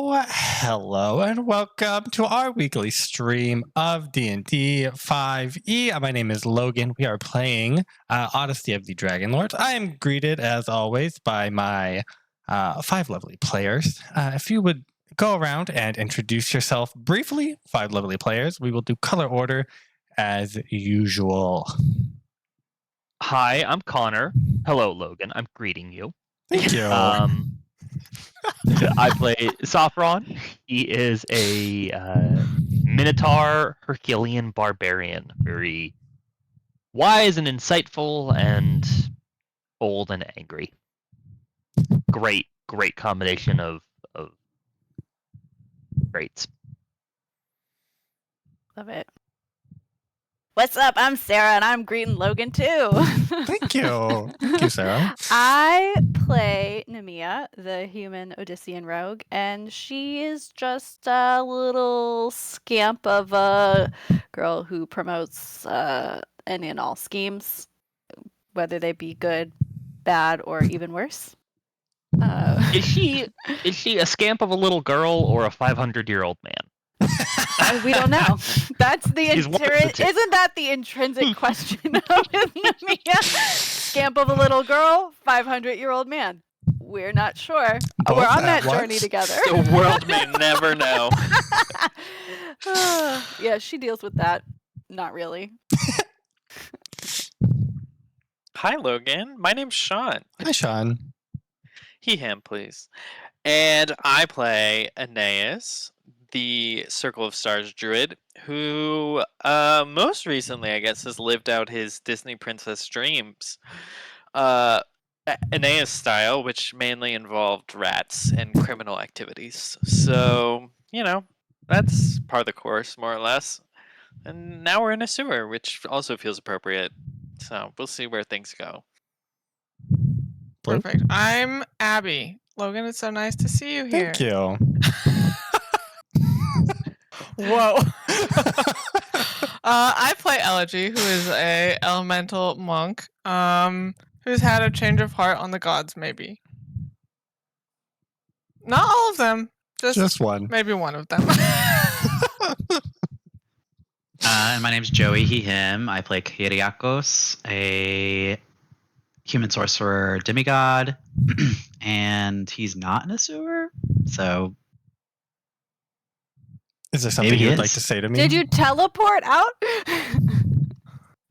Hello, and welcome to our weekly stream of D&D 5e. My name is Logan. We are playing Odyssey of the Dragonlords. I am greeted, as always, by my 5 lovely players. If you would go around and introduce yourself briefly, 5 lovely players. We will do color order as usual. Hi, I'm Connor. Hello, Logan. I'm greeting you. Thank you. I play Sophron. He is a minotaur Herculean barbarian. Very wise and insightful and bold and angry. Great combination of traits. Love it. What's up? I'm Sarah, and I'm greeting Logan, too. Thank you. Thank you, Sarah. I play Nemea, the human Odyssean rogue, and she is just a little scamp of a girl who promotes any and all schemes, whether they be good, bad, or even worse. Is she a scamp of a little girl or a 500-year-old man? We don't know. That's the He's one of the two. Isn't that the intrinsic question of Nemea? Scamp of a little girl, 500-year-old man. We're not sure. Both We're on at that journey once? together. The world may never know. Yeah, she deals with that. Not really. Hi, Logan. My name's Sean. Hi, Sean. He, him, please. And I play Aeneas, the Circle of Stars druid, who most recently, I guess, has lived out his Disney princess dreams. Aeneas style, which mainly involved rats and criminal activities. So, that's part of the course, more or less. And now we're in a sewer, which also feels appropriate. So we'll see where things go. Perfect. I'm Abby. Logan, it's so nice to see you here. Thank you. Whoa. I play Elegy, who is a elemental monk who's had a change of heart on the gods, maybe. Not all of them. Just one. Maybe one of them. And my name's Joey, he, him. I play Kyriakos, a human sorcerer demi-god, and he's not in a sewer, so... Is there something Maybe you he would like is. to say to me? Did you teleport out?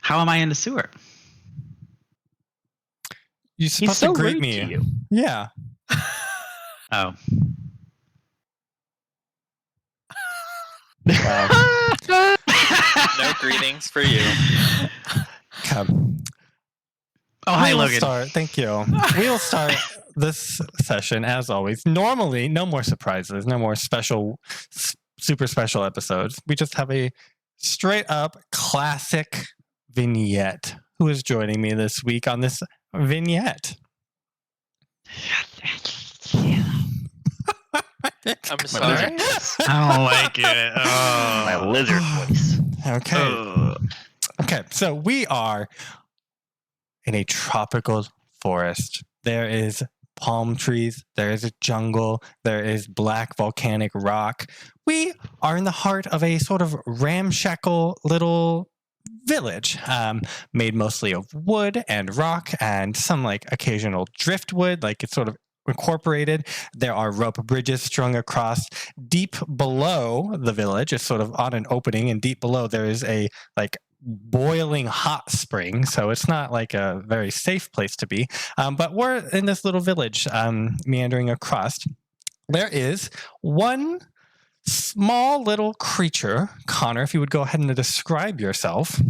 How am I in the sewer? You're supposed He's so to greet rude me. to you. Yeah. Oh. Wow. No greetings for you. Come. Oh, hi, We will Logan. start. Thank you. We will start this session as always. Normally, no more surprises, no more super special episodes. We just have a straight up classic vignette. Who is joining me this week on this vignette? I'm sorry. I don't like it. Oh. My lizard voice. Okay. Ugh. Okay, so we are in a tropical forest. There is palm trees, there is a jungle, there is black volcanic rock. We are in the heart of a sort of ramshackle little village, made mostly of wood and rock and some like occasional driftwood, like it's sort of incorporated. There are rope bridges strung across. Deep below the village, it's sort of on an opening, and deep below there is a like boiling hot spring, so it's not like a very safe place to be. But we're in this little village, meandering across. There is one small little creature. Connor, if you would go ahead and describe yourself.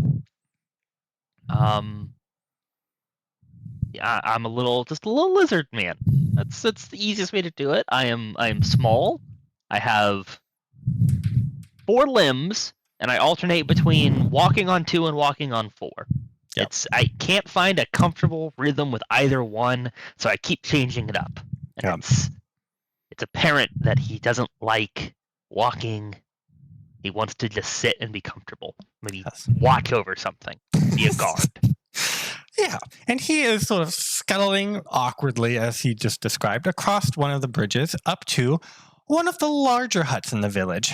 Yeah, I'm just a little lizard man. That's the easiest way to do it. I am small. I have 4 limbs, and I alternate between walking on 2 and walking on 4. Yep. I can't find a comfortable rhythm with either one, so I keep changing it up. And Yep. it's apparent that he doesn't like walking. He wants to just sit and be comfortable. Maybe Yes. watch over something. Be a guard. Yeah, and he is sort of scuttling awkwardly, as he just described, across one of the bridges up to one of the larger huts in the village.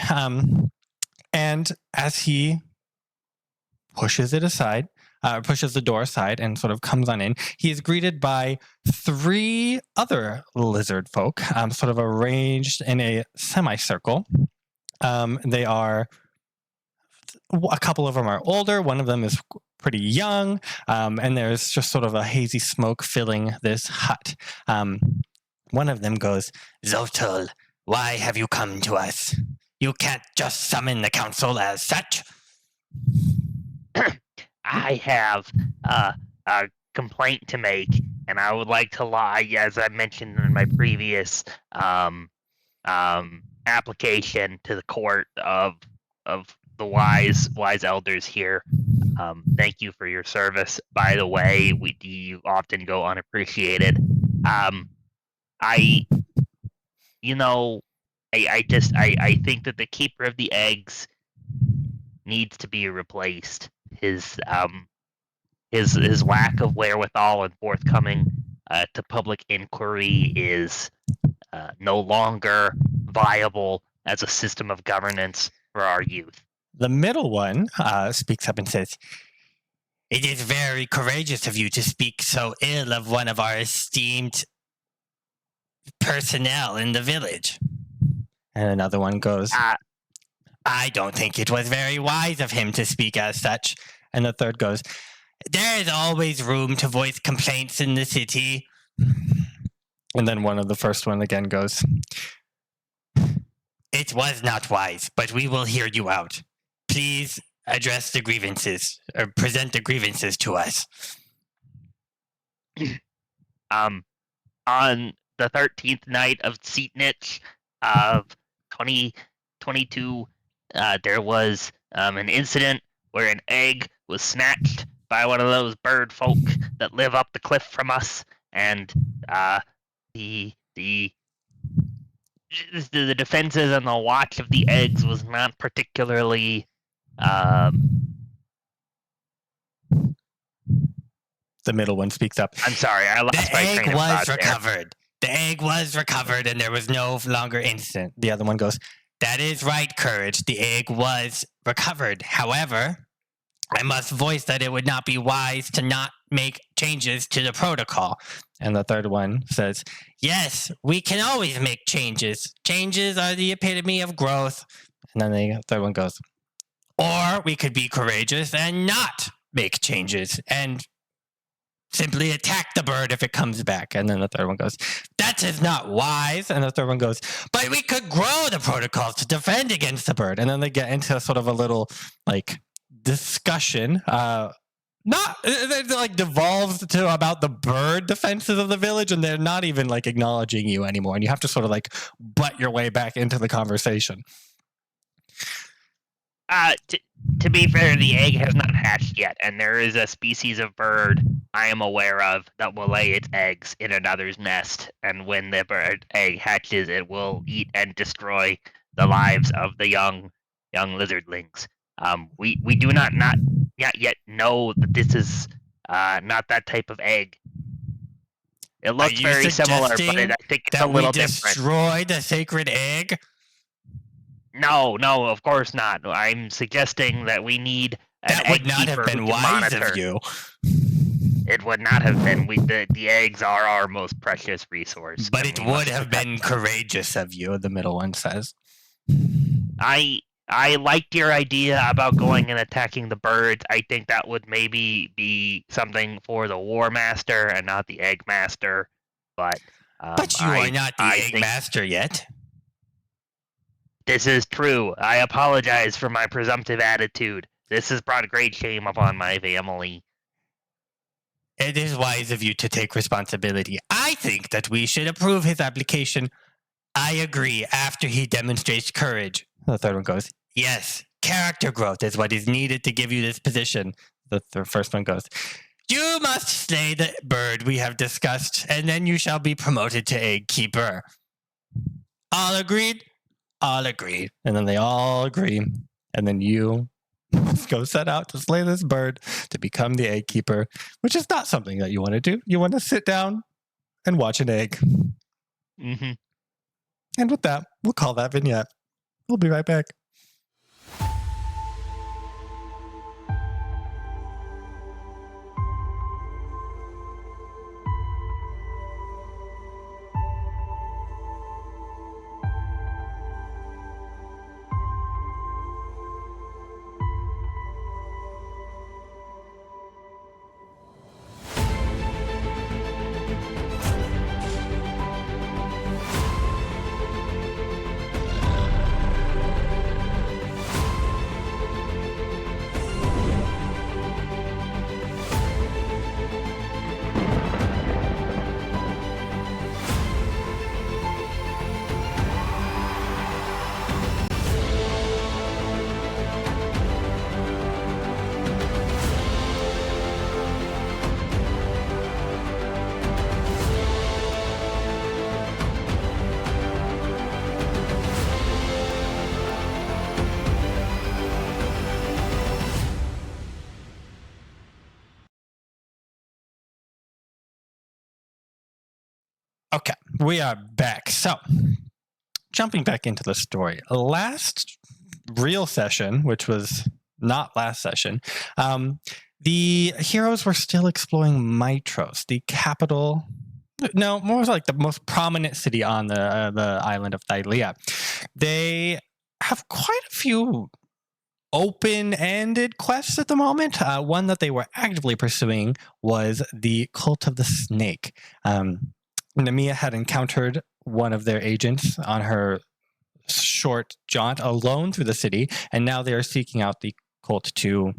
And as he pushes it aside, pushes the door aside and sort of comes on in, he is greeted by 3 other lizard folk, sort of arranged in a semicircle. They are, a couple of them are older, one of them is pretty young, and there's just sort of a hazy smoke filling this hut. One of them goes, "Zotol, why have you come to us? You can't just summon the council as such." I have a complaint to make, and I would like to lie, as I mentioned in my previous application to the court of the wise elders here. Thank you for your service. By the way, you often go unappreciated. I think that the keeper of the eggs needs to be replaced. His lack of wherewithal and forthcoming to public inquiry is no longer viable as a system of governance for our youth. The middle one speaks up and says, "It is very courageous of you to speak so ill of one of our esteemed personnel in the village." And another one goes, "I don't think it was very wise of him to speak as such." And the third goes, "There is always room to voice complaints in the city." And then the first one again goes, "It was not wise, but we will hear you out. Please address the grievances, or present the grievances to us." On the 13th night of Seatnich of 2022, there was an incident where an egg was snatched by one of those bird folk that live up the cliff from us, and the defenses and the watch of the eggs was not particularly The middle one speaks up. I'm sorry, I lost The my egg train of was thought there. recovered. The egg was recovered and there was no longer incident. The other one goes, "That is right, Courage. The egg was recovered. However, I must voice that it would not be wise to not make changes to the protocol." And the third one says, "Yes, we can always make changes. Changes are the epitome of growth." And then the third one goes, "Or we could be courageous and not make changes and simply attack the bird if it comes back." And then the third one goes, "That is not wise." And the third one goes, "But we could grow the protocols to defend against the bird." And then they get into sort of a little discussion. It devolves to about the bird defenses of the village, and they're not even acknowledging you anymore. And you have to sort of butt your way back into the conversation. To be fair, the egg has not hatched yet, and there is a species of bird I am aware of that will lay its eggs in another's nest, and when the bird egg hatches, it will eat and destroy the lives of the young lizardlings. We do not yet know that this is not that type of egg. It looks very similar, but I think it's a little different. Destroy the sacred egg? No, of course not. I'm suggesting that we need an That would not have been wise of you. It would not have been. The eggs are our most precious resource. But it would have been courageous of you, the middle one says. I liked your idea about going and attacking the birds. I think that would maybe be something for the War Master and not the Egg Master. But you are not the Egg Master yet. This is true. I apologize for my presumptive attitude. This has brought great shame upon my family. It is wise of you to take responsibility. I think that we should approve his application. I agree, after he demonstrates courage. The third one goes, "Yes, character growth is what is needed to give you this position." The first one goes, "You must slay the bird we have discussed, and then you shall be promoted to egg keeper." All agreed? All agreed. And then they all agree. And then you must go set out to slay this bird to become the egg keeper, which is not something that you want to do. You want to sit down and watch an egg. Mm-hmm. And with that, we'll call that vignette. We'll be right back. Okay, we are back. So, jumping back into the story. Last real session, which was not last session, the heroes were still exploring Mitros, the capital. No, more like the most prominent city on the island of Thylea. They have quite a few open-ended quests at the moment. One that they were actively pursuing was the Cult of the Snake. Nemea had encountered one of their agents on her short jaunt alone through the city, and now they are seeking out the cult to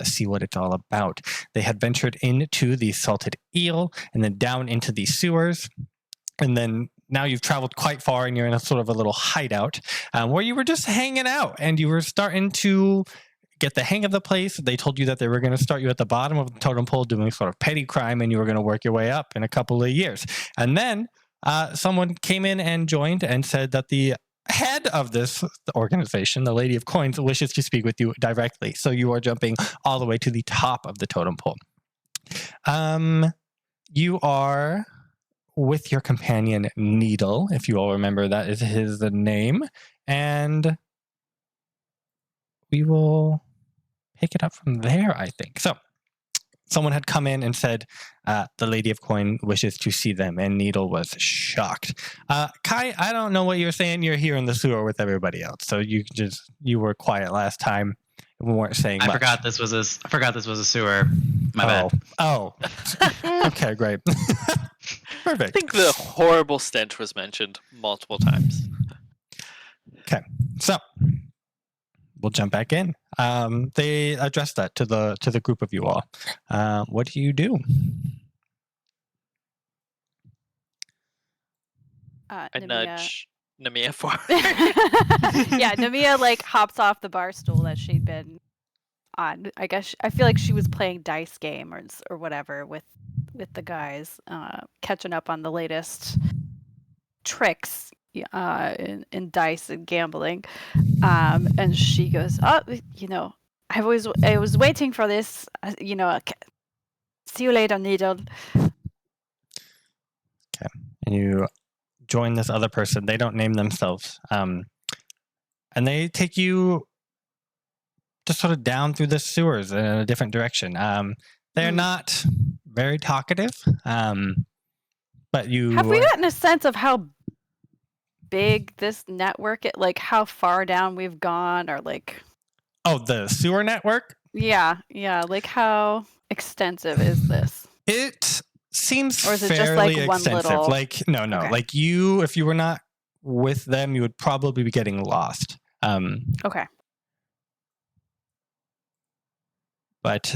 see what it's all about. They had ventured into the Salted Eel and then down into the sewers, and then now you've traveled quite far and you're in a sort of a little hideout where you were just hanging out and you were starting to get the hang of the place. They told you that they were going to start you at the bottom of the totem pole doing sort of petty crime, and you were going to work your way up in a couple of years. And then someone came in and joined and said that the head of this organization, the Lady of Coins, wishes to speak with you directly. So you are jumping all the way to the top of the totem pole. You are with your companion Needle, if you all remember, that is his name. And we will pick it up from there, I think. So someone had come in and said, the Lady of Coin wishes to see them, and Needle was shocked. Kai, I don't know what you're saying. You're here in the sewer with everybody else, so you were quiet last time. We weren't saying much. I forgot this was a sewer. My bad. Oh. Okay, great. I Perfect. think the horrible stench was mentioned multiple times. Okay, so we'll jump back in. They addressed that to the group of you all. What do you do? I Nemea- nudge Nemea forward. Yeah, Nemea like hops off the bar stool that she'd been on. I guess I feel like she was playing dice game or whatever with the guys, catching up on the latest tricks in dice and gambling. And she goes, "Oh, I was waiting for this. See you later, Needle." Okay, and you join this other person. They don't name themselves, and they take you just sort of down through the sewers in a different direction. They're not very talkative, but you Have we gotten a sense of how big this network like how far down we've gone, or like the sewer network? yeah, like how extensive is this? It seems Or is it fairly just, like, one extensive. little- Like no. Okay. Like if you were not with them, you would probably be getting lost. Okay. But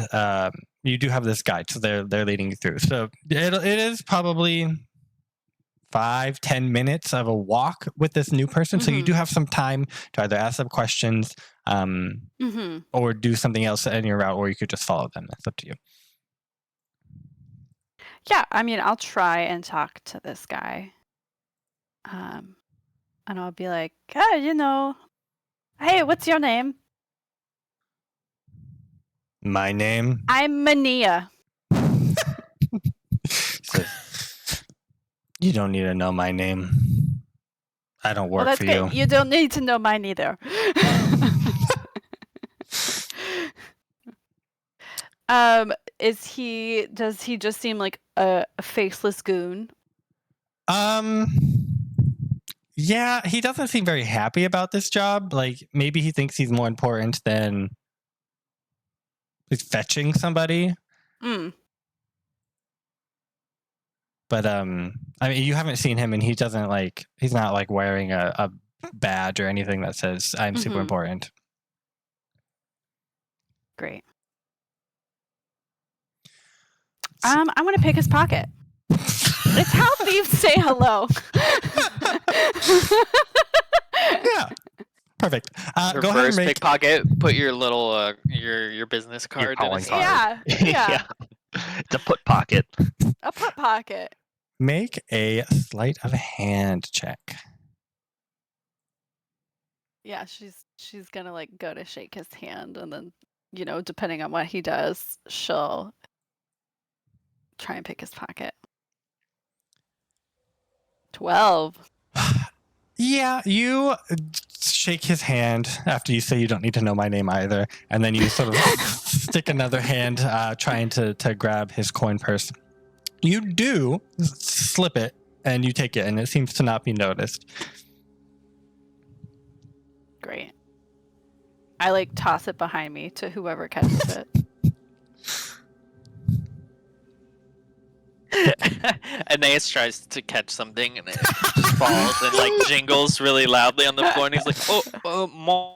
you do have this guide, so they're leading you through. So it is probably 5-10 minutes of a walk with this new person. So you do have some time to either ask them questions or do something else in your route, or you could just follow them. That's up to you. Yeah, I mean, I'll try and talk to this guy. And I'll be like, hey, what's your name? My name? I'm Nemea. So, you don't need to know my name. I don't Well, work that's for good. you. You don't need to know mine either. Does he just seem like a faceless goon? Yeah, he doesn't seem very happy about this job. Like maybe he thinks he's more important than he's fetching somebody. Mm. But I mean, you haven't seen him, and he doesn't like. He's not like wearing a badge or anything that says I'm super Mhm. important. Great. I want to pick his pocket. It's how thieves say hello. Yeah, perfect. Go ahead and Reverse make pickpocket. Put your little your business card in calling his card. hand. Yeah. It's a put pocket. A put pocket. make a sleight of hand check. Yeah, she's gonna like go to shake his hand, and then depending on what he does, she'll try and pick his pocket. 12. Yeah, you shake his hand after you say you don't need to know my name either, and then you sort of stick another hand trying to grab his coin purse. You do slip it, and you take it, and it seems to not be noticed. Great. I like toss it behind me to whoever catches it. Aeneas tries to catch something and it just falls and like jingles really loudly on the floor, and he's like, Oh no.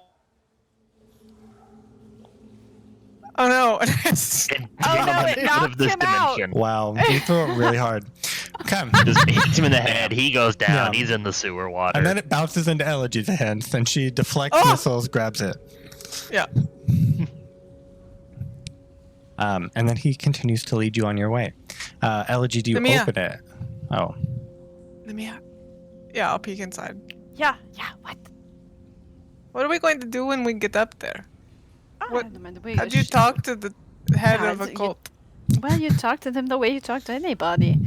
Oh, no, it knocked him out. Wow, you threw it really hard. Okay. Just hits him in the head. He goes down. Yeah. He's in the sewer water. And then it bounces into Elegy's hands, and she deflects Oh! missiles, grabs it. Yeah. And then he continues to lead you on your way. Elegy, do you Nemea. open it? Oh. Nemea. Yeah, I'll peek inside. Yeah, what? What are we going to do when we get up there? What- Wait, How'd you talk to the head Yeah, of a it's- cult? Well, you talk to them the way you talk to anybody.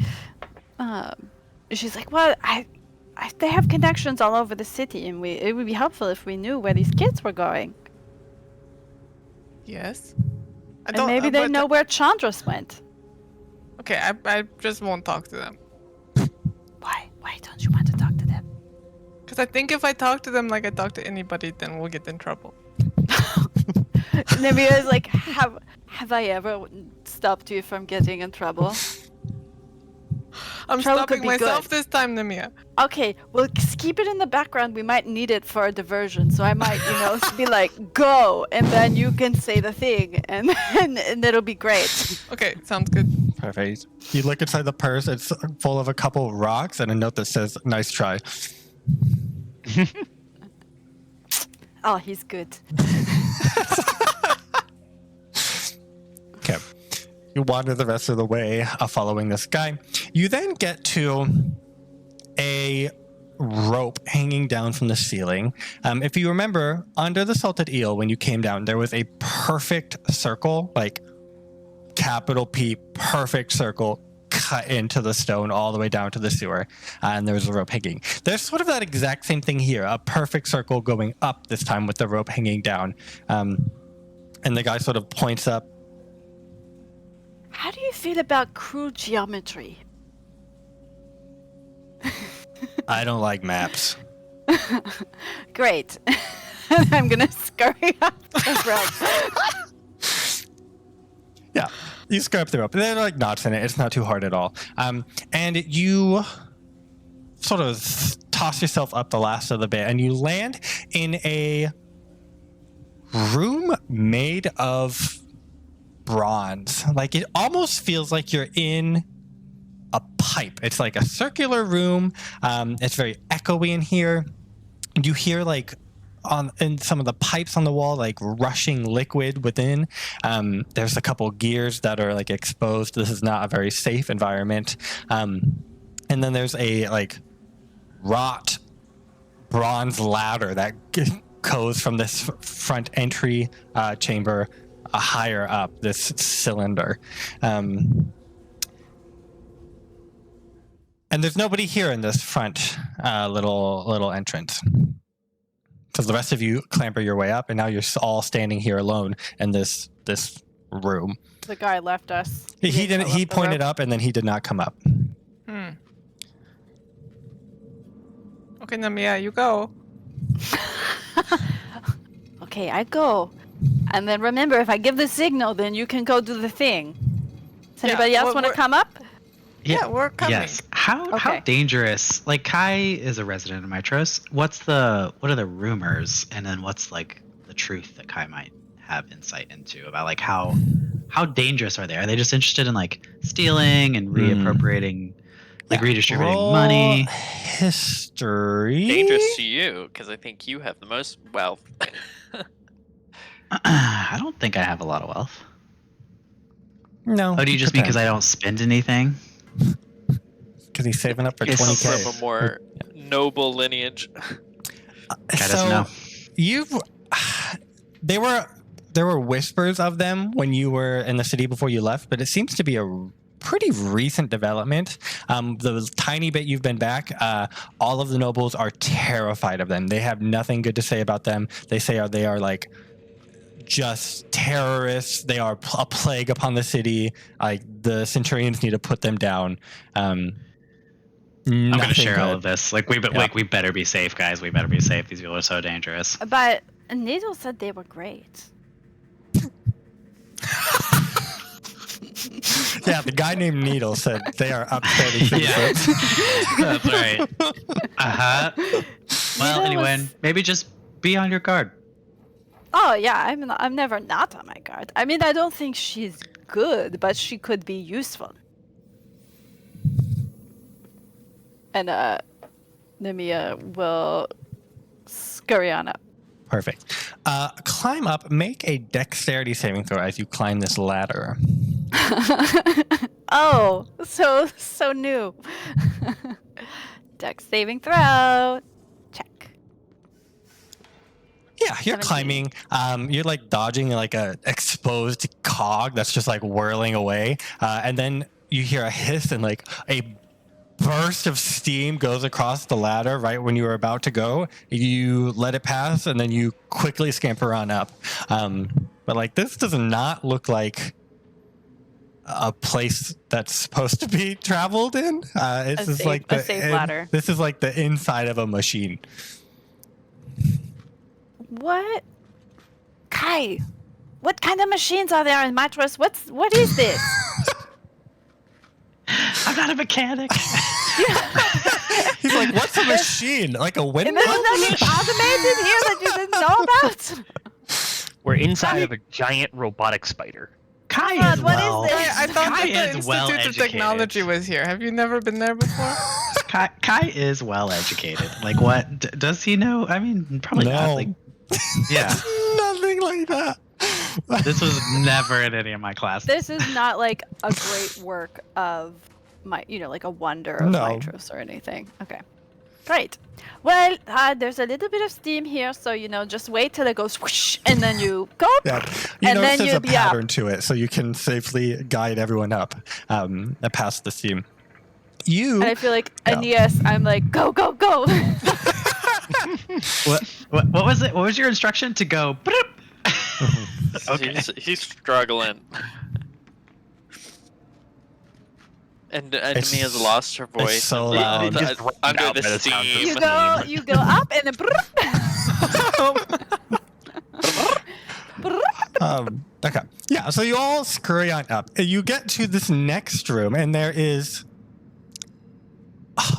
She's like, well, they have connections all over the city, and it would be helpful if we knew where these kids were going. Yes. And maybe they but- know where Chandras went. Okay, I just won't talk to them. Why? Why don't you want to talk to them? Because I think if I talk to them like I talk to anybody, then we'll get in trouble. Nemea is like, have I ever stopped you from getting in trouble? I'm Trouble could stopping be myself good. this time, Nemea. Okay, well, just keep it in the background. We might need it for a diversion, so I might, be like, go, and then you can say the thing, and it'll be great. Okay, sounds good. Perfect. You look inside the purse, it's full of a couple of rocks and a note that says, nice try. Oh, he's good. Okay. You wander the rest of the way following this guy. You then get to a rope hanging down from the ceiling. If you remember, under the salted eel, when you came down, there was a perfect circle, like capital P, perfect circle cut into the stone all the way down to the sewer. And there was a rope hanging. There's sort of that exact same thing here, a perfect circle going up this time with the rope hanging down. And the guy sort of points up. How do you feel about crude geometry? I don't like maps. Great. I'm gonna scurry up the rope. Yeah, you scrape up the rope. There are like knots in it. It's not too hard at all. And you sort of toss yourself up the last of the bit, and you land in a room made of bronze. Like, it almost feels like you're in a pipe. It's like a circular room. It's very echoey in here. You hear like in some of the pipes on the wall, like rushing liquid within. There's a couple gears that are like exposed. This is not a very safe environment. And then there's a like wrought bronze ladder that goes from this front entry chamber higher up this cylinder. And And there's nobody here in this front little entrance. Because the rest of you clamber your way up, and now you're all standing here alone in this room. The guy left us. He didn't. go He up the pointed rope. up, and then he did not come up. Okay, Nemea, you go. Okay, I go. And then remember, if I give the signal, then you can go do the thing. Does Yeah, anybody else well, want to we're- come up? Yeah, we're coming. Yes. How Okay. dangerous? Like Kai is a resident of Mitros. What are the rumors, and then what's like the truth that Kai might have insight into about like how dangerous are they? Are they just interested in like stealing and reappropriating, like redistributing Roll money? History. Dangerous to you, because I think you have the most wealth. I don't think I have a lot of wealth. No. Oh, do you just mean because I don't spend anything? Because he's saving up for It's 20K. From a more noble lineage. Kai doesn't know. There were whispers of them when you were in the city before you left, but it seems to be a pretty recent development. The tiny bit you've been back, all of the nobles are terrified of them. They have nothing good to say about them. They say they are like just terrorists. They are a plague upon the city. Like the centurions need to put them down. I'm gonna share all good. of this. Like we better be safe, guys. We better be safe. These people are so dangerous. But Needle said they were great. Yeah, the guy named Needle said they are upstanding Yeah. citizens. That's right. Uh-huh. Well, Needle anyway, was- maybe just be on your guard. Oh yeah, I'm never not on my guard. I mean, I don't think she's good, but she could be useful. And Nemea will scurry on up. Perfect. Climb up. Make a dexterity saving throw as you climb this ladder. Oh, so new. Dex saving throw. Check. Yeah, you're 17. climbing. You're like dodging like a exposed cog that's just like whirling away, and then you hear a hiss and like a burst of steam goes across the ladder right when you were about to go. You let it pass, and then you quickly scamper on up. But like this does not look like a place that's supposed to be traveled in. It's just like a safe ladder. This is like the inside of a machine. What? Kai, what kind of machines are there in Mattress? What is this? I'm not a mechanic. He's like, what's a machine? Like a And windmill? there's nothing automated here that you didn't know about? We're inside of a giant robotic spider. Kai God, is what is well. this? I thought Kai that the is well Institute of educated. Technology was here. Have you never been there before? Kai is well educated. Like what does he know? I mean, probably not. No. Like, yeah, Nothing like that. this was never in any of my classes. This is not like a great work of like a wonder of No. Mitros or anything. Okay, great. Well, there's a little bit of steam here, so just wait till it goes whoosh, and then you go. Yeah, you And notice then there's you'll a be up. pattern to it, so you can safely guide everyone up past the steam. You And I feel like Yeah. Aeneas, I'm like, go, go, go. What was it? What was your instruction to go? Broop? Okay. He's struggling. And It's- Nemea's lost her voice. so and loud. the- Just drowned under out the by the sound of steam. you go up, and then okay. Yeah, so you all scurry on up. You get to this next room, and there is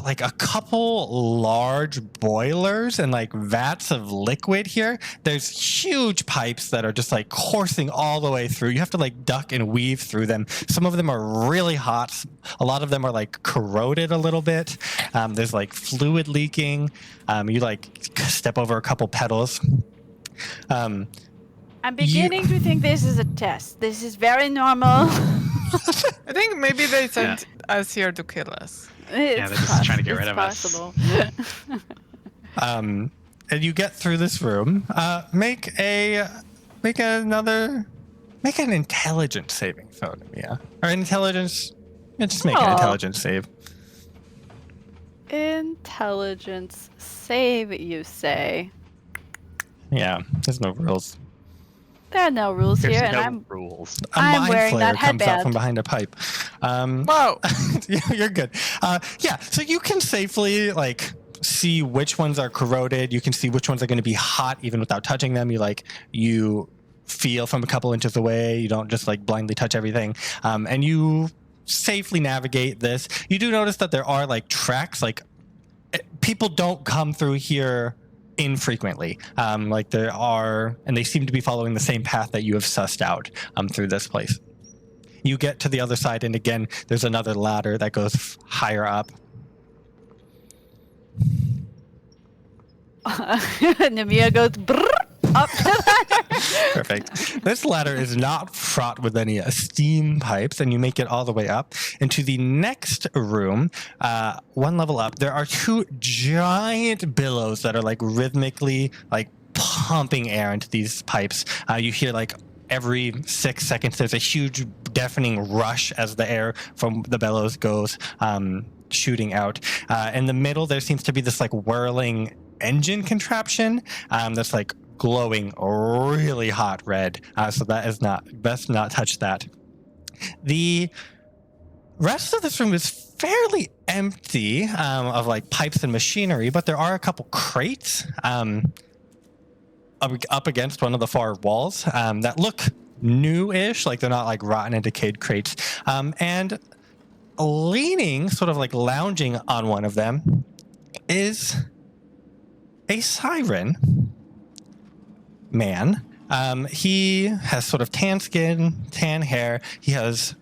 like a couple large boilers and like vats of liquid here. There's huge pipes that are just like coursing all the way through. You have to like duck and weave through them. Some of them are really hot. A lot of them are like corroded a little bit. There's like fluid leaking. You like step over a couple pedals. I'm beginning to think this is a test. This is very normal. I think maybe they sent us here to kill us. It's they're just trying to get rid of us. possible. And you get through this room. Make an intelligence saving throw, Nemea. Or intelligence. Yeah, just make an Oh. intelligence save. Intelligence save, you say? Yeah, there's no rules. There are no rules There's here, and no rules. A I'm mind wearing flayer that comes out from headband. behind a pipe. Whoa! You're good. Yeah, so you can safely like see which ones are corroded. You can see which ones are going to be hot even without touching them. You feel from a couple inches away. You don't just like blindly touch everything. And you safely navigate this. You do notice that there are like tracks. Like people don't come through here infrequently. Like there are, and they seem to be following the same path that you have sussed out through this place. You get to the other side, and again, there's another ladder that goes higher up. Nemea goes brrr, up the ladder. Perfect. This ladder is not fraught with any steam pipes, and you make it all the way up into the next room. One level up, there are two giant billows that are like rhythmically like pumping air into these pipes. You hear like every 6 seconds there's a huge deafening rush as the air from the bellows goes shooting out. In the middle there seems to be this like whirling engine contraption that's like glowing really hot red, so that is best not touch that. The rest of this room is fairly empty of like pipes and machinery, but there are a couple crates up against one of the far walls that look new-ish, like they're not like rotten and decayed crates, and leaning, sort of like lounging on one of them, is a siren man. He has sort of tan skin, tan hair. He has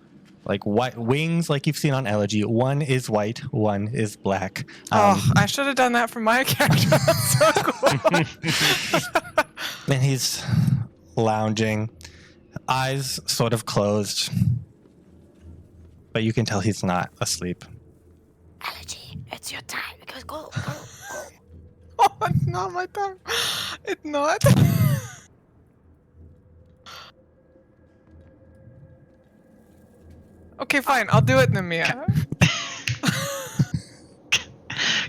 like white wings like you've seen on Elegy. One is white, one is black. I should have done that for my character. That's so cool. And he's lounging, eyes sort of closed, but you can tell he's not asleep. Elegy, it's your time. Go. Oh, it's not my time. It's not. Okay, fine. I'll do it, Nemea.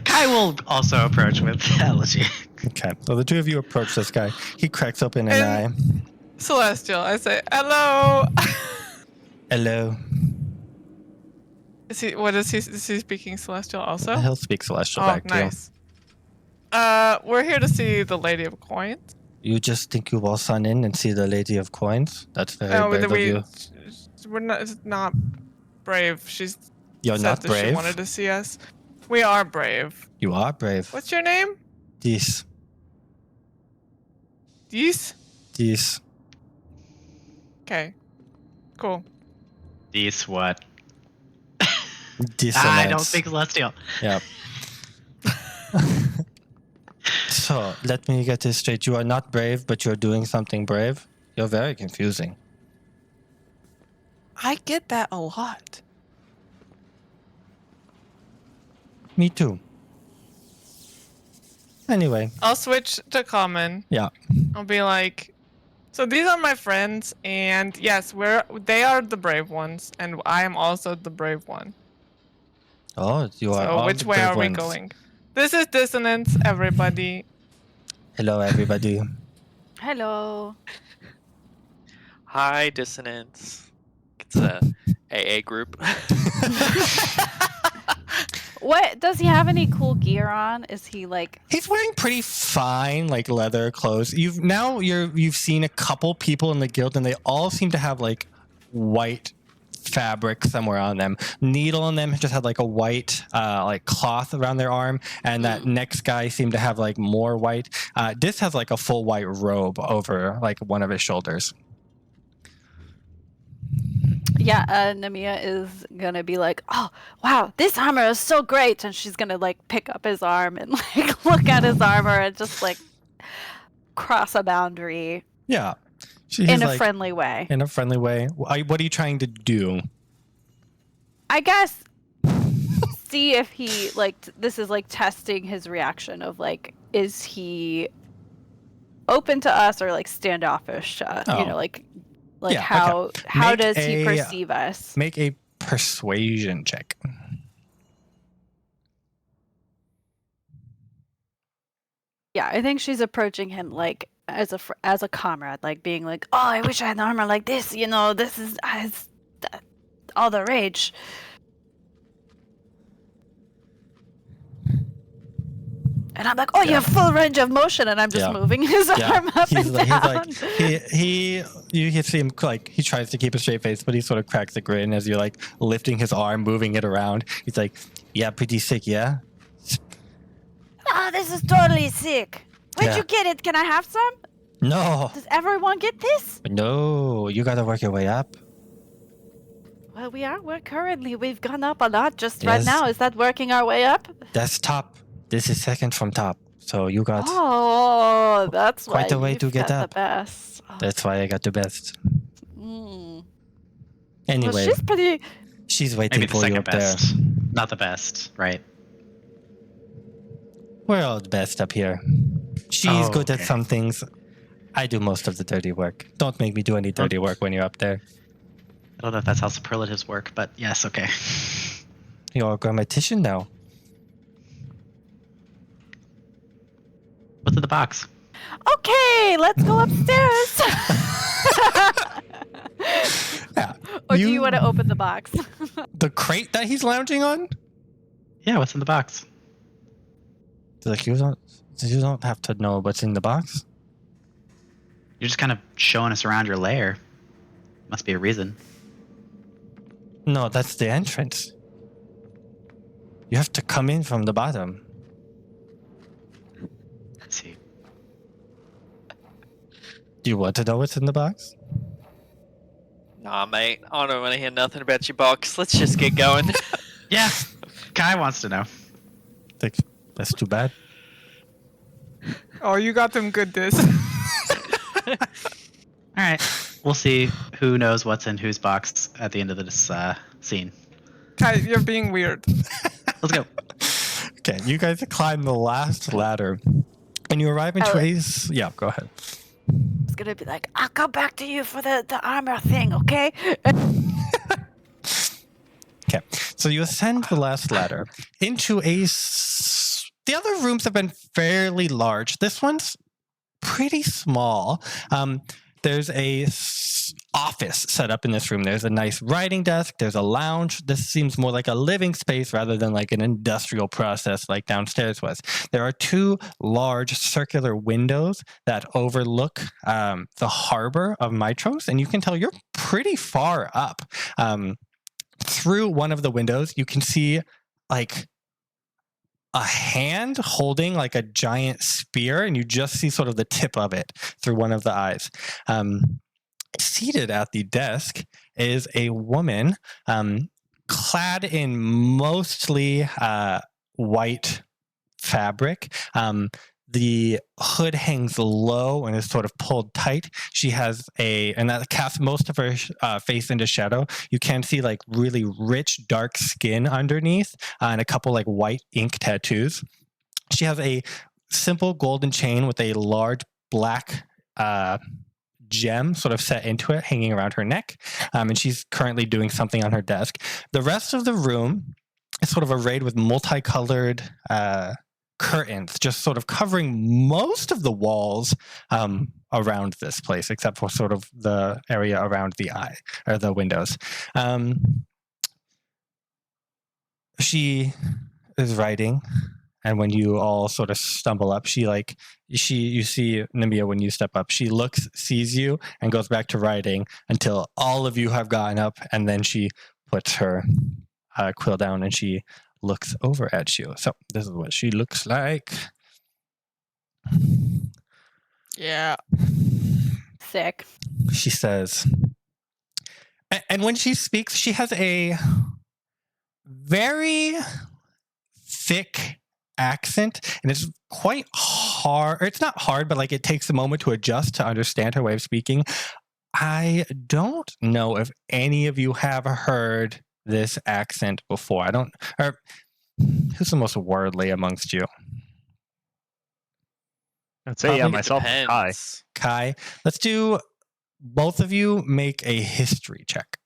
Kai will also approach with Elegy. Okay, so the two of you approach this guy. He cracks open an eye. Celestial, I say, hello. Hello. Is he speaking Celestial also? He'll speak Celestial Oh, back to you. nice. We're here to see the Lady of Coins. You just think you will sun in and see the Lady of Coins? That's very brave of you. We're not. It's not brave. She's You're said not that she brave? wanted to see us. We are brave. You are brave. What's your name? This. Dees? Okay. Cool. These what? Dissonance. I don't think Celestial. Yep. So, let me get this straight. You are not brave, but you're doing something brave? You're very confusing. I get that a lot. Me too. Anyway, I'll switch to common. yeah. I'll be like, so these are my friends, and yes, they are the brave ones, and I am also the brave one. Oh, you are So all which the way brave are we ones. going? This is Dissonance, everybody. Hello, everybody. Hello. Hi, Dissonance. It's a AA group. What does he have any cool gear on? Is he like He's wearing pretty fine, like leather clothes. You've seen a couple people in the guild, and they all seem to have like white fabric somewhere on them. Needle on them just had like a white like cloth around their arm, and that next guy seemed to have like more white. This has like a full white robe over like one of his shoulders. Yeah, Nemea is gonna be like, oh wow, this armor is so great, and she's gonna like pick up his arm and like look at his armor and just like cross a boundary Yeah. She's in a like, friendly way. in a friendly way. What are you trying to do? I guess see if he like this is like testing his reaction of like, is he open to us or like standoffish? You Oh. know, like Yeah, how Make does he a- perceive us? Make a persuasion check. Yeah, I think she's approaching him like as a comrade, like being like, "Oh, I wish I had an armor like this. You know, this is all the rage." And I'm like, "Oh, you have full range of motion," and I'm just moving his arm up and down. You see him like he tries to keep a straight face, but he sort of cracks a grin as you're like lifting his arm, moving it around. He's like, "Yeah, pretty sick, yeah." Oh, this is totally sick. Where'd you get it? Can I have some? No. Does everyone get this? No, you gotta work your way up. Well, we've gone up a lot just right Yes. now. Is that working our way up? That's top. This is second from top. So you got. Oh, that's quite why a way you've to get got up. the best. Oh. That's why I got the best. Well, Anyway, she's pretty. she's waiting Maybe the for you second up best. there. Not the best, right? We're all the best up here. She's good at okay. some things. I do most of the dirty work. Don't make me do any dirty work when you're up there. I don't know if that's how superlatives work, but yes, okay. You're a grammatician now. What's in the box? Okay, let's go upstairs. Yeah. Or do you want to open the box? The crate that he's lounging on? Yeah, what's in the box? Like you don't have to know what's in the box. You're just kind of showing us around your lair. Must be a reason. No, that's the entrance. You have to come in from the bottom. Let's see. Do you want to know what's in the box? Nah, mate. I don't want to hear nothing about your box. Let's just get going. Yeah, Kai wants to know. Like, that's too bad. Oh, you got them good, Diss. All right, we'll see who knows what's in whose box at the end of this scene. Kai, you're being weird. Let's go. Okay, you guys climb the last ladder, and you arrive into a. Yeah, go ahead. It's gonna be like, I'll come back to you for the armor thing, okay? Okay, so you ascend the last ladder into the other rooms have been fairly large. This one's pretty small. There's a office set up in this room. There's a nice writing desk. There's a lounge. This seems more like a living space rather than like an industrial process like downstairs was. There are two large circular windows that overlook the harbor of Mitros, and you can tell you're pretty far up. Through one of the windows, you can see like a hand holding like a giant spear, and you just see sort of the tip of it through one of the eyes. Seated at the desk is a woman clad in mostly white fabric. The hood hangs low and is sort of pulled tight. She has and that casts most of her face into shadow. You can see like really rich, dark skin underneath and a couple like white ink tattoos. She has a simple golden chain with a large black gem sort of set into it, hanging around her neck. And she's currently doing something on her desk. The rest of the room is sort of arrayed with multicolored curtains, just sort of covering most of the walls around this place, except for sort of the area around the eye or the windows. She is writing, and when you all sort of stumble up, you see Nemea when you step up. She looks, sees you, and goes back to writing until all of you have gotten up, and then she puts her quill down and she looks over at you. So this is what she looks like. Yeah. Sick. She says, and when she speaks, she has a very thick accent, and it's quite hard. Or it's not hard, but like it takes a moment to adjust to understand her way of speaking. I don't know if any of you have heard this accent before. Who's the most worldly amongst you? I'd say, yeah, Probably myself and Kai. Depends. Kai, let's do both of you make a history check.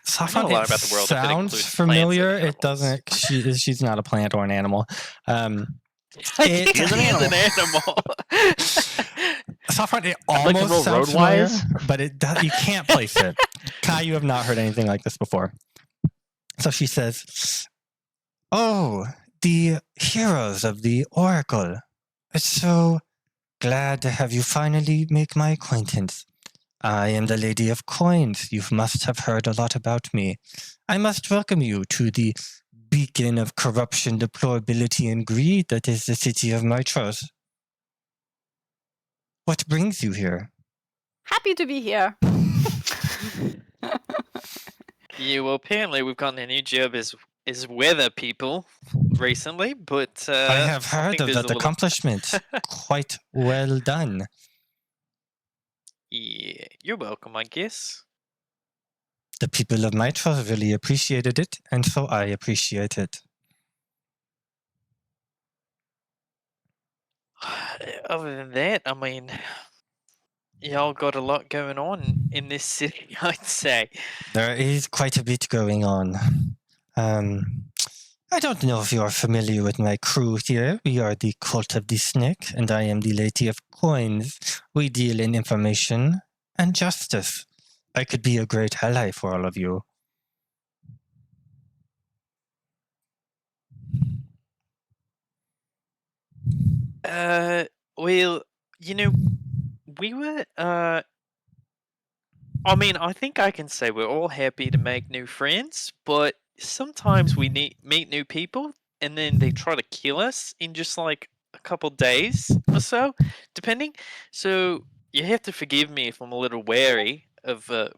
Sophron, lot about the world if it sounds includes plants and familiar. It animals. doesn't. She's not a plant or an animal. It He is an is animal. an animal. Sophron, it I'd like to almost roll sounds familiar, road-wise. but it does, you can't place it. Kai, you have not heard anything like this before. So she says, "Oh, the heroes of the Oracle. It's so glad to have you finally make my acquaintance. I am the Lady of Coins. You must have heard a lot about me. I must welcome you to the beacon of corruption, deplorability, and greed that is the city of Mitros. What brings you here?" Happy to be here. Yeah, well, apparently we've gotten a new job as weather people recently, but I have I heard think of there's that a little- accomplishment. Quite well done. Yeah, you're welcome, I guess. The people of Mitros really appreciated it, and so I appreciate it. Other than that, I mean, y'all got a lot going on in this city, I'd say. There is quite a bit going on. I don't know if you are familiar with my crew here. We are the Cult of the Snake, and I am the Lady of Coins. We deal in information and justice. I could be a great ally for all of you. Well, you know, we were, I mean, I think I can say we're all happy to make new friends, but sometimes we meet new people and then they try to kill us in just like a couple days or so, depending. So you have to forgive me if I'm a little wary of a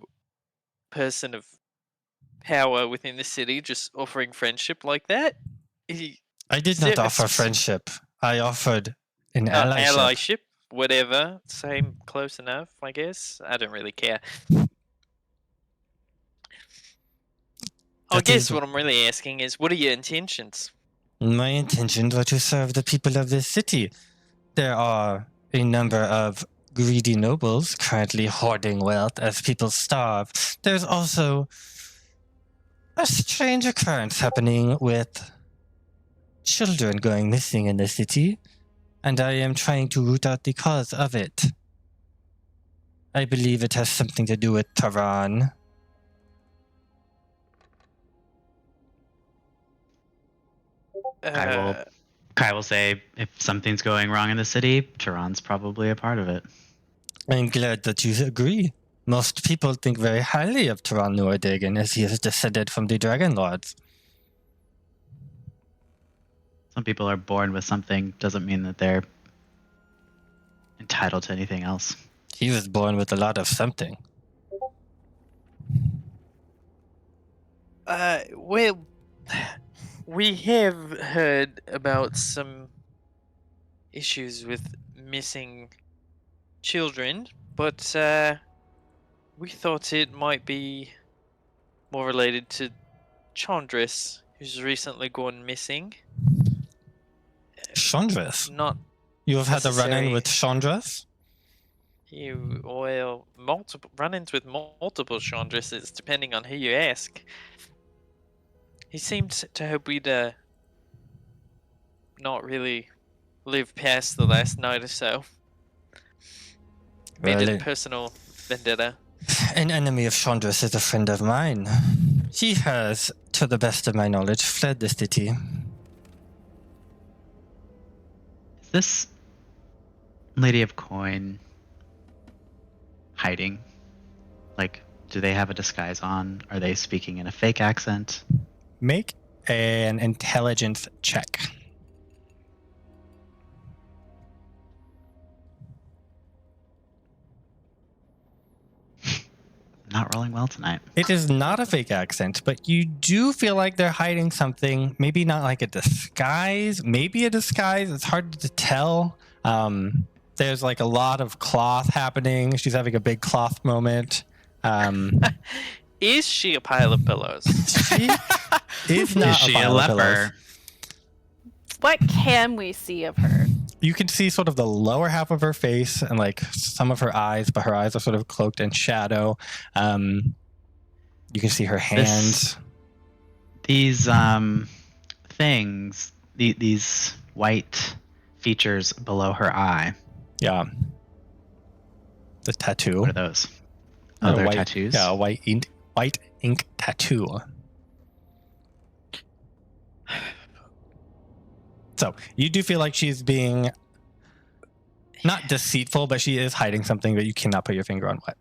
person of power within the city just offering friendship like that. I did not offer friendship. I offered an allyship. Allyship, whatever. Same, close enough, I guess. I don't really care. I That guess is- what I'm really asking is, what are your intentions? My intentions were to serve the people of this city. There are a number of greedy nobles currently hoarding wealth as people starve. There's also a strange occurrence happening with children going missing in the city, and I am trying to root out the cause of it. I believe it has something to do with Taran. Kai will say, if something's going wrong in the city, Tehran's probably a part of it. I'm glad that you agree. Most people think very highly of Taran Nuadagan as he is descended from the Dragonlords. Some people are born with something, doesn't mean that they're entitled to anything else. He was born with a lot of something. Well, we have heard about some issues with missing children, but we thought it might be more related to Chandris, who's recently gone missing. Chandras? Not You have had a run-in necessary. with Chandras? multiple run-ins with multiple Chandrises, depending on who you ask. He seemed to hope we'd not really live past the last night or so. Made Really? it personal vendetta. An enemy of Chandras is a friend of mine. He has, to the best of my knowledge, fled the city. Is this Lady of Coin hiding? Like, do they have a disguise on? Are they speaking in a fake accent? Make an intelligence check. Not rolling well tonight. It is not a fake accent, but you do feel like they're hiding something. Maybe not like a disguise, maybe a disguise. It's hard to tell. There's like a lot of cloth happening. She's having a big cloth moment. Is she a pile of pillows? She is not Is she a pile of pillows. leper? What can we see of her? You can see sort of the lower half of her face and like some of her eyes, but her eyes are sort of cloaked in shadow. You can see her hands. These things, these white features below her eye. Yeah. The tattoo. What are those? Oh, A they're white, tattoos. Yeah, a white ink tattoo. So you do feel like she's being not deceitful, but she is hiding something that you cannot put your finger on what.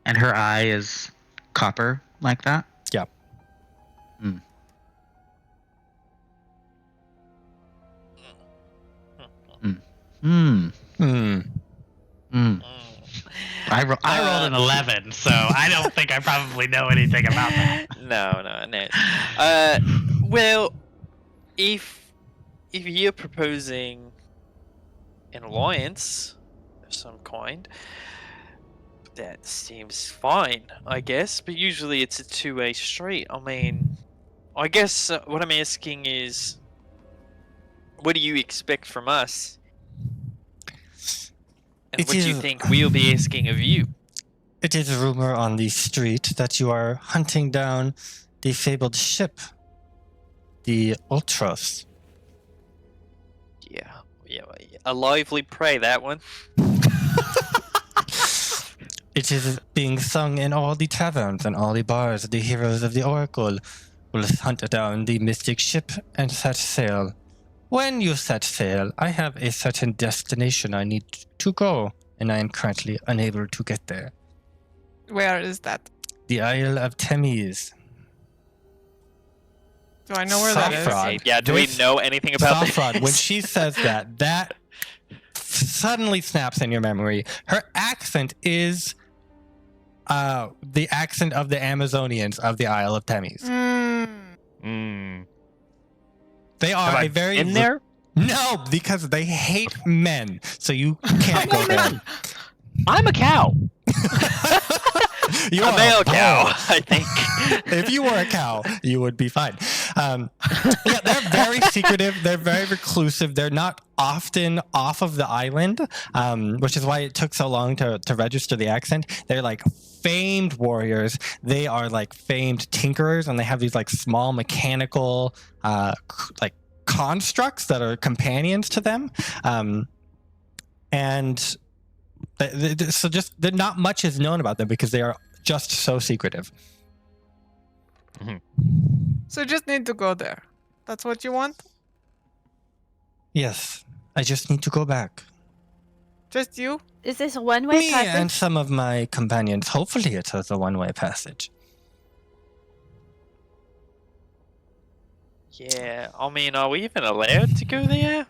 And her eye is copper like that? Yeah. Hmm. Mm. I rolled an 11, so I don't think I probably know anything about that. No. Well, if you're proposing an alliance of some kind, that seems fine, I guess. But usually it's a two-way street. I mean, I guess what I'm asking is, what do you expect from us? And what do you think we'll be asking of you? It is a rumor on the street that you are hunting down the fabled ship, the Ultros. Yeah, a lively prey, that one. It is being sung in all the taverns and all the bars. The heroes of the Oracle will hunt down the mystic ship and set sail. When you set sail, I have a certain destination I need to go, and I am currently unable to get there. Where is that? The Isle of Thames. Do I know where that is? Sophron. Yeah, do we know anything about Sophron, this? when she says that suddenly snaps in your memory. Her accent is the accent of the Amazonians of the Isle of Thames. They are Have I a very in there? No, because they hate men, so you can't go there. I'm a cow. You're a male bull. cow, I think. If you were a cow, you would be fine. Yeah, they're very secretive. They're very reclusive. They're not often off of the island, which is why it took so long to register the accent. They're like famed warriors. They are like famed tinkerers, and they have these like small mechanical like constructs that are companions to them. And so just not much is known about them because they are just so secretive. So just need to go there. That's what you want? Yes, I just need to go back. Just you? Is this a one-way Me passage? and some of my companions. Hopefully it is a one-way passage. Yeah, I mean, are we even allowed to go there?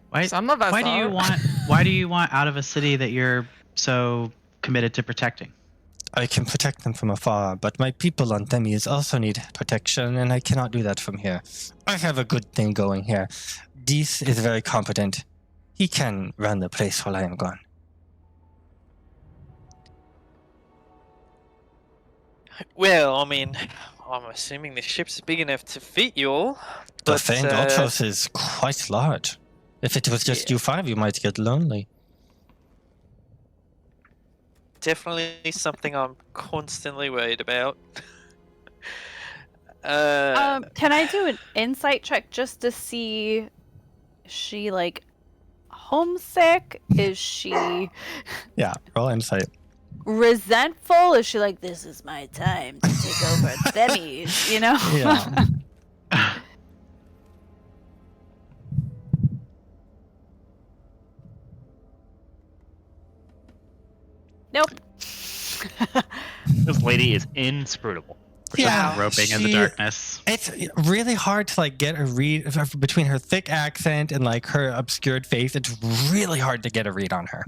Why, Some of us why do are. you want? Why do you want out of a city that you're so committed to protecting? I can protect them from afar, but my people on Themis also need protection, and I cannot do that from here. I have a good thing going here. Dis is very competent. He can run the place while I am gone. Well, I mean, I'm assuming the ship's big enough to fit you all. The But, famed Ultros is quite large. If it was just you five, you might get lonely. definitely something I'm constantly worried about. Can I do an insight check just to see, is she like homesick? Is she Yeah, roll insight. resentful? Is she like, this is my time to take over Themis, you know? Yeah. Nope. This lady is inscrutable. Yeah, Groping in the darkness. It's really hard to like get a read between her thick accent and like her obscured face. It's really hard to get a read on her.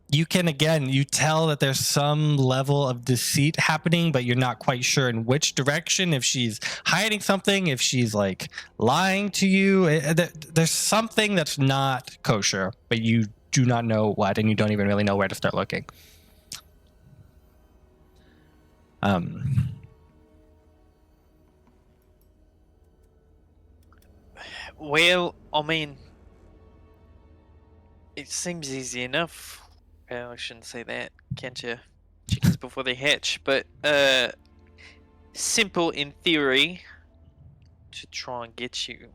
You can, again, you tell that there's some level of deceit happening, but you're not quite sure in which direction, if she's hiding something, if she's like lying to you. There's something that's not kosher, but you do not know what, and you don't even really know where to start looking. Well, I mean, it seems easy enough. Well, I shouldn't say that, can't you? chickens before they hatch, but simple in theory to try and get you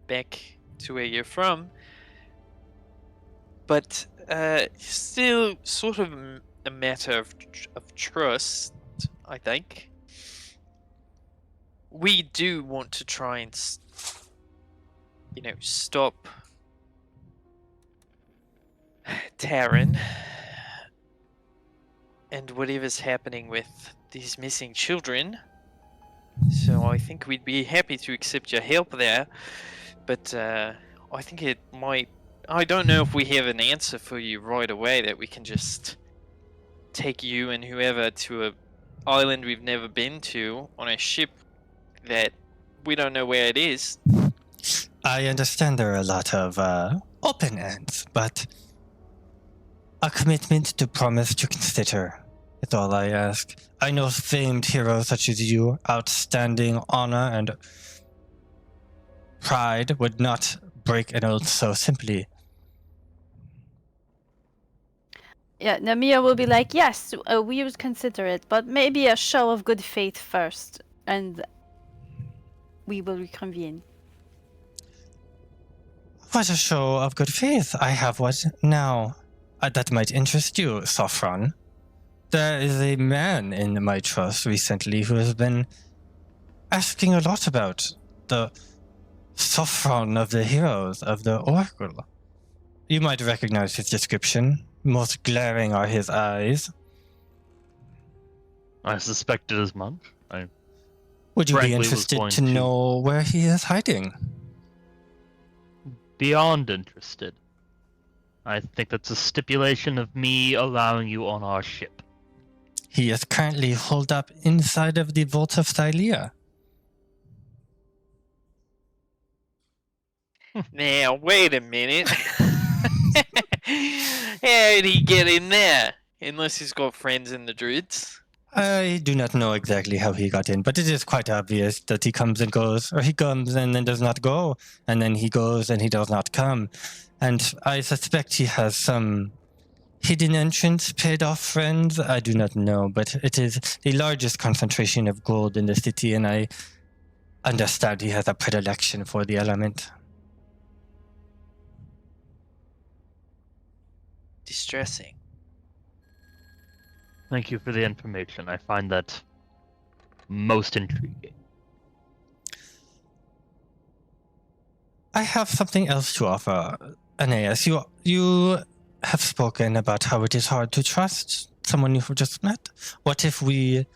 back to where you're from, but still sort of a matter of trust, I think. We do want to try and, stop Taryn and whatever's happening with these missing children. So I think we'd be happy to accept your help there, but I think it might... I don't know if we have an answer for you right away that we can just take you and whoever to an island we've never been to on a ship that we don't know where it is. I understand there are a lot of open ends, but a commitment to promise to consider is all I ask. I know famed heroes such as you, outstanding honor and pride would not break an oath so simply. Yeah, Nemea will be like, yes, we would consider it, but maybe a show of good faith first, and we will reconvene. What a show of good faith. I have one now. That might interest you, Sophron. There is a man in my trust recently who has been asking a lot about the Sophron of the heroes of the Oracle. You might recognize his description. Most glaring are his eyes. I suspected as much. Would you be frankly was interested going to to- know where he is hiding? Beyond interested. I think that's a stipulation of me allowing you on our ship. He is currently holed up inside of the vault of Thylea. Now, wait a minute. How did he get in there? Unless he's got friends in the druids. I do not know exactly how he got in, but it is quite obvious that he comes and goes, or he comes and then does not go, and then he goes and he does not come. And I suspect he has some hidden entrance, paid off friends. I do not know, but it is the largest concentration of gold in the city, and I understand he has a predilection for the element. Distressing. Thank you for the information. I find that most intriguing. I have something else to offer, Aeneas. You have spoken about how it is hard to trust someone you've just met. What if we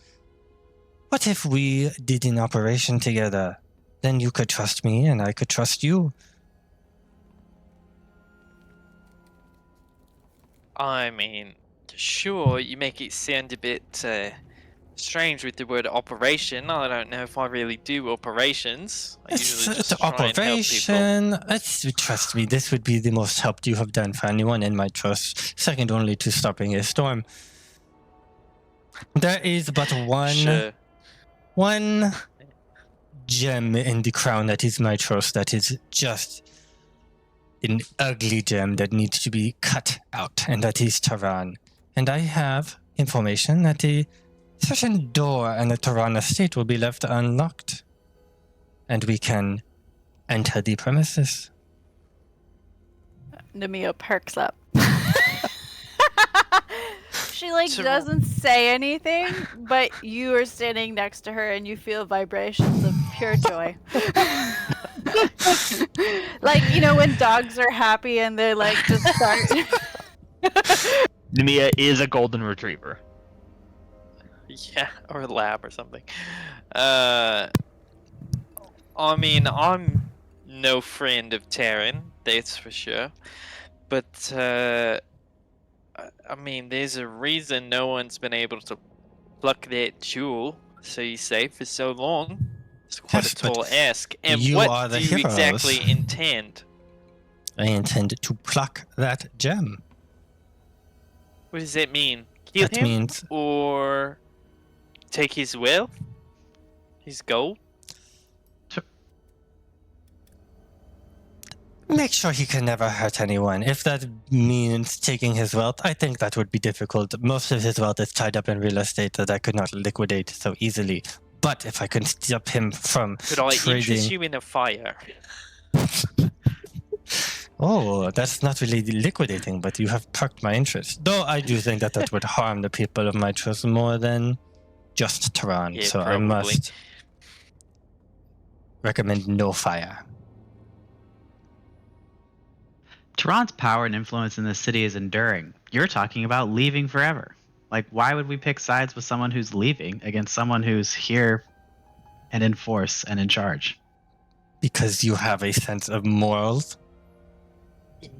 did an operation together? Then you could trust me and I could trust you. I mean, sure, you make it sound a bit strange with the word operation. I don't know if I really do operations. I usually It's just try and help people. operation. Trust me, this would be the most help you have done for anyone in my trust, second only to stopping a storm. There is but Sure. one gem in the crown that is my trust that is just an ugly gem that needs to be cut out, and that is Tehran. And I have information that a certain door in the Tehran estate will be left unlocked, and we can enter the premises. Nemea perks up. She So- doesn't say anything, but you are standing next to her and you feel vibrations of pure joy. When dogs are happy and they're just start. Nemea is a golden retriever. Yeah, or a lab or something. I mean, I'm no friend of Taryn, that's for sure. But, I mean, there's a reason no one's been able to pluck that jewel, so you say, for so long. It's quite Yes, a but tall ask. And you what are the do you heroes. exactly intend? I intend to pluck that gem. What does that mean? Kill That him? means Or take his wealth? His gold? Make sure he can never hurt anyone. If that means taking his wealth, I think that would be difficult. Most of his wealth is tied up in real estate that I could not liquidate so easily. But if I can stop him from Could I trading... interest you in a fire? Oh, that's not really liquidating, but you have perked my interest. Though I do think that that would harm the people of my trust more than just Tehran. Yeah, So I probably. must recommend no fire. Tehran's power and influence in the city is enduring. You're talking about leaving forever. Like, why would we pick sides with someone who's leaving against someone who's here and in force and in charge? Because you have a sense of morals.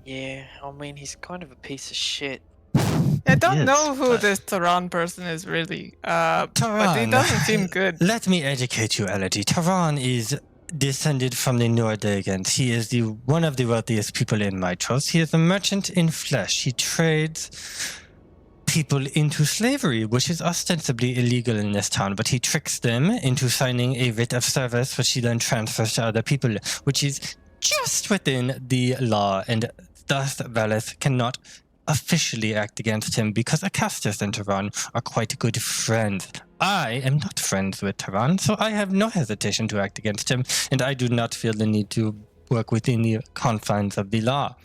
Yeah, I mean, he's kind of a piece of shit. I don't Yes, know who but- this Tehran person is really, but he Tehran. doesn't seem good. Let me educate you, Elegy. Tehran is descended from the Nordigans. He is one of the wealthiest people in my trust. He is a merchant in flesh. He trades people into slavery, which is ostensibly illegal in this town, but he tricks them into signing a writ of service, which he then transfers to other people, which is just within the law, and thus Valis cannot officially act against him because Acastus and Tehran are quite good friends. I am not friends with Tehran, so I have no hesitation to act against him, and I do not feel the need to work within the confines of the law.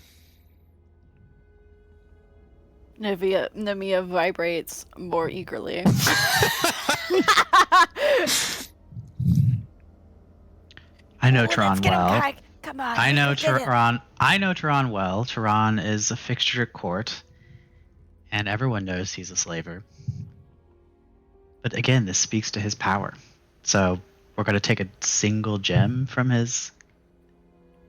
Nemea vibrates more eagerly. I know Let's Tehran get him well. back. Come on. I know let's get him. Tehran. I know Tehran well. Tehran is a fixture at court, and everyone knows he's a slaver. But again, this speaks to his power. So we're going to take a single gem from his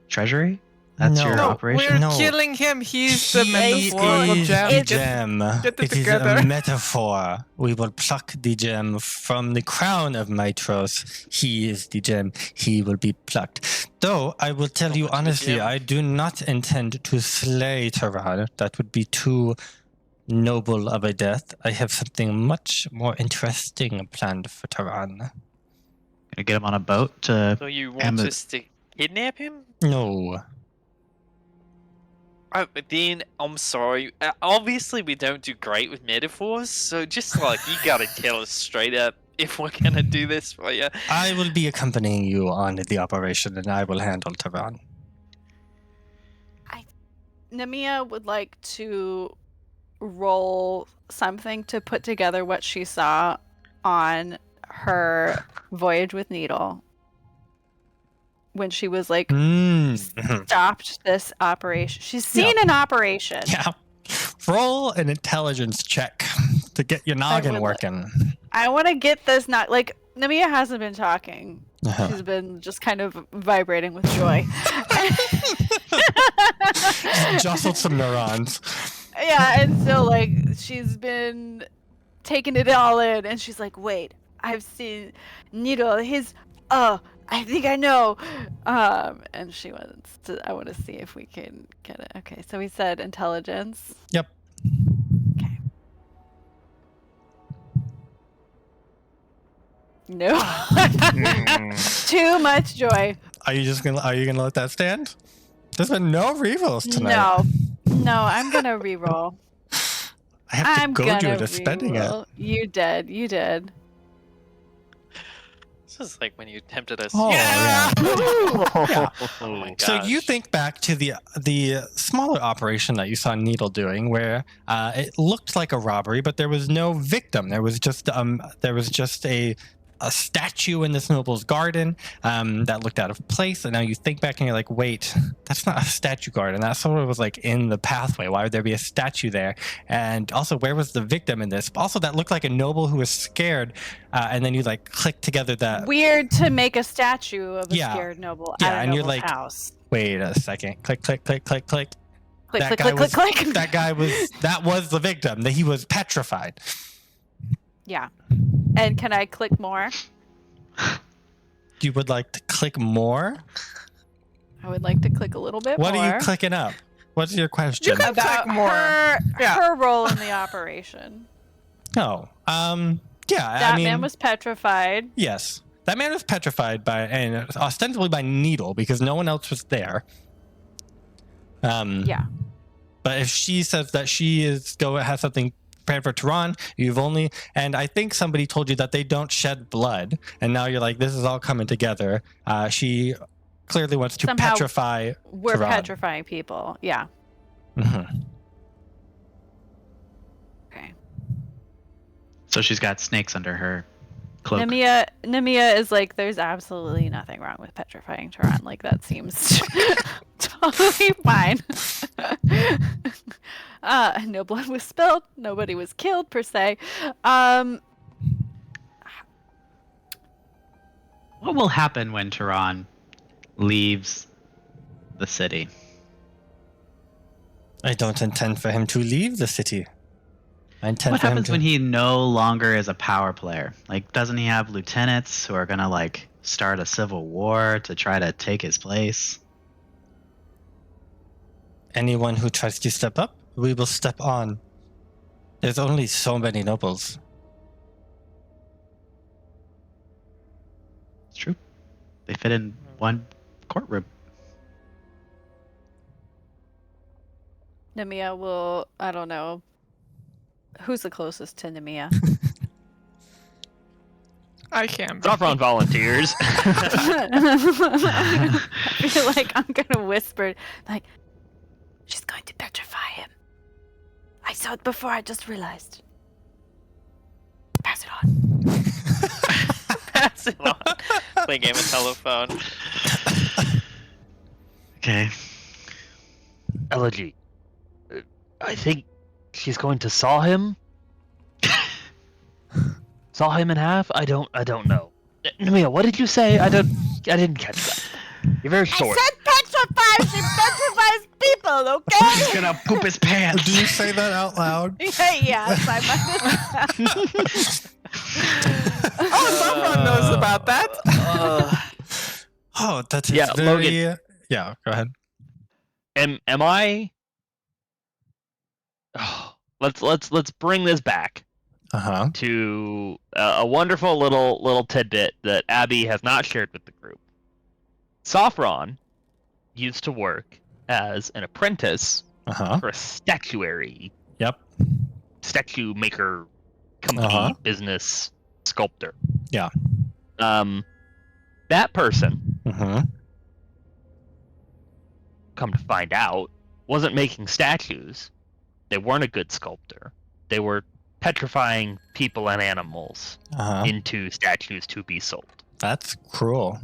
treasury. That's your No, operation. We're No. killing him. He's the He metaphorical is gem. the Get- gem. get it It is together. a metaphor. We will pluck the gem from the crown of Mitros. He is the gem. He will be plucked. Though, I will tell How you much of a honestly, gem? I do not intend to slay Tehran. That would be too noble of a death. I have something much more interesting planned for Tehran. Gonna get him on a boat to. So you want Emma- us to kidnap him? No. But then, I'm sorry. Obviously, we don't do great with metaphors, so just like, you gotta tell us straight up if we're gonna do this for you. I will be accompanying you on the operation, and I will handle Tehran. Nemea would like to roll something to put together what she saw on her voyage with Needle when she was like stopped this operation. She's seen an operation. Yeah. Roll an intelligence check to get your noggin would working. I want to get this not like Nemea hasn't been talking. Uh-huh. She's been just kind of vibrating with joy. Jostled some neurons. Yeah, and so like she's been taking it all in, and she's like, "Wait, I've seen Needle. I think I know." And she wants to. I want to see if we can get it. Okay, so we said intelligence. Yep. Okay. No. Too much joy. Are you gonna let that stand? There's been no rerolls tonight. No, I'm gonna reroll. I have to I'm go gonna do the spending it. reroll. You did. This is like when you tempted us. Oh, yeah. Yeah. Oh my So you gosh. think back to the smaller operation that you saw Needle doing, where it looked like a robbery, but there was no victim. There was just a statue in this noble's garden that looked out of place. And now you think back and you're like, wait, that's not a statue garden. That sort of was like in the pathway. Why would there be a statue there? And also, where was the victim in this? Also, that looked like a noble who was scared. And then you like click together that. Weird to make a statue of a Yeah. scared noble Yeah, at a and you're noble's like- house. Wait a second. Click, click, click, click, click. Click, that click, guy click, was- click, click. That was the victim. That he was petrified. Yeah. And can I click more? You would like to click more? I would like to click a little bit What more. are you clicking up? What's your question? You can about click more. her Yeah. her role in the operation. No. Yeah. That I mean, man was petrified. yes. That man was petrified and ostensibly by Needle because no one else was there. Yeah. But if she says that she has something prepared for Tehran, and I think somebody told you that they don't shed blood, and now you're like, this is all coming together. She clearly wants to Somehow petrify We're Tehran. petrifying people. Yeah. Mhm. Okay. So she's got snakes under her cloak. Nemea is like, there's absolutely nothing wrong with petrifying Tehran. Like, that seems totally fine. No blood was spilled. Nobody was killed, per se. What will happen when Tehran leaves the city? I don't intend for him to leave the city. I intend What for him happens to... when he no longer is a power player? Like, doesn't he have lieutenants who are gonna like start a civil war to try to take his place? Anyone who tries to step up, we will step on. There's only so many nobles. It's true. They fit in one courtroom. Nemea will, I don't know. Who's the closest to Nemea? I can't. be. Sophron volunteers. I feel like I'm gonna whisper, like, she's going to petrify him. I saw it before, I just realized. Pass it on. Pass it on. Play a game of telephone. Okay. Elegy. I think she's going to saw him. Saw him in half? I don't know. Nemea, what did you say? I didn't catch that. You're very short. I said petrify! She petrifies people, okay? He's gonna poop his pants. Did you say that out loud? Yes, I might. Oh, Sophron knows about that. Oh, that is Yeah, very... Logan. Yeah, go ahead. Am I? Oh, let's bring this back Uh-huh. to a wonderful little tidbit that Abby has not shared with the group. Sophron used to work as an apprentice Uh-huh. for a statuary Yep. statue maker company Uh-huh. business sculptor. Yeah. That person, Mm-hmm. come to find out, wasn't making statues. They weren't a good sculptor. They were petrifying people and animals Uh-huh. into statues to be sold. That's cruel.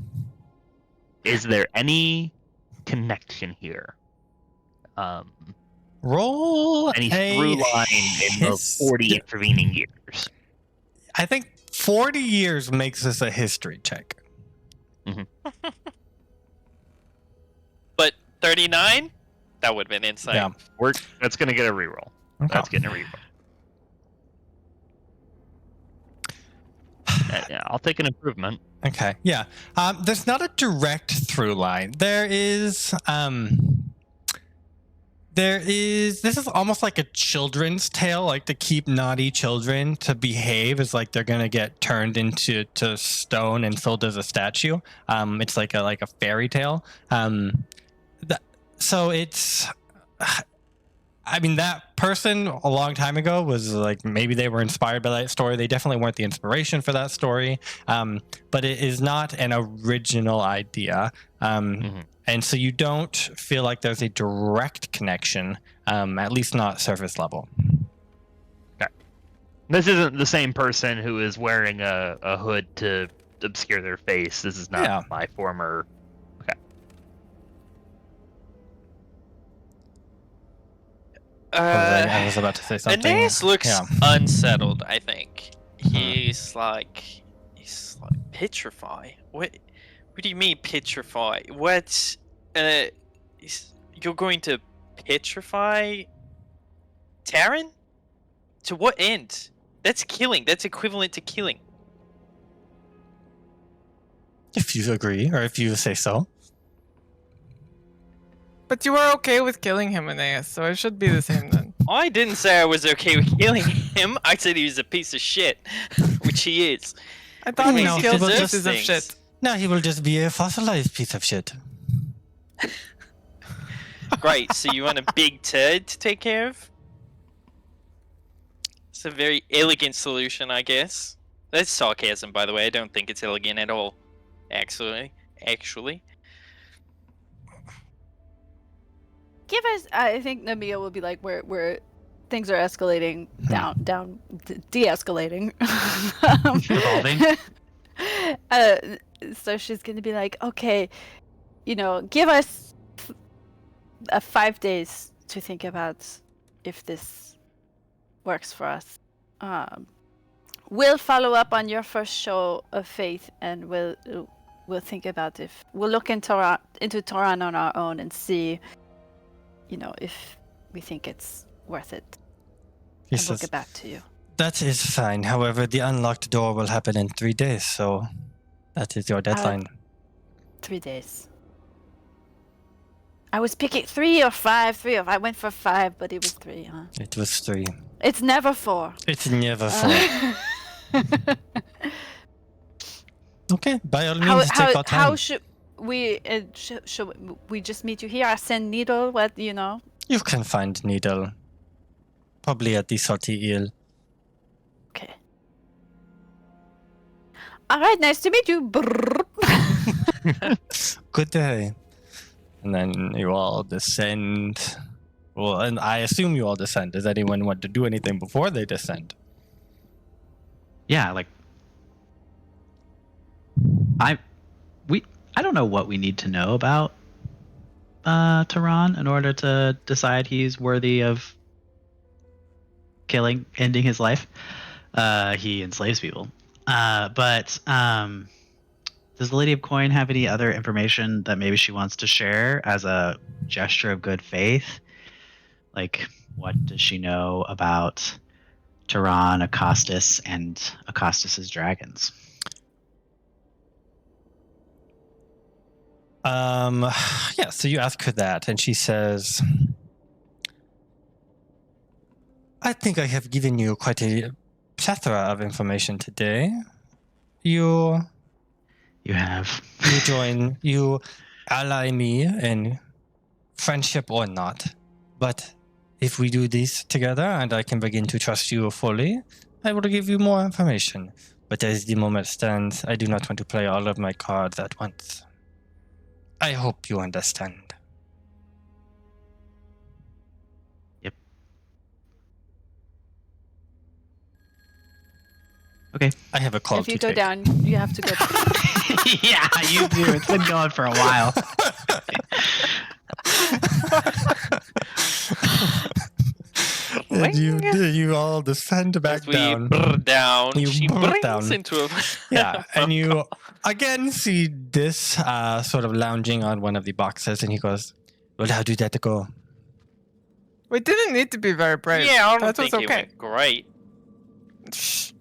Is there any connection here? Roll Any a through line in the 40 intervening years? I think 40 years makes this a history check. But 39? That would have been insight. Yeah. That's gonna get a reroll. Okay. That's getting a reroll. Yeah, I'll take an improvement. Okay. Yeah. There's not a direct through line. This is almost like a children's tale, like to keep naughty children to behave is like they're gonna get turned into stone and sold as a statue. It's like a fairy tale. So it's, I mean, that person a long time ago was like, maybe they were inspired by that story. They definitely weren't the inspiration for that story. But it is not an original idea. And so you don't feel like there's a direct connection, at least not surface level. Okay. This isn't the same person who is wearing a hood to obscure their face. This is not my former. Okay. I was about to say something. Aeneas looks unsettled, I think. He's like petrify. What do you mean petrify? What you're going to petrify Terran? To what end? That's killing. That's equivalent to killing. If you agree, or if you say so. But you were okay with killing him, Aeneas, so it should be the same then. I didn't say I was okay with killing him. I said he was a piece of shit, which he is. I thought he No, killed people pieces of things. shit. No, he will just be a fossilized piece of shit. Great. So you want a big turd to take care of? It's a very elegant solution, I guess. That's sarcasm, by the way. I don't think it's elegant at all. Actually. Give us. I think Nemea will be like where things are escalating down, de-escalating. Evolving. So she's gonna be like, okay, give us 5 days to think about if this works for us. We'll follow up on your first show of faith, and we'll think about if we'll look into Toran on our own and see, if we think it's worth it. He And we'll says, get back to you. that is fine. However, the unlocked door will happen in 3 days, so that is your deadline. 3 days. I was picking 3 or 5. I went for 5, but it was 3, huh? It was 3. It's never 4. It's never 4. Okay, by all means, take our time. How should we? Should we just meet you here? I send Needle. What You can find Needle. Probably at the salty eel. Okay. All right. Nice to meet you. Brrr. Good day. And then you all descend. Well, and I assume you all descend. Does anyone want to do anything before they descend? Yeah, like I don't know what we need to know about Tehran in order to decide he's worthy of ending his life. He enslaves people. But does the Lady of Coin have any other information that maybe she wants to share as a gesture of good faith? Like, what does she know about Tehran, Acostus, and Acostus's dragons? Yeah, so you ask her that, and she says, I think I have given you quite a plethora of information today. You have. You ally me in friendship or not. But if we do this together and I can begin to trust you fully, I will give you more information. But as the moment stands, I do not want to play all of my cards at once. I hope you understand. Yep. Okay. I have a call If to you go take. down, you have to go. Yeah, you do. It's been going for a while. And you all descend back As we down. brr down, You she brr brings down. into a Yeah, and you again see this sort of lounging on one of the boxes, and he goes, well, how did that go? We didn't need to be very brave. Yeah, I don't That think was it okay. went great. Shh.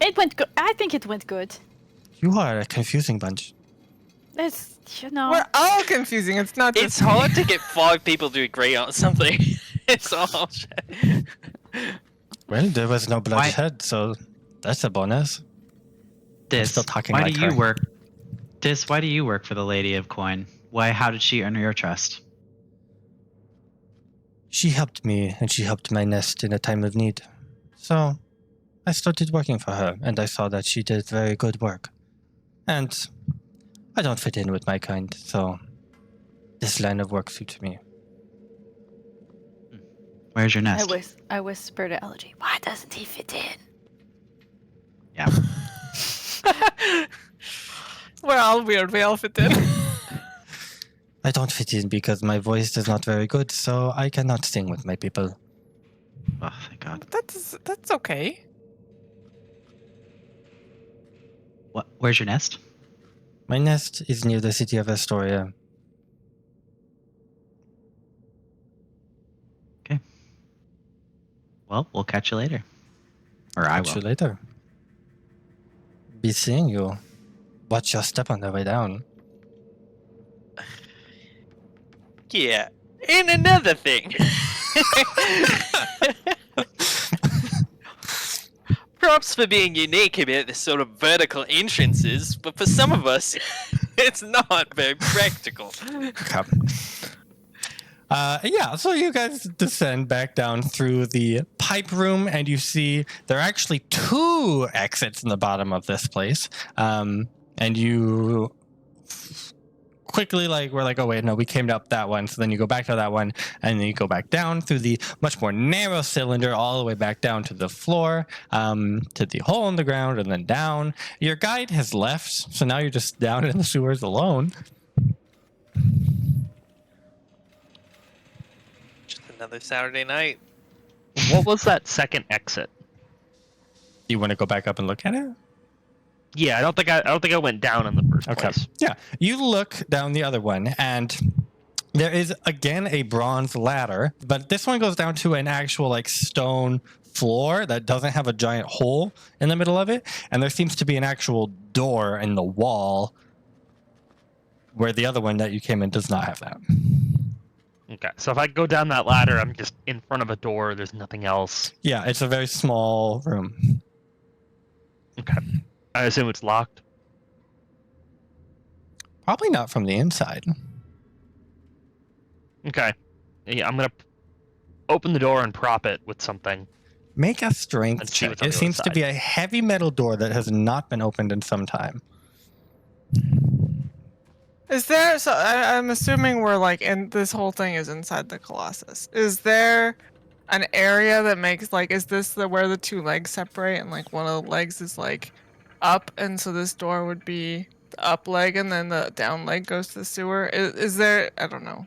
It went good. I think it went good. You are a confusing bunch. It's We're all confusing. It's not It's just hard to get 5 people to agree on something. It's all shit. Well, there was no bloodshed, so that's a bonus. still talking why like do you her. work? Why do you work for the Lady of Coin? How did she earn your trust? She helped me, and she helped my nest in a time of need. So, I started working for her, and I saw that she did very good work. And I don't fit in with my kind, so this line of work suits me. Where's your nest? I whispered to Elegy, why doesn't he fit in? Yeah. we're all weird. We all fit in. I don't fit in because my voice is not very good, so I cannot sing with my people. Oh, thank God. That's okay. Where's your nest? My nest is near the city of Astoria. Okay. Well, we'll catch you later. Or I Catch will. you later. Be seeing you. Watch your step on the way down. Yeah. And another thing. Props for being unique about the sort of vertical entrances, but for some of us, It's not very practical. Okay. Yeah, so you guys descend back down through the pipe room, and you see there are actually 2 exits in the bottom of this place. And you quickly we're like, oh wait, no, we came up that one. So then you go back to that one, and then you go back down through the much more narrow cylinder all the way back down to the floor, to the hole in the ground, and then down. Your guide has left, so now you're just down in the sewers alone. Just another Saturday night. What was that second exit? You want to go back up and look at it? Yeah, I don't think I went down in the first place. Yeah, you look down the other one, and there is again a bronze ladder, but this one goes down to an actual stone floor that doesn't have a giant hole in the middle of it, and there seems to be an actual door in the wall, where the other one that you came in does not have that. Okay, so if I go down that ladder, I'm just in front of a door. There's nothing else. Yeah, it's a very small room. Okay, I assume it's locked. Probably not from the inside. Okay, yeah, I'm gonna open the door and prop it with something. Make a strength Let's see check. what's on It the other seems to side. be a heavy metal door that has not been opened in some time. Is there? So I'm assuming we're in this whole thing is inside the Colossus. Is there an area that makes is this where the 2 legs separate and one of the legs is up, and so this door would be the up leg and then the down leg goes to the sewer? Is there? I don't know.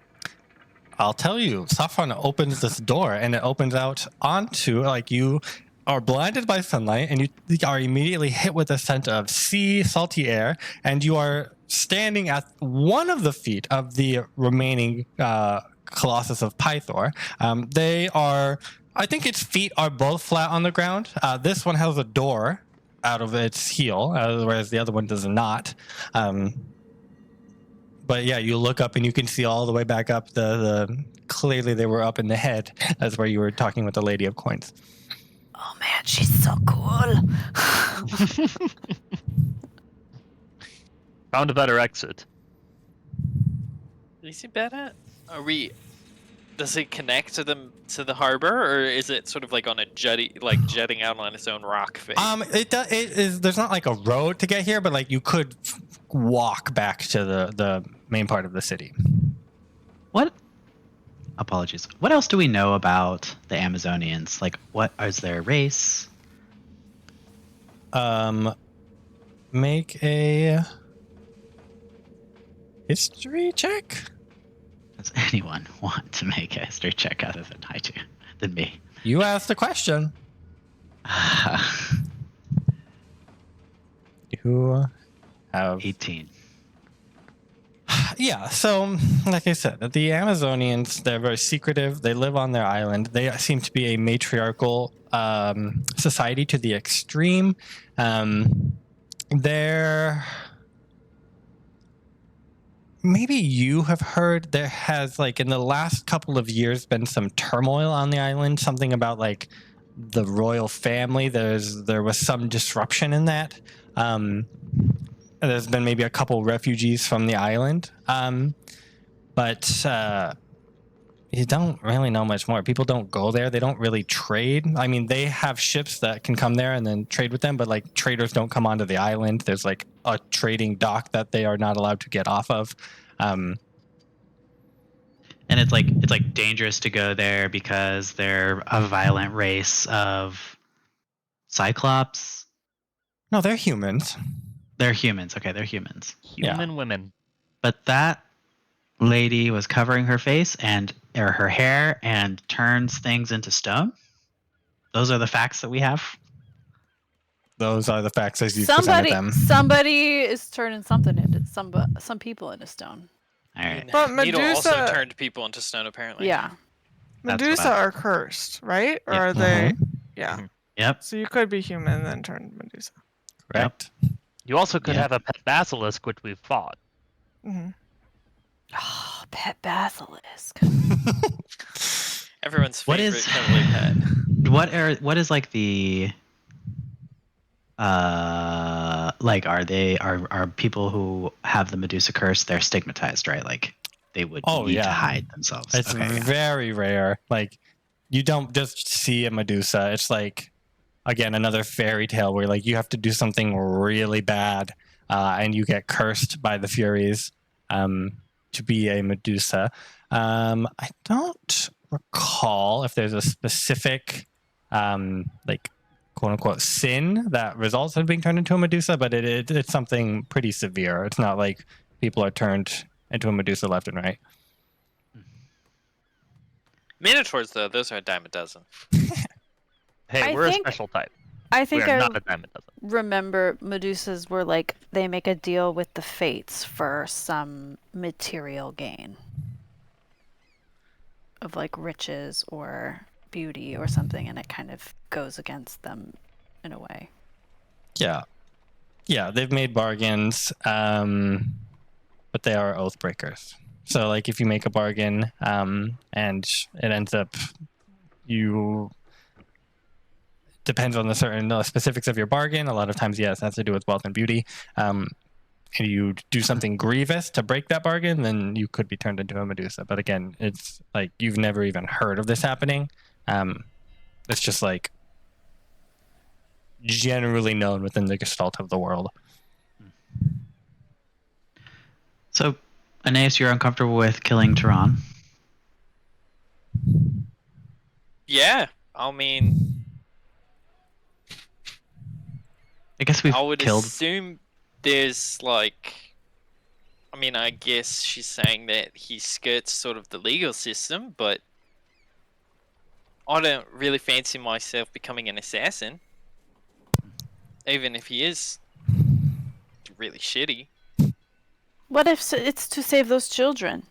I'll tell you, Sophron opens this door, and it opens out onto, you are blinded by sunlight, and you are immediately hit with a scent of sea, salty air, and you are standing at one of the feet of the remaining Colossus of Pythor. They are, I think its feet are both flat on the ground. This one has a door out of its heel, whereas the other one does not. But yeah, you look up and you can see all the way back up the clearly they were up in the head. That's where you were talking with the Lady of Coins. Oh man, she's so cool. Found a better exit. Is he bad at? Are we? Does it connect to the harbor, or is it sort of on a jetty, jetting out on its own rock face? It is. There's not a road to get here, but you could walk back to the main part of the city. What? Apologies. What else do we know about the Amazonians? What is their race? Make a history check. Does anyone want to make a history check other than me? You asked the question. You have 18. Yeah, so like I said, the Amazonians, they're very secretive. They live on their island. They seem to be a matriarchal society to the extreme. They're... Maybe you have heard there has, in the last couple of years, been some turmoil on the island. Something about, the royal family. There was some disruption in that. There's been maybe a couple refugees from the island, but you don't really know much more. People don't go there. They don't really trade. I mean, they have ships that can come there and then trade with them, but traders don't come onto the island. There's a trading dock that they are not allowed to get off of. And it's dangerous to go there because they're a violent race of Cyclops. No, they're humans. They're humans. Okay, they're humans. Human women. But that lady was covering her face or her hair and turns things into stone. Those are the facts that we have. Those are the facts as you presented them. Somebody is turning something into some people into stone. All right. But Needle also Medusa- turned people into stone, apparently. Yeah. That's Medusa what I- are cursed, right? Or Yeah. are they? Yeah. Yep. So you could be human and then turn Medusa. Correct. You also could Yeah. have a pet basilisk, which we've fought. Hmm. Oh, pet basilisk. Everyone's What favorite is- cuddly pet. What is the like, are people who have the Medusa curse, they're stigmatized, right? Like, they would Oh, need to yeah. hide themselves. It's Okay, yeah. very rare. Like, you don't just see a Medusa. It's like, again, another fairy tale where like you have to do something really bad, and you get cursed by the Furies to be a Medusa. I don't recall if there's a specific like quote unquote sin that results in being turned into a Medusa, but it's something pretty severe. It's not like people are turned into a Medusa left and right. Minotaurs, though, those are a dime a dozen. Hey, I we're think- a special type. I We think are I not a diamond dozen. remember Medusas were like they make a deal with the fates for some material gain of like riches or beauty or something, and it kind of goes against them in a way. Yeah. Yeah, they've made bargains, but they are oath breakers. So, like, if you make a bargain and it ends up depends on the certain specifics of your bargain. A lot of times, yes, it has to do with wealth and beauty. And you do something grievous to break that bargain, then you could be turned into a Medusa. But again, it's like you've never even heard of this happening. It's just like generally known within the gestalt of the world. So, Aeneas, you're uncomfortable with killing Tehran? Yeah, I mean, I guess we've I would killed. assume there's like, I mean, I guess she's saying that he skirts sort of the legal system, but I don't really fancy myself becoming an assassin, even if he is really shitty. What if it's to save those children?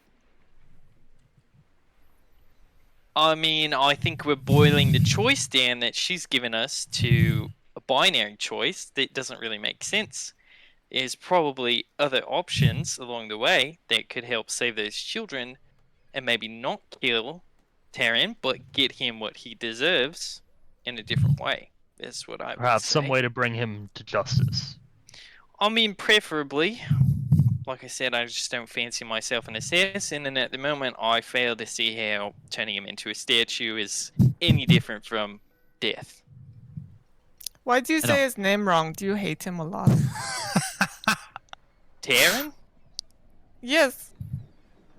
I mean, I think we're boiling the choice down that she's given us to a binary choice that doesn't really make sense. There's probably other options along the way that could help save those children and maybe not kill Terran, but get him what he deserves in a different way. That's what I would Perhaps say. some way to bring him to justice. I mean, preferably. Like I said, I just don't fancy myself an assassin, and at the moment I fail to see how turning him into a statue is any different from death. Why do you I say his name wrong? Do you hate him a lot? Terran? Yes.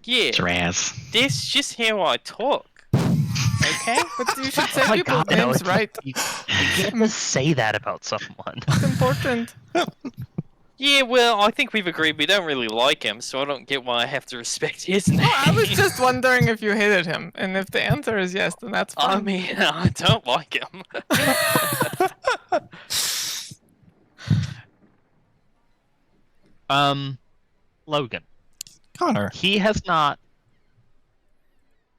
Yeah, Draz. that's just how I talk. Okay? But you should say Oh my people's God, no, names it's- right. You can't just say that about someone. It's important. Yeah, well, I think we've agreed we don't really like him, so I don't get why I have to respect his name. No, I was just wondering if you hated him, and if the answer is yes, then that's fine. I mean, I don't like him. Logan. Connor. He has not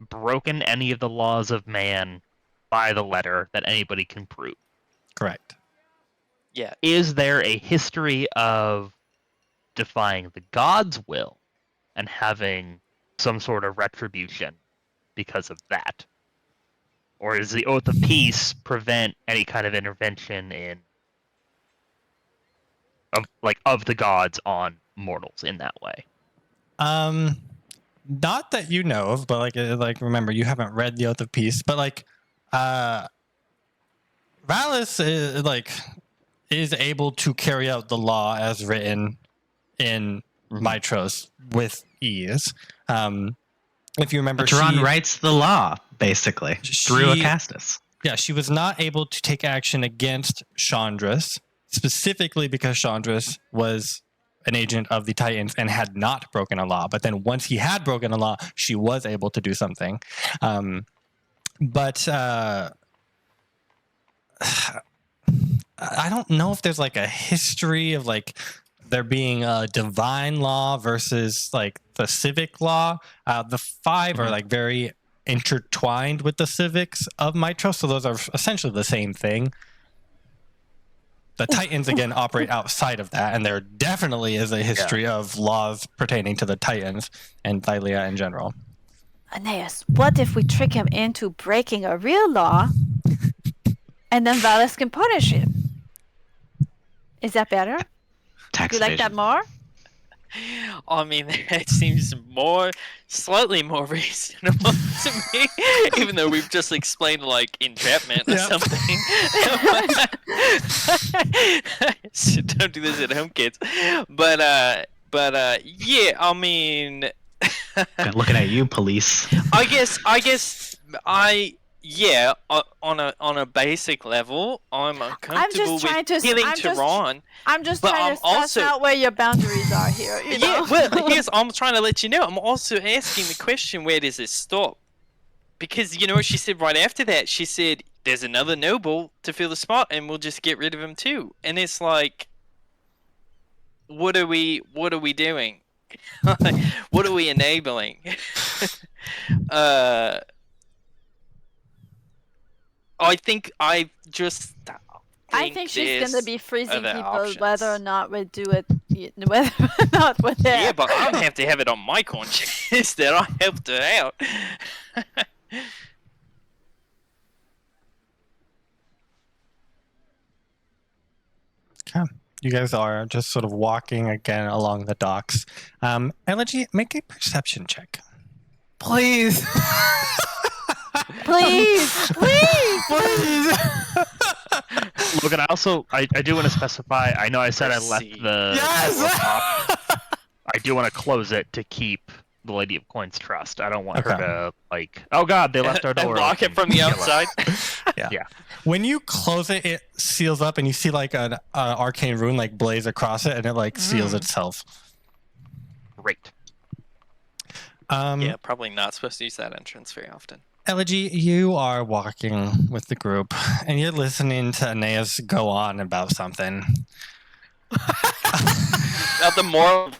broken any of the laws of man by the letter that anybody can prove. Correct. Yeah. Is there a history of defying the god's will and having some sort of retribution because of that? Or does the Oath of Peace prevent any kind of intervention of the gods on mortals in that way? Not that you know of, but like remember, you haven't read the Oath of Peace, but like Valis is able to carry out the law as written in Mitros with ease. If you remember, Tehran writes the law, basically, through Acastus. Yeah, she was not able to take action against Chandras, specifically because Chandras was an agent of the Titans and had not broken a law. But then once he had broken a law, she was able to do something. But I don't know if there's like a history of like there being a divine law versus like the civic law. The five are like very intertwined with the civics of Mitros, so those are essentially the same thing. The Titans again operate outside of that, and there definitely is a history of laws pertaining to the Titans and Thylea in general. Aeneas, what if we trick him into breaking a real law and then Valis can punish him? Is that better? Tax You like that evasion. more? I mean, that seems slightly more reasonable to me, even though we've just explained like entrapment or Yeah. something. So don't do this at home, kids. But yeah, I mean, Looking at you, police. I guess yeah, on a basic level, I'm uncomfortable trying with to- killing I'm just- Tehran. I'm just But trying I'm to suss also- out where your boundaries are here. You Yeah, know? well, I'm trying to let you know. I'm also asking the question, where does it stop? Because you know what she said right after that? She said, "There's another noble to fill the spot, and we'll just get rid of him too." And it's like, what are we doing? What are we enabling? I think I just. I think she's gonna there's be freezing other people whether or options. not we do it, whether or not we're there. Yeah, but I have to have it on my conscience that I helped her out. You guys are just sort of walking again along the docks. Elegy, make a perception check. Please. Please, please. Look, and I do want to specify. I know I said I left Proceed. the Yes! door up. I do want to close it to keep the Lady of Coins trust. I don't want her Okay. to like. Oh God, they left our And door. lock it open. from the Kill her. outside. When you close it, it seals up, and you see like an arcane rune like blaze across it, and it like seals itself. Great. Yeah, probably not supposed to use that entrance very often. Elegy, you are walking with the group, and you're listening to Aeneas go on about something. About the moral.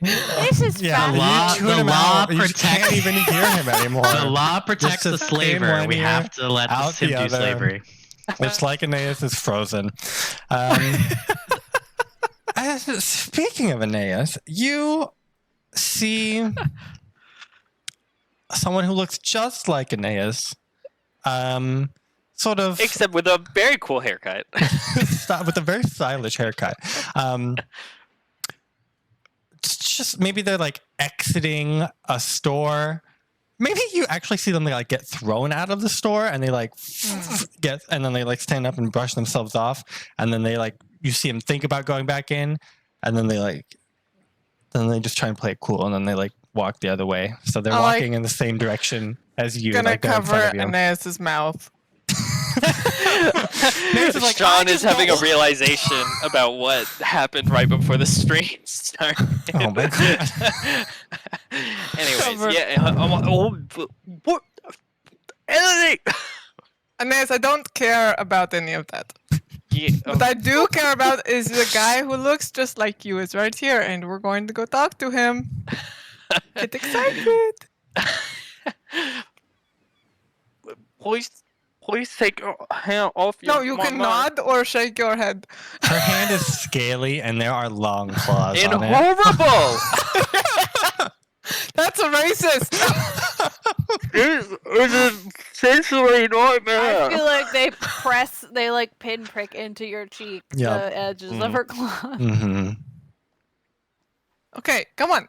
This is Yeah, fascinating. law- you tune the him law out. You can't protects- even hear him anymore. The law protects Just the in slaver. one We ear, have to let out him the do other. slavery. It's like Aeneas is frozen. Speaking of Aeneas, you see someone who looks just like Aeneas. Sort of Except with a very cool haircut. with a very stylish haircut. It's just maybe they're like exiting a store. Maybe you actually see them like get thrown out of the store, and they like and then they like stand up and brush themselves off, and then they like you see them think about going back in, and then they just try and play it cool, and then they like walk the other way. So they're I like- walking in the same direction as you. Gonna like they're in front cover of you. Aeneas' mouth. Aeneas is like, Sean "I is just having a don't-" realization about what happened right before the stream started. Oh my God. Anyways, Cover. what? Elegy! Aeneas, I don't care about any of that. Yeah, What I do care about is the guy who looks just like you is right here, and we're going to go talk to him. Get excited. Please take your hand off your No, you can nod or shake your head. Her hand is scaly, and there are long claws And on it. horrible! That's a racist. It's a sensory I nightmare. feel like they like pinprick into your cheek Yeah. the edges of her claw. Mm-hmm. Okay, come on.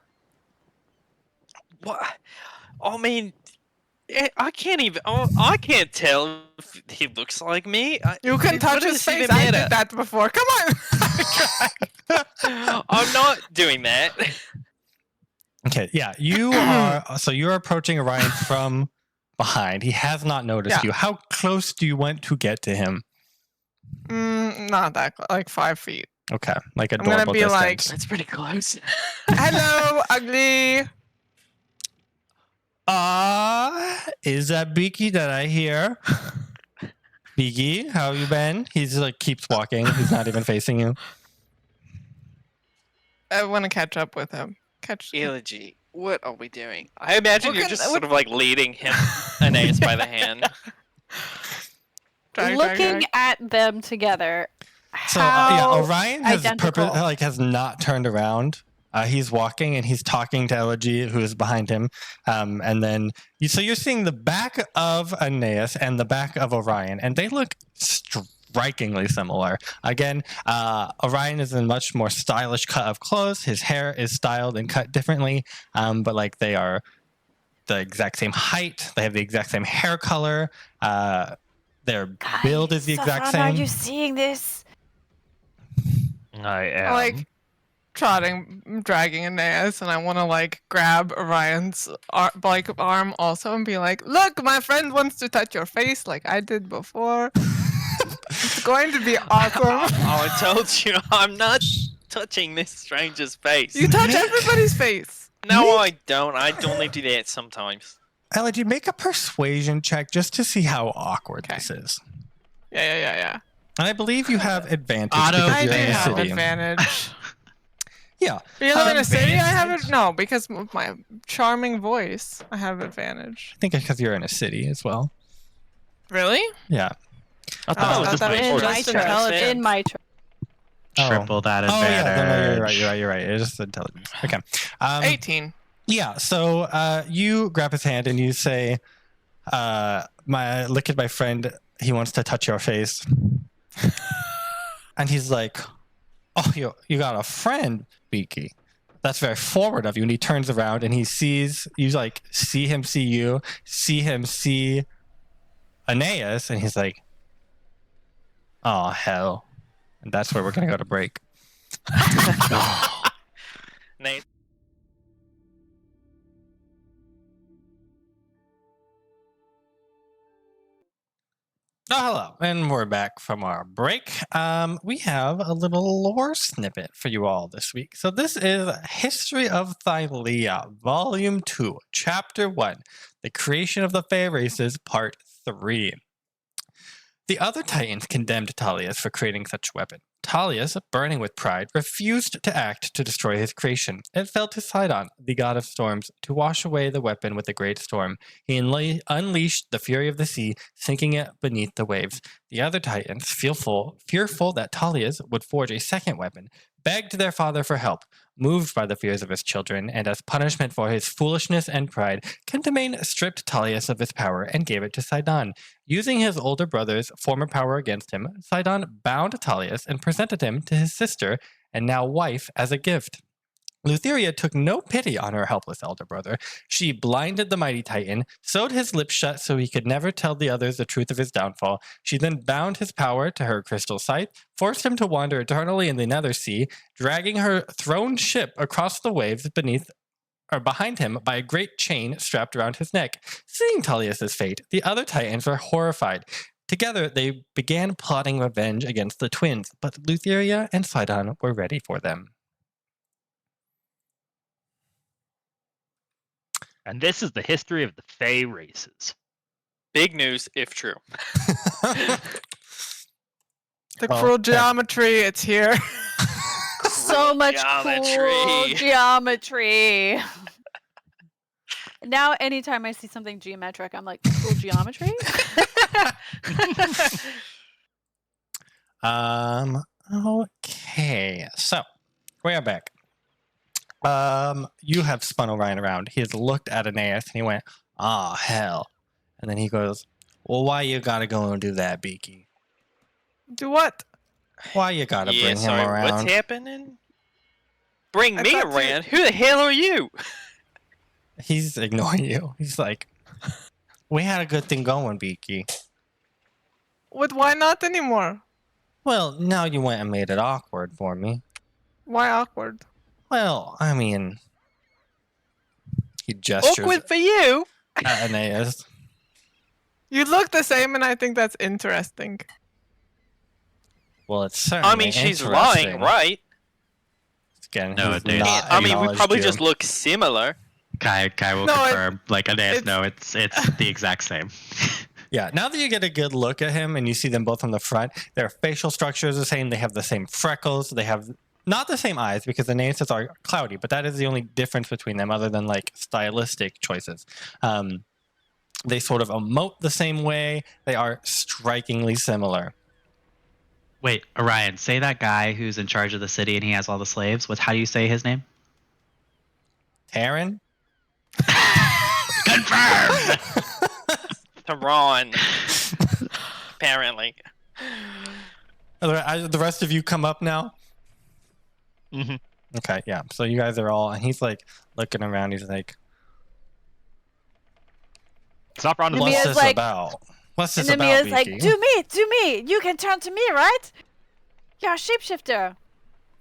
What? I mean, I can't even. I can't tell if he looks like me. You can What touch does his he face. even I matter? did that before. Come on. I'm not doing that. Okay, yeah, you are. So you're approaching Orion from behind. He has not noticed Yeah. you. How close do you want to get to him? Not that close. Like 5 feet. Okay, like I'm gonna adorable be like- distance. That's pretty close. Hello, ugly. Is that Beaky that I hear? Beaky, how you been? He's like keeps walking. He's not even facing you. I want to catch up with him. Elegy, what are we doing? I imagine We're you're gonna- just sort of like leading him, Aeneas, by the hand. Looking at them together, So how Orion has identical. has not turned around. He's walking and he's talking to Elegy, who is behind him. And then you're seeing the back of Aeneas and the back of Orion, and they look strikingly similar. Again, Orion is in much more stylish cut of clothes. His hair is styled and cut differently, but like they are the exact same height. They have the exact same hair color. Their build is the exact Sophron, same. Are you seeing this? I am. Like dragging Aeneas, and I want to like grab Orion's arm also and be like, "Look, my friend wants to touch your face like I did before. It's going to be awesome." I told you, I'm not touching this stranger's face. You touch everybody's face. No, I don't. I only do that sometimes. Elegy, make a persuasion check just to see how awkward Okay. this is. Yeah. And I believe you have advantage Auto because I you're do in a have city. advantage. Yeah. Because I'm in a city, I have it. No, because of my charming voice, I have advantage. I think because you're in a city as well. Really? Yeah. I thought Oh, it was just that my was voice. just In my intelligence. In my Triple that Oh advantage. yeah, no, you're right. It's just intelligence. Okay. 18. Yeah. So you grab his hand and you say, look at my friend. He wants to touch your face." And he's like, "Oh, you got a friend, Beaky. That's very forward of you." And he turns around and he sees you, like see him see you, see him see Aeneas, and he's like, "Oh hell." And that's where we're gonna go to break. Nate. Oh, hello, and we're back from our break. We have a little lore snippet for you all this week. So this is History of Thylea, Volume 2, Chapter 1, The Creation of the Fae Races, Part 3. The other Titans condemned Thalias for creating such a weapon. Thalias, burning with pride, refused to act to destroy his creation. It fell to Sidon, the god of storms, to wash away the weapon with a great storm. He unleashed the fury of the sea, sinking it beneath the waves. The other Titans, fearful that Thalias would forge a second weapon, begged their father for help. Moved by the fears of his children, and as punishment for his foolishness and pride, Kentamane stripped Thalias of his power and gave it to Sidon. Using his older brother's former power against him, Sidon bound Thalias and presented him to his sister and now wife as a gift. Lutheria took no pity on her helpless elder brother. She blinded the mighty Titan, sewed his lips shut so he could never tell the others the truth of his downfall. She then bound his power to her crystal scythe, forced him to wander eternally in the nether sea, dragging her thrown ship across the waves behind him by a great chain strapped around his neck. Seeing Thalias' fate, the other Titans were horrified. Together, they began plotting revenge against the twins, but Lutheria and Sidon were ready for them. And this is the history of the Fae races. Big news, if true. The Well, cruel geometry, it's here. So much Geometry. cool geometry. Now, anytime I see something geometric, I'm like, cool geometry? Okay, so we are back. You have spun Orion around. He has looked at Aeneas and he went, "Ah, hell." And then he goes, "Well, why you gotta go and do that, Beaky? Do what? Why you gotta Yeah, bring sorry, him around?" what's happening? Bring I me thought you- around? Who the hell are you? He's ignoring you. He's like, "We had a good thing going, Beaky. Why not anymore? Well, now you went and made it awkward for me." Why awkward? Well, I mean, he gestures Awkward for you? at Aeneas. You look the same, and I think that's interesting. Well, it's certainly I mean, she's lying, interesting. right? Again, No, he's dude. not I mean, we acknowledged probably you. just look similar. Kai will No, confirm. Like Aeneas, it's- no, it's the exact same. Yeah, now that you get a good look at him and you see them both from the front, their facial structure is the same. They have the same freckles. They have not the same eyes because the Aeneas are cloudy, but that is the only difference between them other than like stylistic choices. They sort of emote the same way. They are strikingly similar. Wait, Orion, say that guy who's in charge of the city and he has all the slaves. How do you say his name? Taryn? Confirmed. To Ron. Apparently. The rest of you come up now. Mm-hmm. Okay, yeah. So you guys are all, and he's like looking around. He's like, Sophron is Nemea's "What's like, this like- about? What's this And about, Nemea's like, Vicky?" to me. You can turn to me, right? You're a shapeshifter.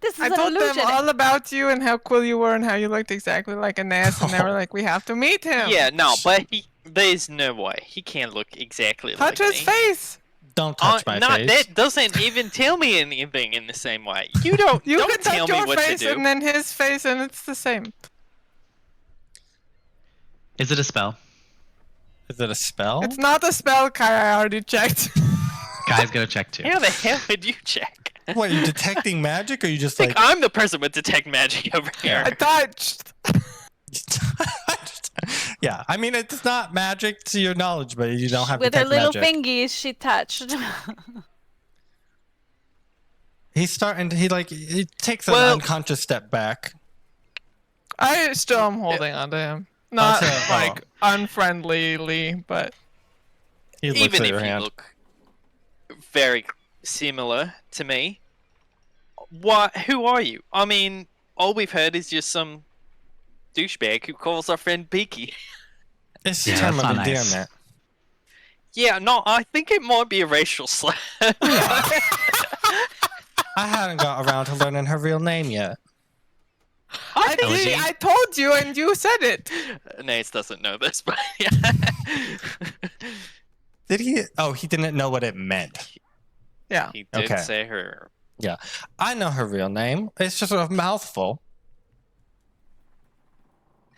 This is I an told them illusion. all about you and how cool you were and how you looked exactly like Aeneas, and they were like, we have to meet him. Yeah, no, but there's no way. He can't look exactly Touch like his me. face. Don't touch my face. That doesn't even tell me anything in the same way. You don't You don't can tell touch me your what to face do. and then his face, and it's the same. Is it a spell? Is it a spell? It's not a spell, Kai. I already checked. Guys, go check too. How the hell did you check? What, are you detecting magic, or are you just I think like? I'm the person with detect magic over here. I touched. Yeah, I mean it's not magic to your knowledge, but you don't have With her detect little magic. fingies, she touched. He's starting. He takes an Well- unconscious step back. I still am holding on to him. Not Also- like unfriendlyly, but He looks Even at if your you hand. look very similar to me, what? Who are you? I mean, all we've heard is just some douchebag who calls our friend Beaky. It's Yeah, a term that's of not nice. endearment. Yeah, no, I think it might be a racial slur. I haven't got around to learning her real name yet. I Elegy. told you and you said it. Nace doesn't know this, but yeah. Did he? Oh, he didn't know what it meant. Yeah. He did Okay. say her. I know her real name. It's just a mouthful.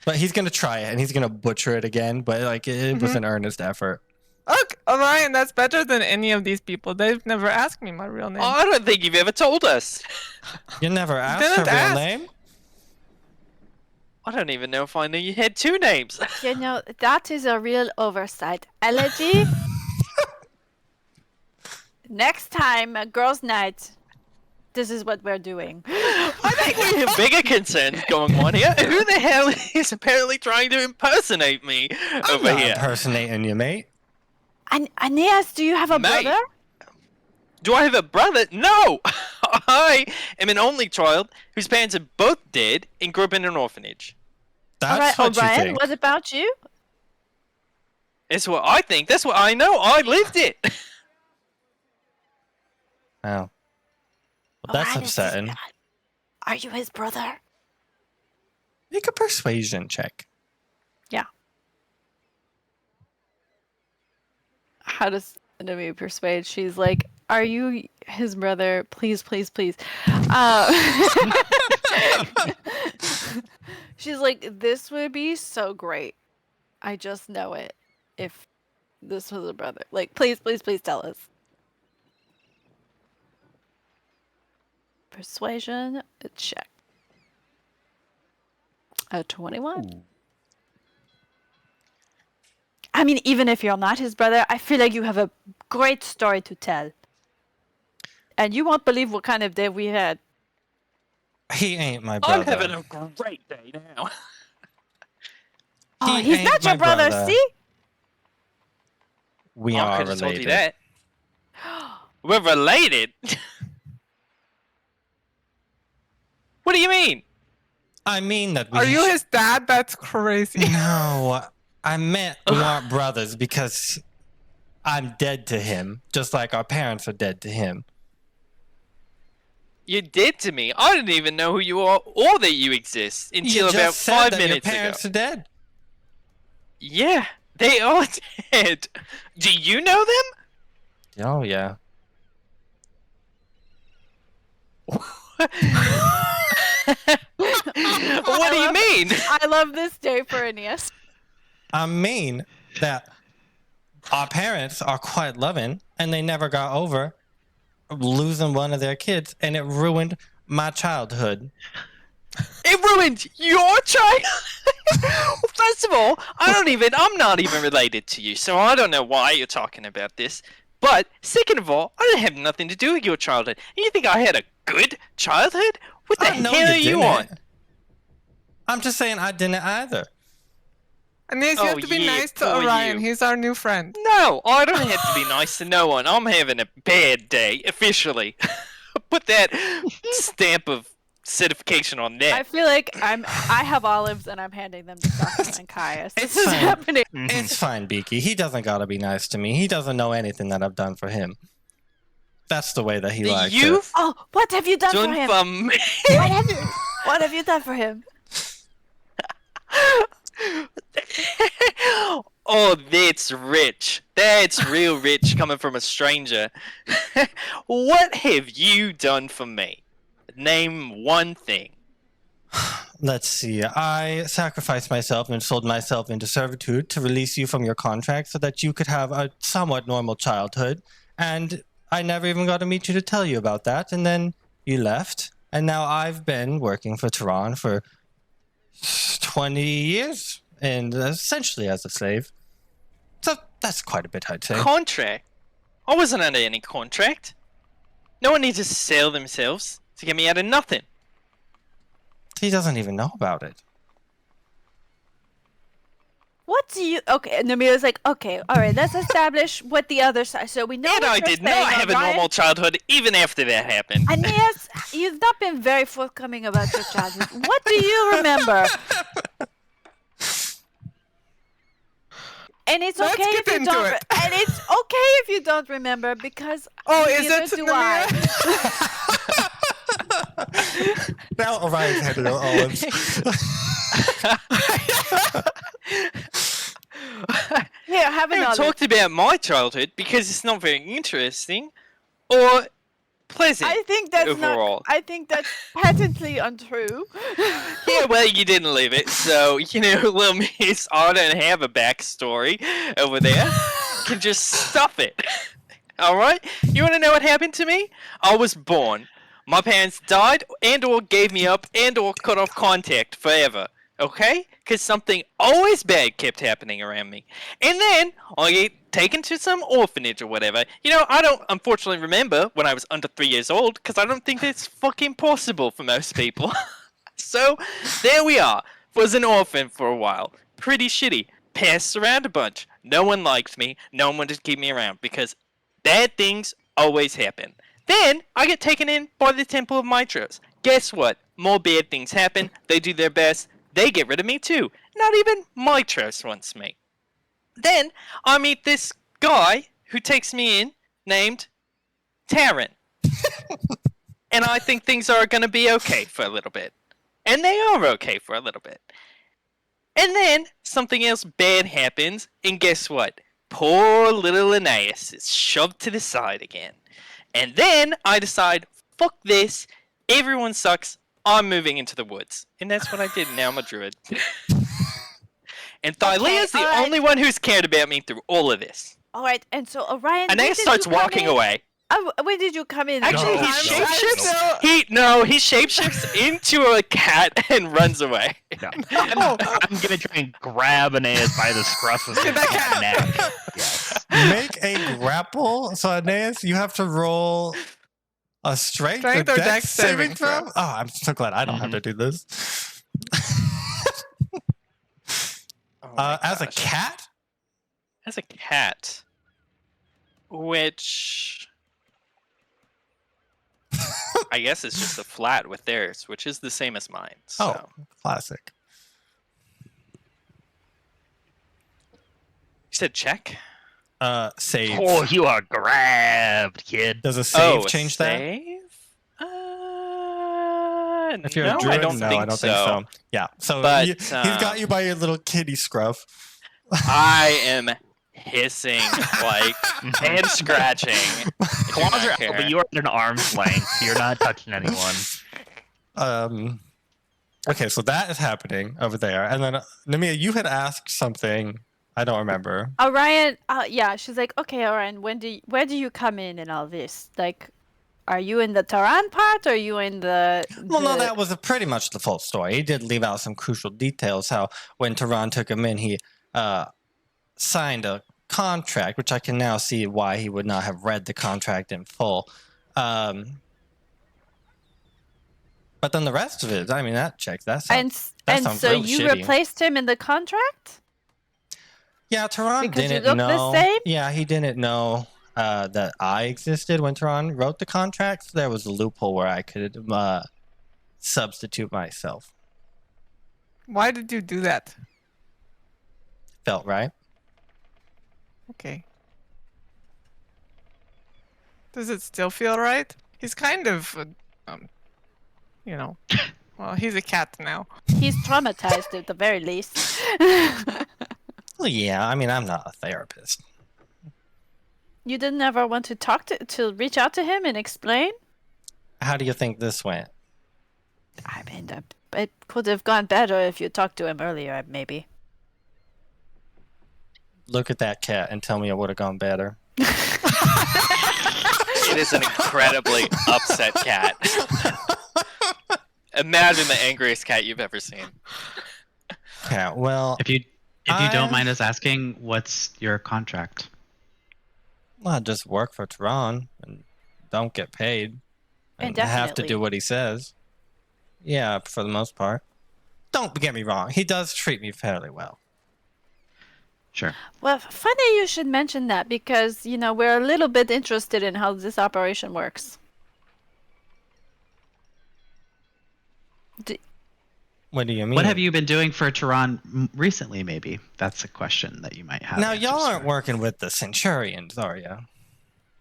But he's gonna try it, and he's gonna butcher it again. But like, it was an earnest effort. Look, Orion, that's better than any of these people. They've never asked me my real name. I don't think you've ever told us. You never asked her Didn't real ask. name. I don't even know if I knew you had two names. You know, that is a real oversight. Elegy? Next time, girls' night, this is what we're doing. I think we have bigger concerns going on here. Who the hell is apparently trying to impersonate me I'm over not here? impersonating you, mate. And Aeneas, do you have a Mate. brother? Do I have a brother? No! I am an only child whose parents are both dead and grew up in an orphanage. That's Alright, what you O'Brien, think. what about you? That's what I think. That's what I know. I lived it. Oh. Well, that's Orion is his upsetting. god. Are you his brother? Make a persuasion check. How does Nemea persuade? She's like, are you his brother? Please, please, please. She's like, this would be so great. I just know it. If this was a brother. Like, please, please, please tell us. Persuasion, check. A 21. I mean, even if you're not his brother, I feel like you have a great story to tell. And you won't believe what kind of day we had. He ain't my brother. I'm having a great day now. Oh, He he's ain't not your my brother, brother. see? We I are could have told you related. that. We're related? What do you mean? I mean that we Are you his dad? That's crazy. No, I meant we aren't brothers because I'm dead to him, just like our parents are dead to him. You did to me. I didn't even know who you are or that you exist until You about just said 5 that minutes your ago. parents are dead. Yeah, they are dead. Do you know them? Oh yeah. What do you mean? I love this day for Aeneas. I mean that our parents are quite loving, and they never got over losing one of their kids, and it ruined my childhood. It ruined your child. Well, first of all, I'm not even related to you, so I don't know why you're talking about this. But second of all, I didn't have nothing to do with your childhood. And you think I had a good childhood? What the I know hell are you didn't. on? I'm just saying I didn't either. Aeneas, you Oh, have to be yeah, nice to poor Orion. you. He's our new friend. No, I don't have to be nice to no one. I'm having a bad day, officially. Put that stamp of certification on I that. feel like I have olives and I'm handing them to Sophron and Caius. It's This is fine. happening. It's fine, Beaky. He doesn't gotta be nice to me. He doesn't know anything that I've done for him. That's the way that he likes it. You've Oh, what have you done for done him? for me. What have you done for him? Oh, that's rich. That's real rich coming from a stranger. What have you done for me? Name one thing. Let's see. I sacrificed myself and sold myself into servitude to release you from your contract so that you could have a somewhat normal childhood. And I never even got to meet you to tell you about that. And then you left. And now I've been working for Tehran for 20 years and essentially as a slave. So that's quite a bit, I'd say. Contract? I wasn't under any contract. No one needs to sell themselves to get me out of nothing. He doesn't even know about it. What do you? Okay, and Nemea's like, okay, all right, let's establish what the other side. So we know And what I you're did saying, not have a Orion. normal childhood even after that happened. Aeneas, you've not been very forthcoming about your childhood. What do you remember? And it's Let's okay get if you into don't. it. And it's okay if you don't remember because Oh, is neither it do I. Now Orion's handed out olives. Here, have I an haven't olive. talked about my childhood because it's not very interesting or pleasant. I think that's overall. not. I think that's patently untrue. Yeah, well, you didn't leave it, so, little miss, I don't have a backstory over there. You can just stuff it. Alright? You want to know what happened to me? I was born. My parents died and or gave me up and or cut off contact forever. Okay? Because something always bad kept happening around me. And then I get taken to some orphanage or whatever. I don't unfortunately remember when I was under 3 years old because I don't think that's fucking possible for most people. So, there we are. Was an orphan for a while. Pretty shitty. Passed around a bunch. No one liked me. No one wanted to keep me around because bad things always happen. Then, I get taken in by the Temple of Mitros. Guess what? More bad things happen. They do their best. They get rid of me too. Not even Mitros wants me. Then, I meet this guy who takes me in named Taryn. And I think things are going to be okay for a little bit. And they are okay for a little bit. And then, something else bad happens, and guess what? Poor little Aeneas is shoved to the side again. And then, I decide, fuck this, everyone sucks, I'm moving into the woods. And that's what I did, now I'm a druid. And Thylea's the alright. only one who's cared about me through all of this. All right, and so Orion. Aeneas starts walking away. When did you come in? Actually, No. he I'm shapeshifts. He shapeshifts into a cat and runs away. No. I'm gonna try and grab Aeneas by the scruff of his neck. Yes. Make a grapple. So Aeneas, you have to roll a strength or dex saving throw. Oh, I'm so glad I don't have to do this. As a cat? As a cat. Which I guess it's just a flat with theirs, which is the same as mine. So. Oh, classic. You said check? Save. Oh, you are grabbed, kid. Does a save a change that? save? If you're no, a druid, I don't think think so. Yeah, so But, he's got you by your little kitty scruff. I am hissing like and scratching. Claws are out, but you are at an arm's length. You're not touching anyone. Okay, so that is happening over there, and then Nemea, you had asked something. I don't remember. Orion, yeah, she's like, okay, Orion, where do you come in all this? Like, are you in the Tehran part, or are you in the? Well, no, that was pretty much the full story. He did leave out some crucial details. How when Tehran took him in, he signed a contract, which I can now see why he would not have read the contract in full. But then the rest of it, I mean, that checks. That sounds and so really you shitty. replaced him in the contract? Yeah, Tehran Because you didn't look the know. same? Yeah, he didn't know that I existed when Tehran wrote the contracts. There was a loophole where I could substitute myself. Why did you do that? Felt right. Okay. Does it still feel right? He's kind of, you know, well, he's a cat now. He's traumatized at the very least. Well, yeah, I mean, I'm not a therapist. You didn't ever want to talk to reach out to him and explain? How do you think this went? I mean, it could have gone better if you talked to him earlier, maybe. Look at that cat and tell me it would have gone better. It is an incredibly upset cat. Imagine the angriest cat you've ever seen. Yeah, well, If you don't mind us asking, what's your contract? I just work for Tehran and don't get paid. And have to Indefinitely. do what he says. Yeah, for the most part. Don't get me wrong. He does treat me fairly well. Sure. Well, funny you should mention that because, you know, we're a little bit interested in how this operation works. What do you mean? What have you been doing for Tehran recently, maybe? That's a question that you might have. Now, answers y'all aren't for. working with the Centurions, are you?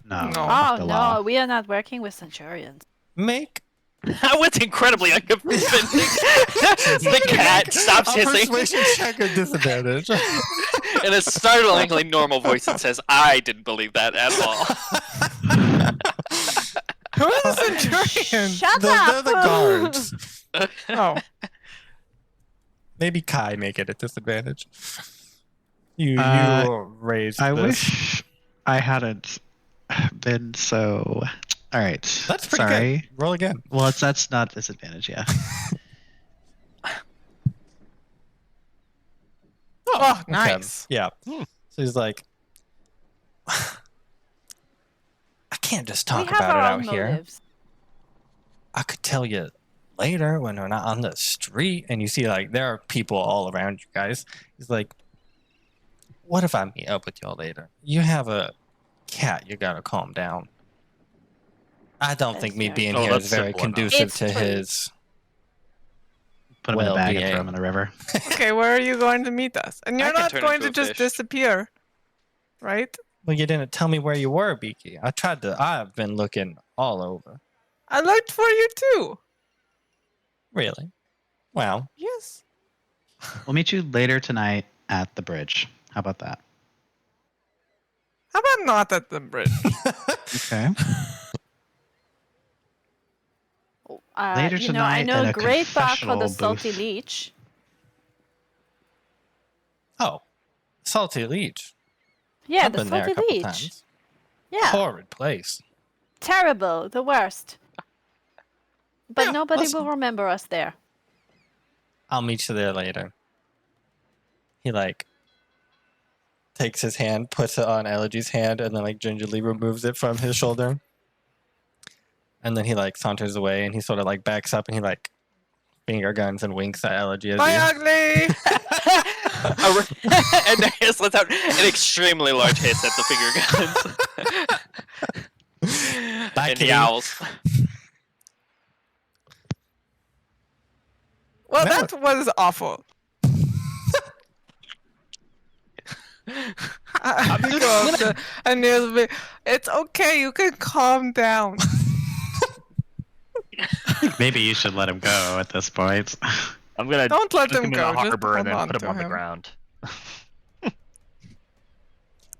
No. No. Oh, the no, law. we are not working with Centurions. Make That was incredibly unconvincing. The cat stops a hissing persuasion check at disadvantage. in a startlingly normal voice and says, I didn't believe that at all. Who is the Centurion? Shut They're up! the guards. Oh, Maybe Kai make it a disadvantage. You raised I this. wish I hadn't been so. All right. That's pretty Sorry. good. Roll again. Well, that's not disadvantage, yeah. oh, Okay. nice. Yeah. So he's like, I can't just talk we have about it our out own here. motives. I could tell you later when we're not on the street and you see like there are people all around you guys. He's like, what if I meet up with y'all later? You have a cat, you gotta calm down. I don't That's think me fair. being Oh, here is that's very simple enough. conducive It's to true. his Put him in a bag and throw well-being. him in the river. Okay, where are you going to meet us? And I you're can not turn going into to a just fish. disappear, right? Well, you didn't tell me where you were, Beaky. I've been looking all over. I looked for you too. Really? Wow. Yes. We'll meet you later tonight at the bridge. How about that? How about not at the bridge? Okay. Later You know, I tonight know at a a great bar called the confessional Salty booth. Leech. Oh, Salty Leech. Yeah, I've the been there a Salty couple Leech. times. Yeah, Horrid place. terrible, the worst. But Yeah, nobody listen. will remember us there. I'll meet you there later. He like takes his hand, puts it on Elegy's hand, and then like gingerly removes it from his shoulder. And then he like saunters away and he sort of like backs up and he like finger guns and winks at Elegy as Bye, he ugly. And the hiss lets out an extremely large hiss at the finger guns. Bye, And kitty. yowls. Well, No. that was awful. I go up to Aeneas and be, it's okay, you can calm down. Maybe you should let him go at this point. I'm gonna Don't let stick him him go, in the just harbor and hold then on put him to on the him. ground.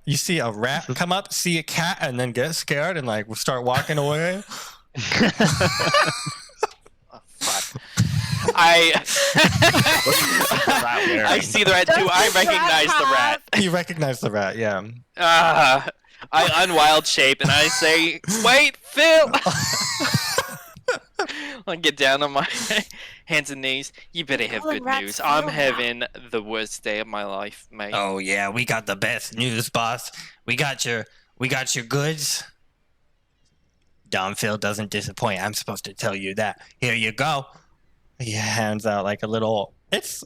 You see a rat come up, see a cat, and then get scared and like start walking away. I I see the rat too. Does I this rat recognize the rat. You recognize the rat, yeah. I unwild shape and I say, "Wait, Phil." I get down on my hands and knees. You better have calling good rats news. Phil I'm now. having the worst day of my life, mate. Oh yeah, we got the best news, boss. We got your goods. Don Phil doesn't disappoint. I'm supposed to tell you that. Here you go. He hands out like a little. It's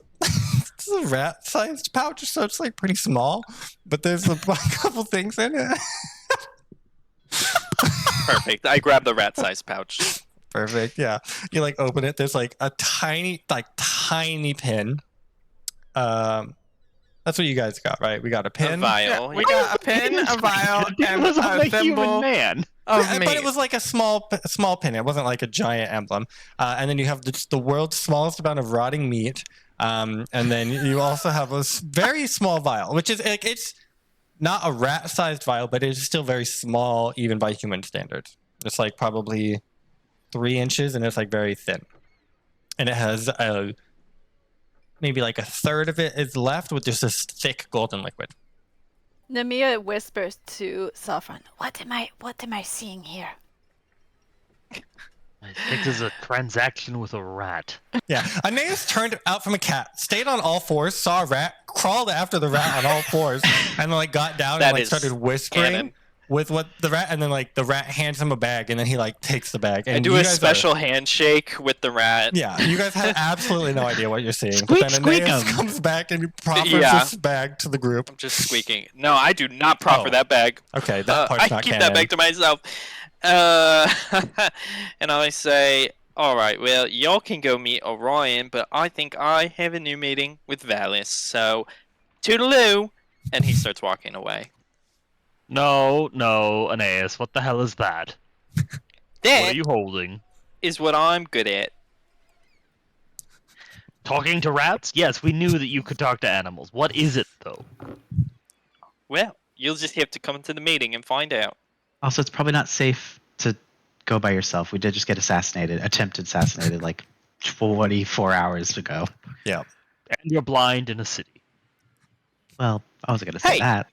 It's a rat-sized pouch, so it's like pretty small, but there's a couple things in it. Perfect. I grab the rat-sized pouch. Perfect. Yeah. You like open it. There's like a tiny pin. That's what you guys got, right? We got a A pin. vial. We got a pin, a vial, It and was on a the human symbol man. of But meat. it was like a small pin. It wasn't like a giant emblem. And then you have the world's smallest amount of rotting meat. And then you also have a very small vial, which is like, it's not a rat-sized vial, but it is still very small, even by human standards. It's like probably 3 inches, and it's like very thin. And it has maybe like a third of it is left with just this thick golden liquid. Nemea whispers to Sophron, What am I seeing here? I think there's a transaction with a rat. Yeah. Aeneas turned out from a cat, stayed on all fours, saw a rat, crawled after the rat on all fours, and then like got down That and like is started whispering canon. with what the rat, and then like the rat hands him a bag, and then he like takes the bag. And I do you a guys are- special handshake with the rat. Yeah, you guys have absolutely no idea what you're seeing. Squeak, but then squeak Aeneas 'em. comes back and proffers Yeah. this bag to the group. I'm just squeaking. No, I do not proffer Oh. that bag. Okay, that part's I not keep canon. that bag to myself. And I say, all right, well, y'all can go meet Orion, but I think I have a new meeting with Valis. So, toodaloo. And he starts walking away. No, Aeneas, what the hell is that? What are That you holding? is what I'm good at. Talking to rats? Yes, we knew that you could talk to animals. What is it, though? Well, you'll just have to come to the meeting and find out. Also, it's probably not safe to go by yourself. We did just get attempted assassinated like 24 hours ago. And you're blind in a city. Well, I wasn't going to say Hey! that.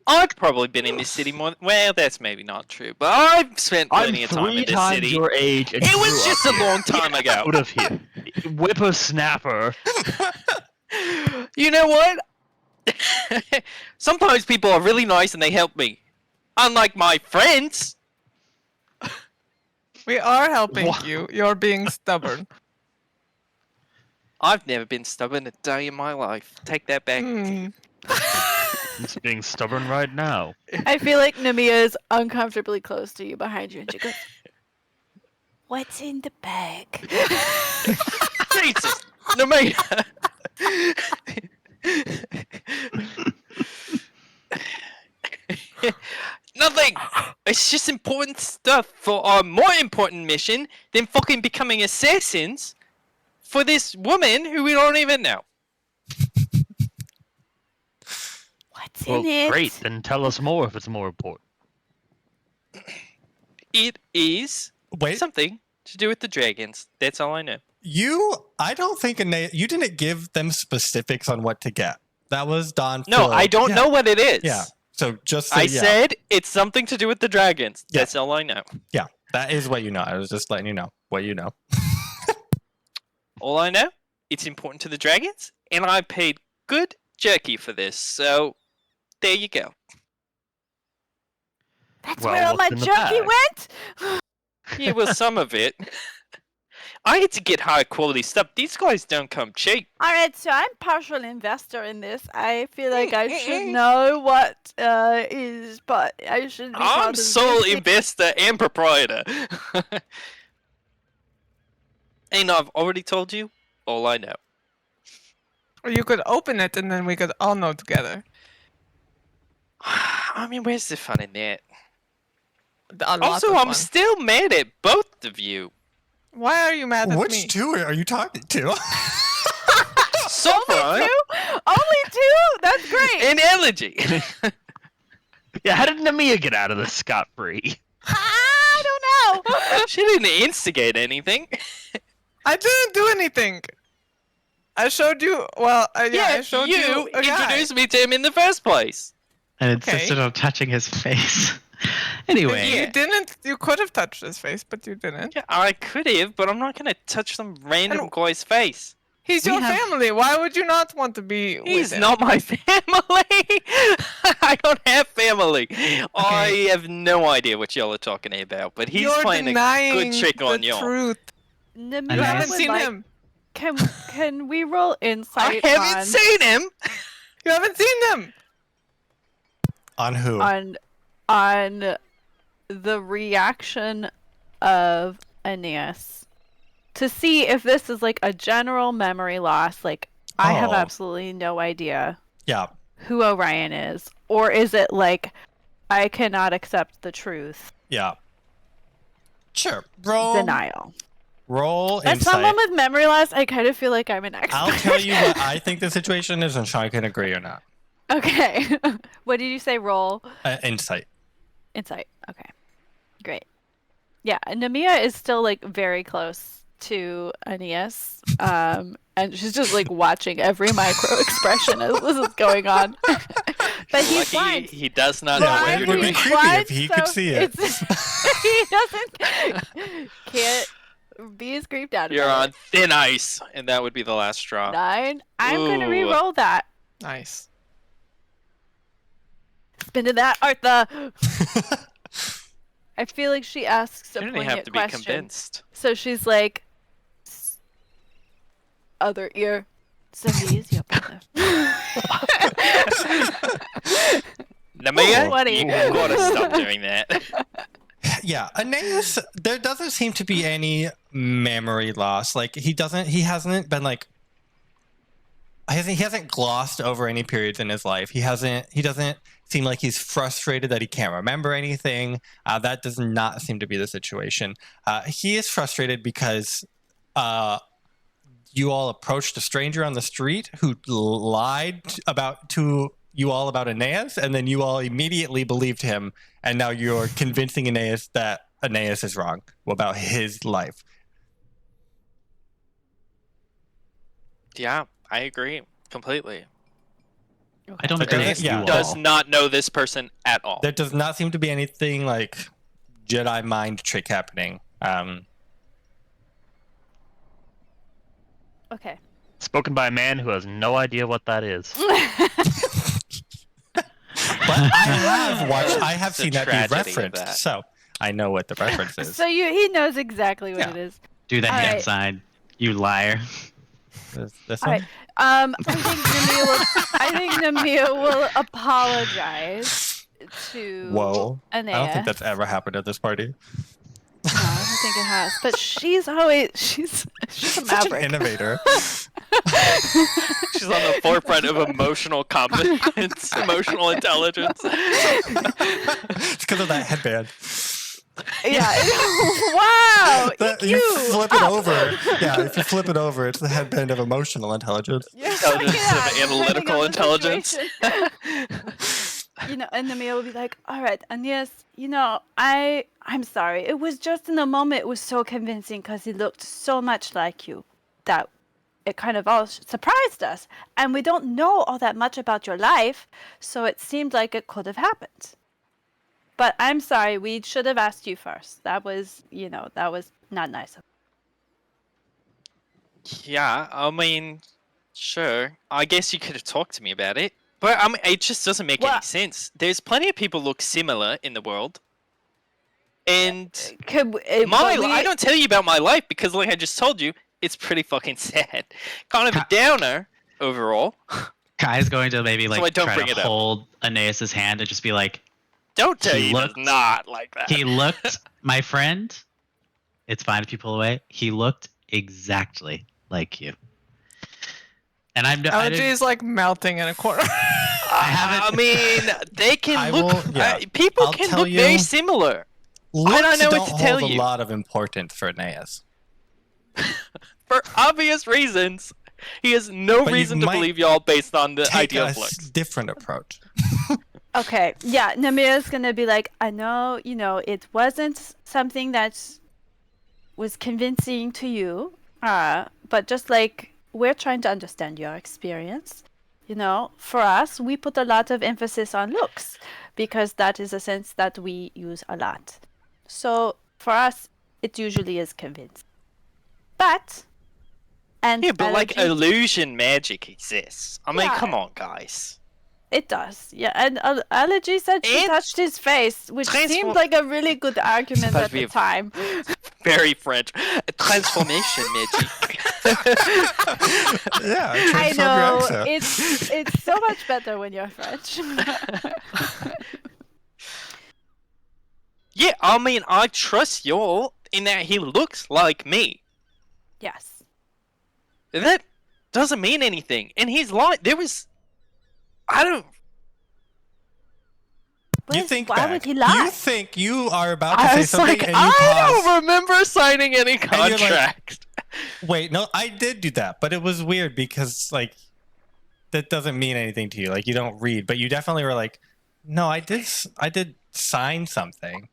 I've probably been in this city more. Well, that's maybe not true, but I've spent I'm plenty of time 3 in this times city. your age. And It grew was up just a here. long time Get ago. out of here. Whippersnapper. You know what? Sometimes people are really nice and they help me. Unlike my friends. We are helping Wha- you. You're being stubborn. I've never been stubborn a day in my life. Take that back. Hmm. He's being stubborn right now. I feel like Nemea is uncomfortably close to you behind you, and she goes, What's in the bag? Jesus! Nemea! Nothing! It's just important stuff for our more important mission than fucking becoming assassins for this woman who we don't even know. What's Well, in it? great. Then tell us more if it's more important. It is Wait, something to do with the dragons. That's all I know. I don't think you didn't give them specifics on what to get. That was Don. No, Phil. I don't Yeah. know what it is. Yeah. So just I yeah. said it's something to do with the dragons. Yeah. That's all I know. That is what you know. I was just letting you know what you know. All I know, it's important to the dragons, and I paid good jerky for this. So there you go. That's Well, where all my what's in the jerky bag? went? Yeah, well, some of it. I had to get high quality stuff. These guys don't come cheap. Alright, so I'm partial investor in this. I feel like I should know what is, but I shouldn't be part I'm of the sole thing. investor and proprietor. And I've already told you all I know. Or you could open it and then we could all know together. I mean, where's the fun in that? A lot Also, of I'm fun. still mad at both of you. Why are you mad at Which me? two are you talking to? Sophron Only two? That's great. and Elegy. Yeah, how did Nemea get out of this scot-free? I don't know. She didn't instigate anything. I didn't do anything. I showed you. Well, I showed you. A guy. introduced me to him in the first place. And Okay. insisted on touching his face. Anyway, Yeah. You didn't. You could have touched his face, but you didn't. Yeah, I could have, but I'm not gonna touch some random And- guy's face. He's We your have- family. Why would you not want to be He's with him? not my family. I don't have family. I Okay. have no idea what y'all are talking about, but he's You're playing a denying good trick on the y'all. truth. Nemea You haven't would seen like, him. Can we roll I insight haven't seen him. You haven't seen them. On who? on the reaction of Aeneas to see if this is like a general memory loss, like I have Oh. absolutely no idea Yeah. who Orion is, or is it like I cannot accept the truth, Yeah. Sure. Roll. denial. Roll As insight. someone with memory loss, I kind of feel like I'm an expert. I'll tell you what I think the situation is, and Sean can agree or not. Okay. What did you say? Roll Insight. insight. Okay. Great. Yeah, Nemea is still like very close to Aeneas. And she's just like watching every micro expression as this is going on. But he's Lucky blind. he does not know Yeah, what it you're would be doing. creepy if he could see it. He can't be as creeped out You're about on thin ice, and that would be the last straw. it. 9. I'm gonna Ooh. re-roll that. Nice. Spin to that, Artha. I feel like she asks a You didn't poignant have to be question. convinced. So she's like, other ear, Somebody's your brother. Nemea, Funny. you gotta stop doing that. Yeah, Aeneas, there doesn't seem to be any memory loss. Like he hasn't been like, he hasn't glossed over any periods in his life. He doesn't seem like he's frustrated that he can't remember anything. That does not seem to be the situation. He is frustrated because you all approached a stranger on the street who lied to you all about Aeneas, and then you all immediately believed him, and now you're convincing Aeneas that Aeneas is wrong about his life. Yeah, I agree completely. I don't But agree does with it- yeah. you Does all. not know this person at all. There does not seem to be anything like Jedi mind trick happening. Okay. Spoken by a man who has no idea what that is. But I have It's a seen that be tragedy of referenced, that. so I know what the reference is. So he knows exactly what Yeah. it is. Do the All hand right. sign, you liar. This All one? right. I think Nemea will apologize to Whoa. Aeneas. I don't think that's ever happened at this party. No, I don't think it has. But she's a Such an maverick. innovator. She's on the forefront of emotional competence, emotional intelligence. It's because of that headband. Yeah. Wow. You flip it up. over. Yeah, if you flip it over, it's the headband of emotional intelligence. You're Intelligence yeah, of depending analytical on the intelligence. situation. And Nemea will be like, all right, Aeneas, I'm sorry. It was just in the moment, it was so convincing because he looked so much like you that it kind of all surprised us. And we don't know all that much about your life, so it seemed like it could have happened. But I'm sorry, we should have asked you first. That was not nice of Yeah, I mean, sure. I guess you could have talked to me about it. But I mean, it just doesn't make Well- any sense. There's plenty of people look similar in the world. And I don't tell you about my life because, like I just told you, it's pretty fucking sad. Kind of a downer overall. Kai's going to maybe So I like don't try bring to it up. hold Aeneas's hand and just be like, Don't tell He you looked- it's not like that. he looked, my friend, it's fine if you pull away. He looked exactly like you. And I Elegy didn't- is like melting in a corner. haven't- I mean, they can I look. will- yeah. People I'll can tell look you- very similar. Looks don't know what don't to tell hold you. a lot of importance for Aeneas. For obvious reasons. He has no But you reason to might believe y'all based on the Take idea a of looks. different approach. Okay, yeah, Nemea's gonna be like, I know, it wasn't something that was convincing to you, but just like, we're trying to understand your experience. For us, we put a lot of emphasis on looks, because that is a sense that we use a lot. So, for us, it usually is convincing. But Like Elegy- illusion magic exists. I mean, Yeah. come on, guys. It does, yeah. And Elegy said she And touched his face, which seemed transform- like a really good argument Supposed at to be the time. Very French. Transformation magic. Yeah, I transform your know accent. it's so much better when you're French. Yeah, I mean, I trust y'all in that he looks like me. Yes. That doesn't mean anything. And he's like, I don't. You think why back. would he lie? You think you are about to I say was something like, and you I pause. don't remember signing any you're like- contract. Wait, no, I did do that, but it was weird because like that doesn't mean anything to you. Like you don't read, but you definitely were like, no, I did sign something.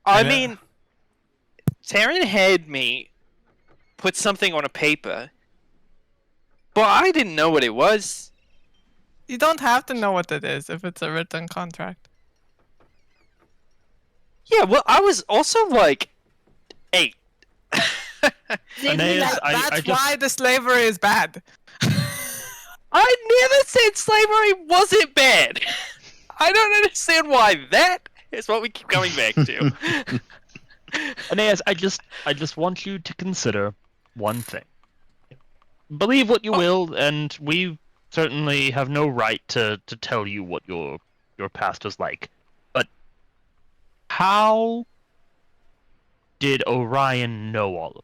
I And, mean, Taryn had me put something on a paper, but I didn't know what it was. You don't have to know what it is if it's a written contract. Yeah, well, I was also like 8. Aeneas, That's why the slavery is bad. I never said slavery wasn't bad. I don't understand why that is what we keep coming back to. Aeneas, I just want you to consider one thing. Believe what you will, and we certainly have no right to tell you what your past was like. But how did Orion know all of it?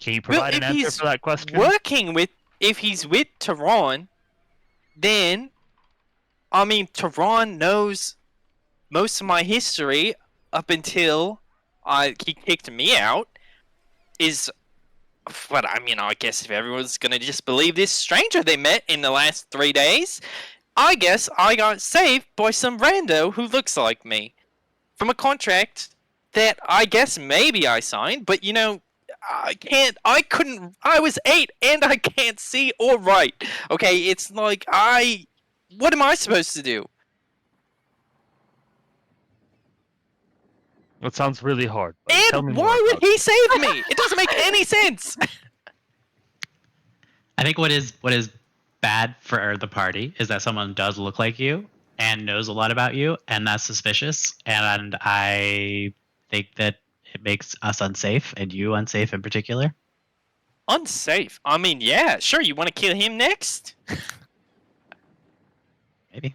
Can you Well, provide an if answer he's for that question? if he's with Tehran, then I mean Tehran knows most of my history up until he kicked me out. But I mean, I guess if everyone's gonna just believe this stranger they met in the last 3 days, I guess I got saved by some rando who looks like me from a contract that I guess maybe I signed, but I was 8 and I can't see or write. Okay, it's like what am I supposed to do? That sounds really hard. but tell me And more why would about he save me? It doesn't make any sense. I think what is bad for the party is that someone does look like you and knows a lot about you, and that's suspicious. And I think that it makes us unsafe, and you unsafe in particular. Unsafe. I mean, yeah, sure. You want to kill him next? Maybe.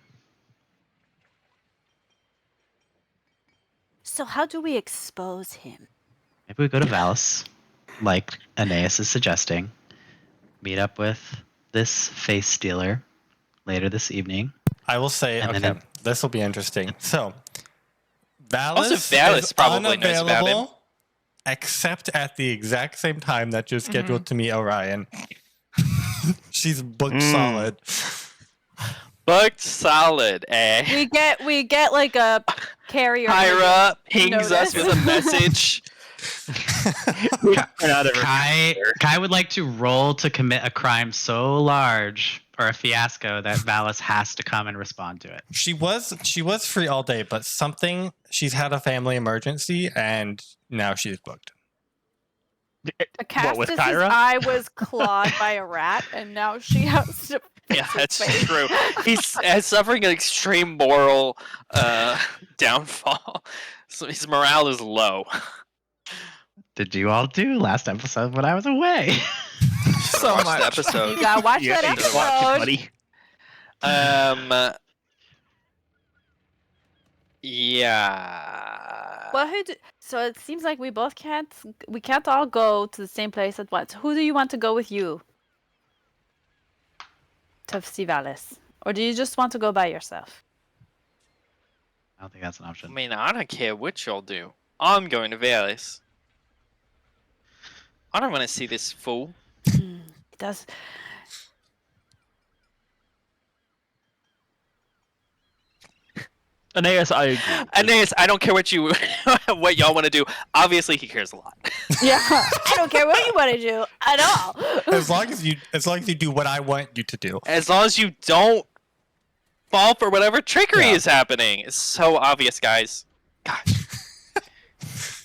So how do we expose him? Maybe we go to Valis, like Aeneas is suggesting. Meet up with this face stealer later this evening. I will say, And okay, then this will be interesting. So, Valis, Also, Valis is probably knows about him. unavailable, except at the exact same time that you're scheduled to meet Orion. She's booked solid. Booked solid, eh? We get like a carrier. Hyra pings us notice. with a message. Kai would like to roll to commit a crime so large or a fiasco that Valis has to come and respond to it. She was free all day, but she's had a family emergency and now she's booked. What, with Acastus's Kyra? eye was clawed by a rat, and now she has to. Yeah, fix that's his face. true. He's suffering an extreme moral downfall. So his morale is low. Did you all do last episode when I was away? So Watch much. the episode. You gotta watch Yeah, that you gotta watch it, episode. buddy. Yeah. Well, so it seems like we can't all go to the same place at once. Who do you want to go with you to see Valis? Or do you just want to go by yourself? I don't think that's an I option. mean, I don't care what y'all do. I'm going to Valis. I don't want to see this fool. It does. Aeneas, I agree. Aeneas, I don't care what y'all want to do. Obviously, he cares a lot. Yeah, I don't care what you want to do at all. As long as you do what I want you to do. As long as you don't fall for whatever trickery Yeah. is happening. It's so obvious, guys. Gosh.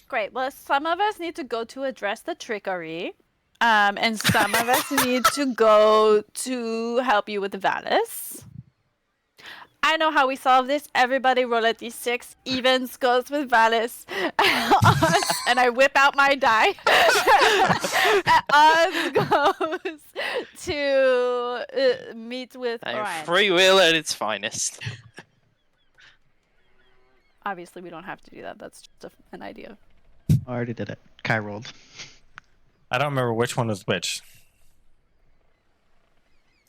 Great. Well, some of us need to go to address the trickery, and some of us need to go to help you with the Valis. I know how we solve this. Everybody roll a d6. Evens goes with Valis. And I whip out my die. Odds goes to meet with Orion. Free will at its finest. Obviously, we don't have to do that. That's just an idea. I already did it. Kai rolled. I don't remember which one was which.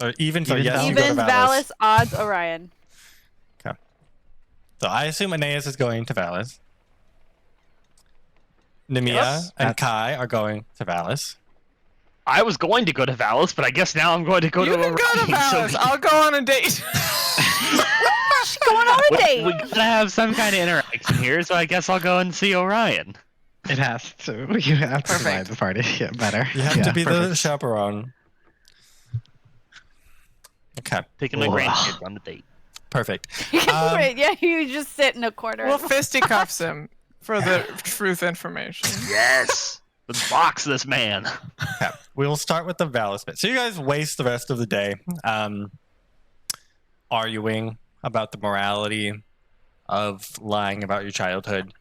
Or even so, Even yes, Valis. you go to Evens, Valis. Valis, odds, Orion. So I assume Aeneas is going to Valis. Nemea Yes. and Kai are going to Valis. I was going to go to Valis, but I guess now I'm going to go You to can go to Orion, so Valis. I'll go on a date. She's going on a date. we gotta have some kind of interaction here, so I guess I'll go and see Orion. It has to. You have to survive Perfect. the party. Yeah, better. You have Yeah, to be the perfect. chaperone. Okay, Taking my Ugh. grandkids on a date. perfect. Right, yeah, you just sit in a corner. We'll fisticuffs him for the truth information. Yes! Let's box this man. Okay, we will start with the Valis bit. So you guys waste the rest of the day arguing about the morality of lying about your childhood.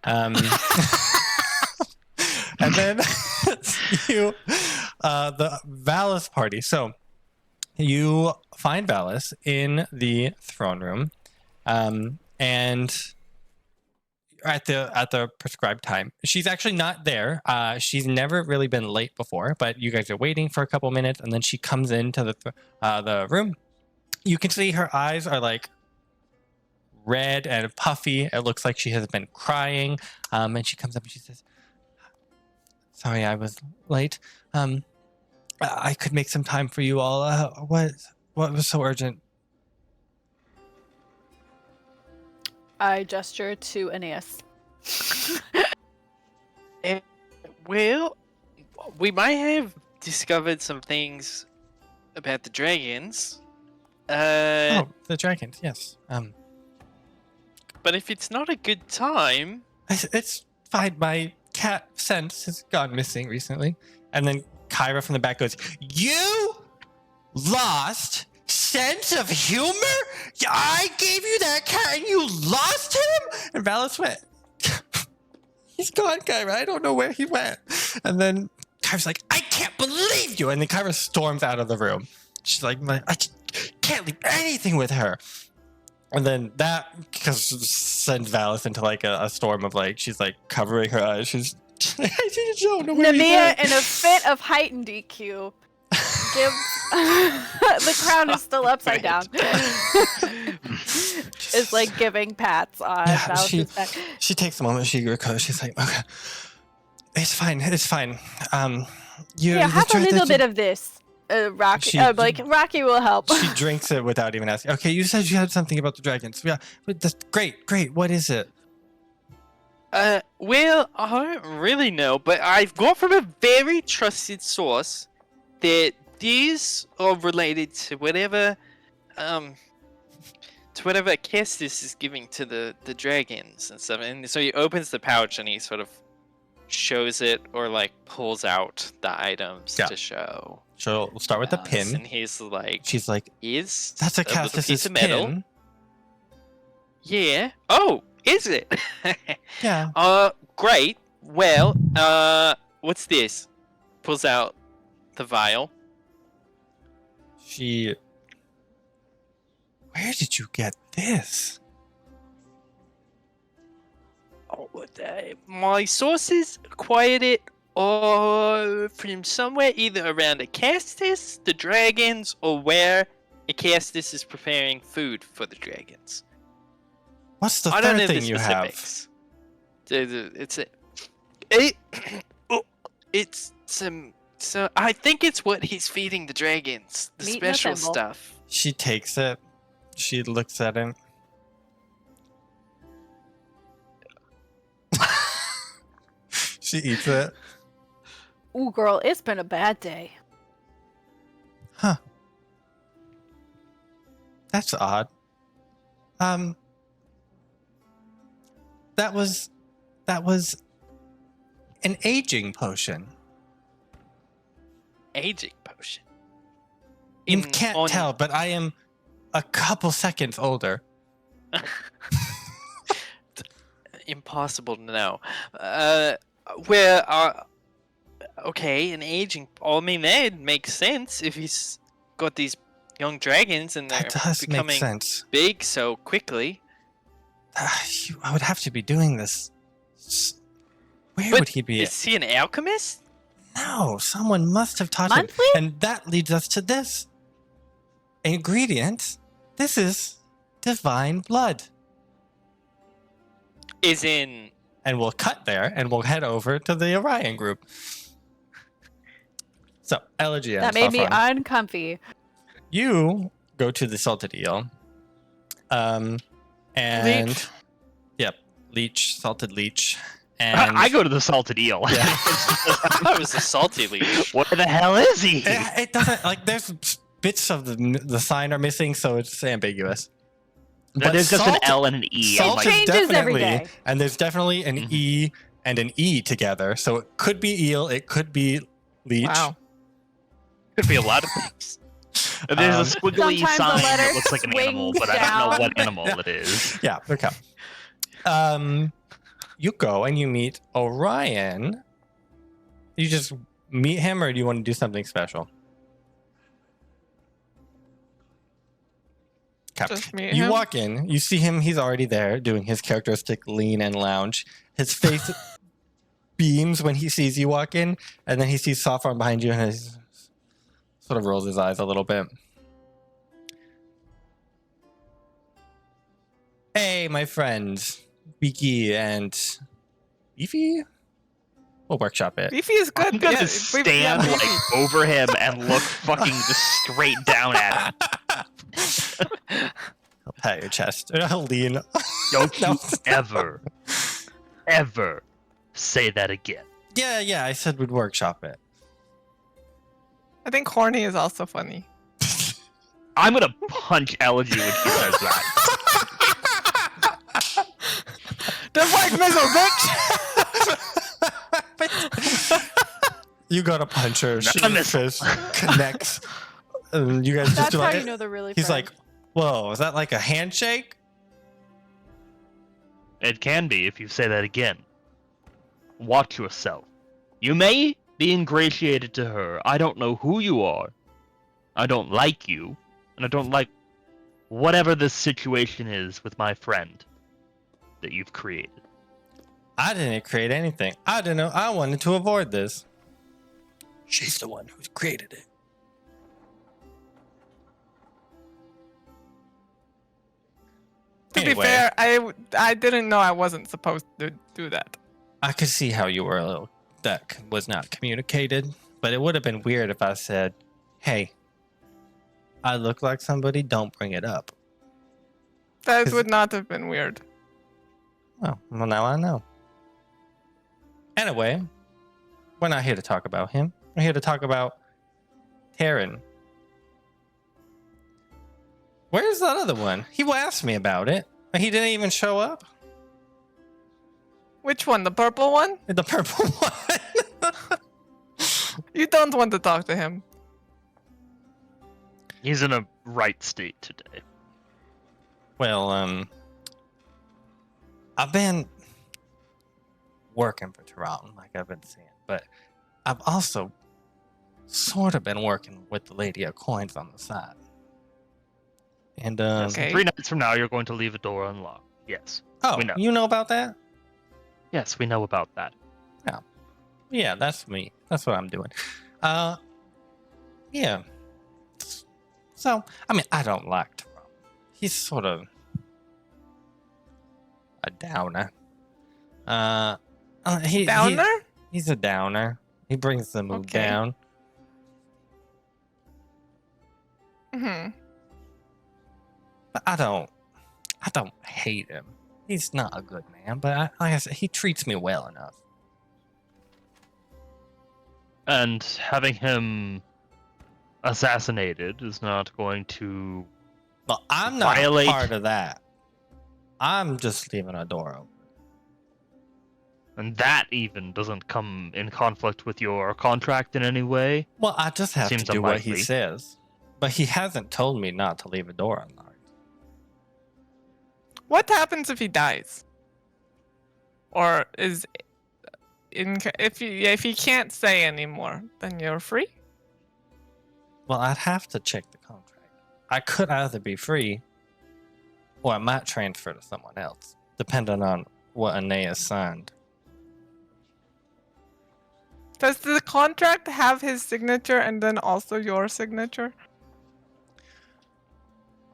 And then you, the Valis party. So you find Valis in the throne room, and at the prescribed time. She's actually not there. She's never really been late before, but you guys are waiting for a couple minutes, and then she comes into the room. You can see her eyes are like red and puffy. It looks like she has been crying. And she comes up and she says, "Sorry, I was late. I could make some time for you all. What was so urgent?" I gesture to Aeneas. Well, we might have discovered some things about the dragons. Oh, the dragons. Yes. But if it's not a good time, It's fine. My cat Sense has gone missing recently. And then Kyra from the back goes, "You lost sense of humor? I gave you that cat and you lost him?" And Valis went, "He's gone, Kyra. I don't know where he went." And then Kyra's like, "I can't believe you." And then Kyra storms out of the room. She's like, "I can't leave anything with her." And then that sends Valis into like a storm of like, she's like covering her eyes. She's, "I just don't know where he Nemea, went." in a fit of heightened EQ, gives the crown is still upside down. Is like giving pats on Yeah, Valis's back. She takes a moment. She recovers. She's like, "Okay, it's fine. It's fine. Yeah, have a little bit of this. Rocky, Rocky will help. She drinks it without even asking. "Okay, you said you had something about the dragons. Yeah, but that's great. What is it?" well, I don't really know, but I've got from a very trusted source that these are related to whatever Kestis is giving to the dragons and stuff. And so he opens the pouch and he sort of shows it or like pulls out the items Yeah. to show. So we'll start with the pin. And he's like, She's like, "Is "That's a little Castus's piece of metal?" pin." Yeah. Is it? Yeah. Great. Well, what's this? Pulls out the vial. Where did you get this? Oh, my sources acquired it from somewhere either around Acastus, the dragons, or where Acastus is preparing food for the dragons. What's the I don't know third the thing you have? specifics. So I think it's what he's feeding the dragons. The Meat in a special thimble. stuff. She takes it. She looks at him. She eats it. Ooh, girl, it's been a bad day. Huh. That's odd. That was an aging potion. Aging potion. You can't tell, but I am a couple seconds older. Impossible to know. Where are? Okay, an aging. I mean, that makes sense if he's got these young dragons and they're That does make becoming sense. big so quickly. I would have to be doing this. Where But would he be? is he an alchemist? No, someone must have taught Monthly? him. And that leads us to this ingredient. This is divine blood. Is in. And we'll cut there and we'll head over to the Orion group. So, Elegy and That made me Sophron, uncomfy. you go to the salted eel. And Leech. Yep, leech, salted leech. And I go to the salted eel. Yeah. That was a salty leech. Where the hell is he? it doesn't like there's bits of the sign are missing, so it's ambiguous. But There's just an salt- L and an E. Salt I'm like, is changes every definitely, day. and there's definitely an Mhm. E and an E together. So it could be eel, it could be leech. Wow. could be a lot of things. There's a squiggly Sometimes the sign that letter looks like an animal, swings but I don't know down. what animal it is. Yeah, okay. You go and you meet Orion. You just meet him, or do you want to do something special? Okay. Just meet You him. walk in, you see him, he's already there doing his characteristic lean and lounge. His face beams when he sees you walk in, and then he sees Sophron behind you and he sort of rolls his eyes a little bit. Hey, my friends, Beaky and Beefy? We'll workshop it. Beefy is good. I'm gonna yeah, stand Beefy- like over him and look fucking just straight down at him. I'll pat your chest. I'll lean. Don't No. you ever say that again. Yeah, I said we'd workshop it. I think horny is also funny. I'm gonna punch Elegy when she says that. Deflect missile, bitch! You got a puncher. Not She a missile. fist connects. And you guys just That's do how like you it. know they're really He's friends. like, whoa, is that like a handshake? It can be if you say that again. Watch yourself. You may be ingratiated to her. I don't know who you are. I don't like you. And I don't like whatever this situation is with my friend that you've created. I didn't create anything. I didn't know. I wanted to avoid this. She's the one who's created it. To Anyway. be fair, I didn't know I wasn't supposed to do that. I could see how you were a little, that was not communicated, but it would have been weird if I said, hey, I look like somebody, don't bring it up. That Is- would not have been weird. Oh, well, now I know. Anyway, we're not here to talk about him. We're here to talk about Taryn. Where's that other one? He asked me about it, and he didn't even show up. Which one? The purple one? The purple one. You don't want to talk to him. He's in a right state today. Well, I've been working for Toronto, like I've been saying, but I've also sort of been working with the Lady of Coins on the side. And Yes, Okay. 3 nights from now, you're going to leave a door unlocked. Yes. oh, we know. you know about that? Yes, we know about that. Yeah, that's me. That's what I'm doing. Yeah. So, I mean, I don't like Toronto. He's sort of a downer. Downer? He's a downer. He brings the mood Okay. down. Hmm. But I don't hate him. He's not a good man, but like I said, he treats me well enough. And having him assassinated is not going to. But I'm not Violate- part of that. I'm just leaving a door open. And that even doesn't come in conflict with your contract in any way. Well, I just have Seems to do what he unlikely. says. But he hasn't told me not to leave a door unlocked. What happens if he dies? Or is if he can't say anymore, then you're free? Well, I'd have to check the contract. I could either be free, or I might transfer to someone else, depending on what Aeneas signed. Does the contract have his signature and then also your signature?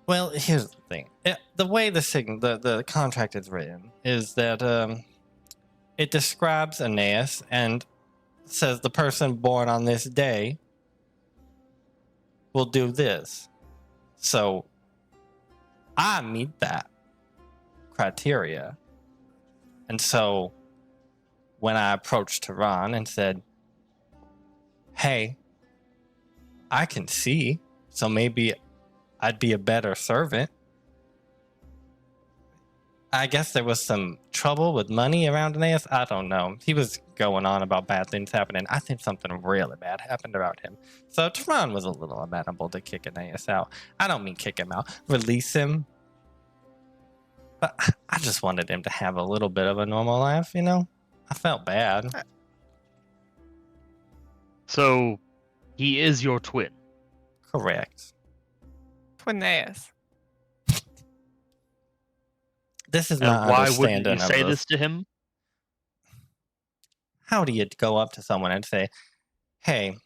Well, here's the thing. The way the contract is written is that it describes Aeneas and says the person born on this day will do this. So I meet that criteria. And so when I approached Tehran and said, hey, I can see, so maybe I'd be a better servant. I guess there was some trouble with money around Aeneas. I don't know. He was going on about bad things happening. I think something really bad happened around him. So Tehran was a little amenable to kick Aeneas out. I don't mean kick him out, release him. But I just wanted him to have a little bit of a normal life, you know? I felt bad. So, he is your twin. Correct. Twineas. This is And not why wouldn't understanding you of say the- this to him? How do you go up to someone and say, hey,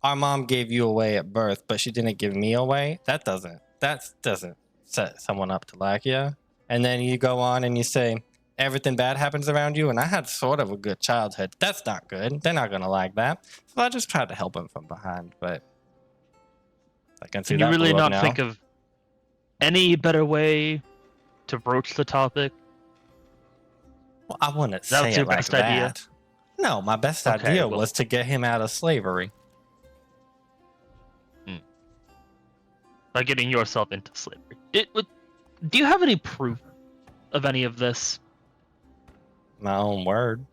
our mom gave you away at birth, but she didn't give me away? That doesn't set someone up to like you. And then you go on and you say, everything bad happens around you, and I had sort of a good childhood. That's not good. They're not going to like that. So I just tried to help him from behind, but I can see Can you that really blew up not now. think of any better way to broach the topic? Well, I wouldn't That say was it your like best idea? that. No, my best Okay, idea well- was to get him out of slavery. By getting yourself into slavery. Do you have any proof of any of this? My own word.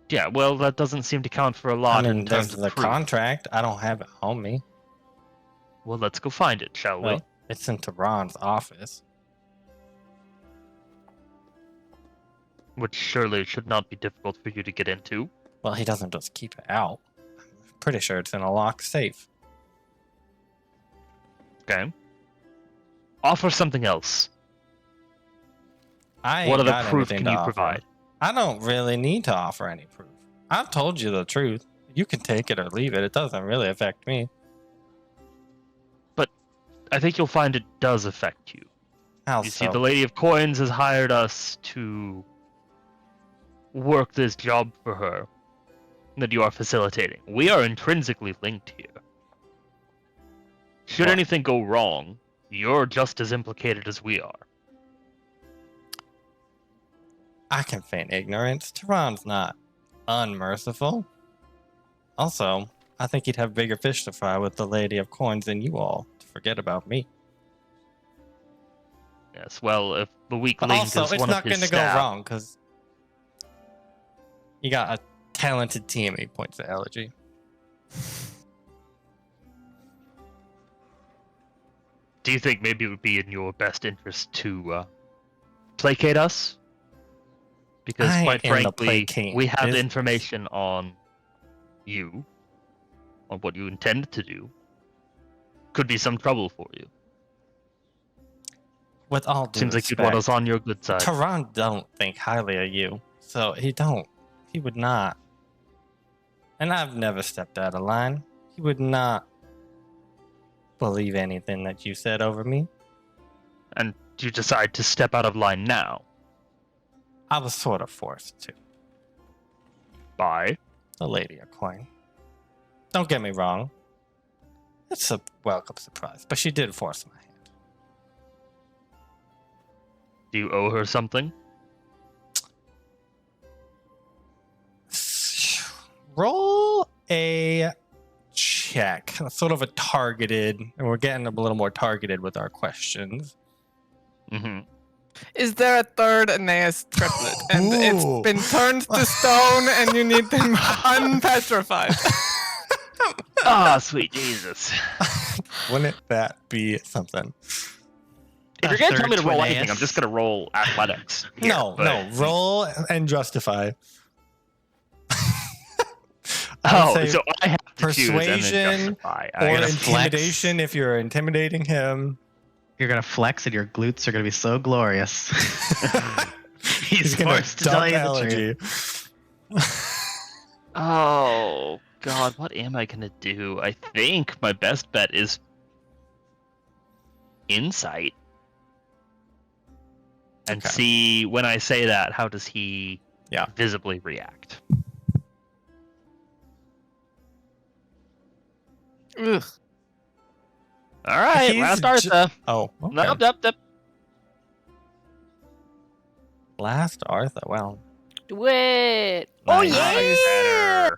Yeah, well, that doesn't seem to count for a lot I mean, in there's terms of the proof. contract. I don't have it on me. Well, let's go find it, shall we? Well, it's in Tehran's office. Which surely should not be difficult for you to get into. Well, he doesn't just keep it out. I'm pretty sure it's in a locked safe. Okay. Offer something else. I What ain't other got proof anything can to you offer. provide? I don't really need to offer any proof. I've told you the truth. You can take it or leave it. It doesn't really affect me. I think you'll find it does affect you. How You so? see, the Lady of Coins has hired us to work this job for her that you are facilitating. We are intrinsically linked here. Should What? anything go wrong, you're just as implicated as we are. I can feign ignorance. Tehran's not unmerciful. Also, I think he'd have bigger fish to fry with the Lady of Coins than you all to forget about me. Yes, well, if the weak But link also, is it's one not of his going to go staff, wrong because you got a talented team. He points at Elegy. do you think maybe it would be in your best interest to placate us? Because I quite ain't in the frankly, placating we have business. information on you, on what you intend to do. Could be some trouble for you. With all due Seems like you'd want us respect, on your good side. Tehran don't think highly of you, so he would not. And I've never stepped out of line. He would not believe anything that you said over me. And you decide to step out of line now. I was sort of forced to. By? The Lady of Coin. Don't get me wrong. It's a welcome surprise, but she did force my hand. Do you owe her something? Roll a check. Sort of a targeted, and we're getting a little more targeted with our questions. Mm-hmm. Is there a third Aeneas triplet? And Ooh. it's been turned to stone and you need them unpetrified. Ah, sweet Jesus. Wouldn't that be something? If you're gonna tell me to Third roll twin anything, I'm ass. just gonna roll athletics. here, No, but- no. Roll and justify. I would Oh, say so I have to choose and persuasion then justify. I or gotta intimidation if you're intimidating him. You're gonna flex, and your glutes are gonna be so glorious. He's gonna forced to tell dump you the Elegy. Oh God, what am I gonna do? I think my best bet is insight, and Okay. see when I say that, how does he Yeah. visibly react? Ugh. All right, He's last ju- Artha. Oh, okay. Nope. Last Artha. Wow. Do it. Oh Nice. yeah.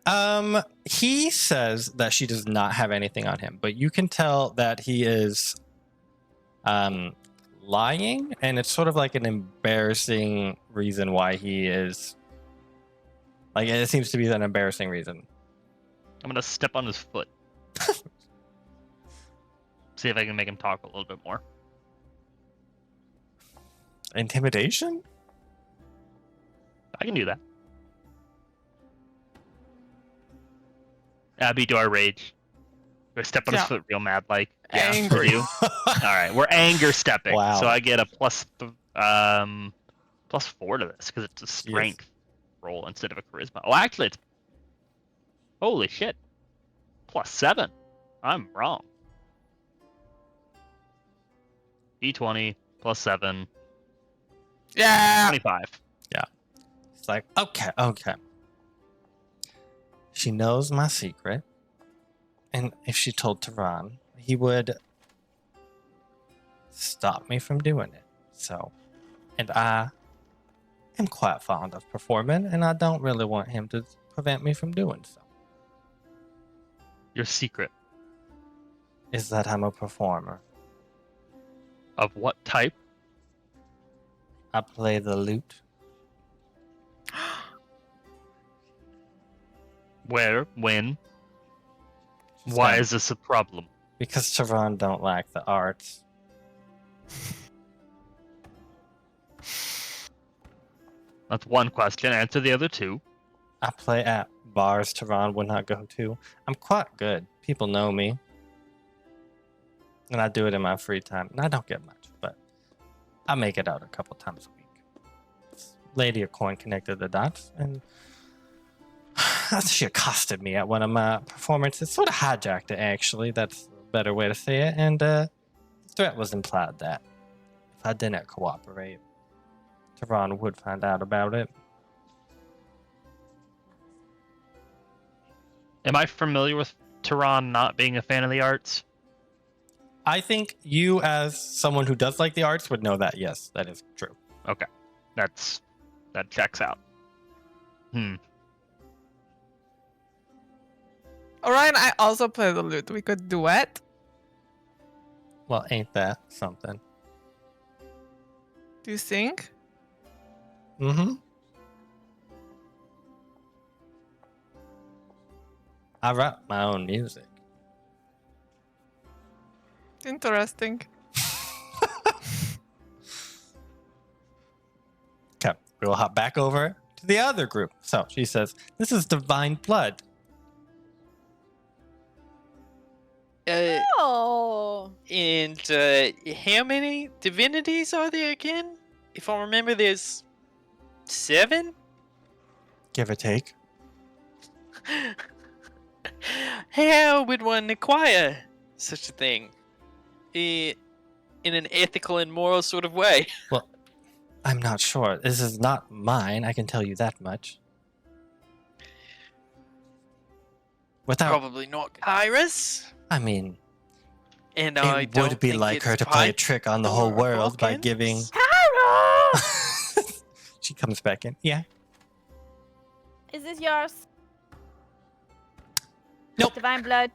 Better. He says that she does not have anything on him, but you can tell that he is lying, and it's sort of like an embarrassing reason why he is like, it seems to be an embarrassing reason. I'm gonna step on his foot. See if I can make him talk a little bit more. Intimidation? I can do that. Abby, do I rage? Do I step on his Yeah. foot real mad like? Angry. I do. All right, we're anger stepping. Wow. So I get a +4 to this because it's a strength roll instead of a charisma. Oh, actually, it's holy shit. +7. I'm wrong. D20 +7. Yeah. 25. It's like, okay. She knows my secret. And if she told Tehran, he would stop me from doing it. So, and I am quite fond of performing, and I don't really want him to prevent me from doing so. Your secret Is that I'm a performer. of what type? I play the lute. Where? When? She's Why got- is this a problem? Because Tehran don't like the arts. That's one question. Answer the other two. I play at bars Tehran would not go to. I'm quite good. People know me. And I do it in my free time. And I don't get much, but I make it out a couple times a week. Lady of Coin connected the dots, and she accosted me at one of my performances. Sort of hijacked it, actually. That's a better way to say it. And the threat was implied that if I didn't cooperate, Tehran would find out about it. Am I familiar with Tehran not being a fan of the arts? I think you, as someone who does like the arts, would know that. Yes, that is true. That checks out. Orion, I also play the lute. We could duet. Well, ain't that something? Do you sing? Mm-hmm. I write my own music. Interesting. Okay, we'll hop back over to the other group. So she says, "This is divine blood." Oh. And how many divinities are there again? If I remember, there's 7? Give or take. How would one acquire such a thing? In an ethical and moral sort of way? Well, I'm not sure. This is not mine. I can tell you that much. Without, Probably not Kyra's. I mean, And I it don't would be think like her it's to play a Pyke trick on the whole or world by Hawkins. giving. Kyra! She comes back in. Yeah. Is this yours? Nope. Divine blood.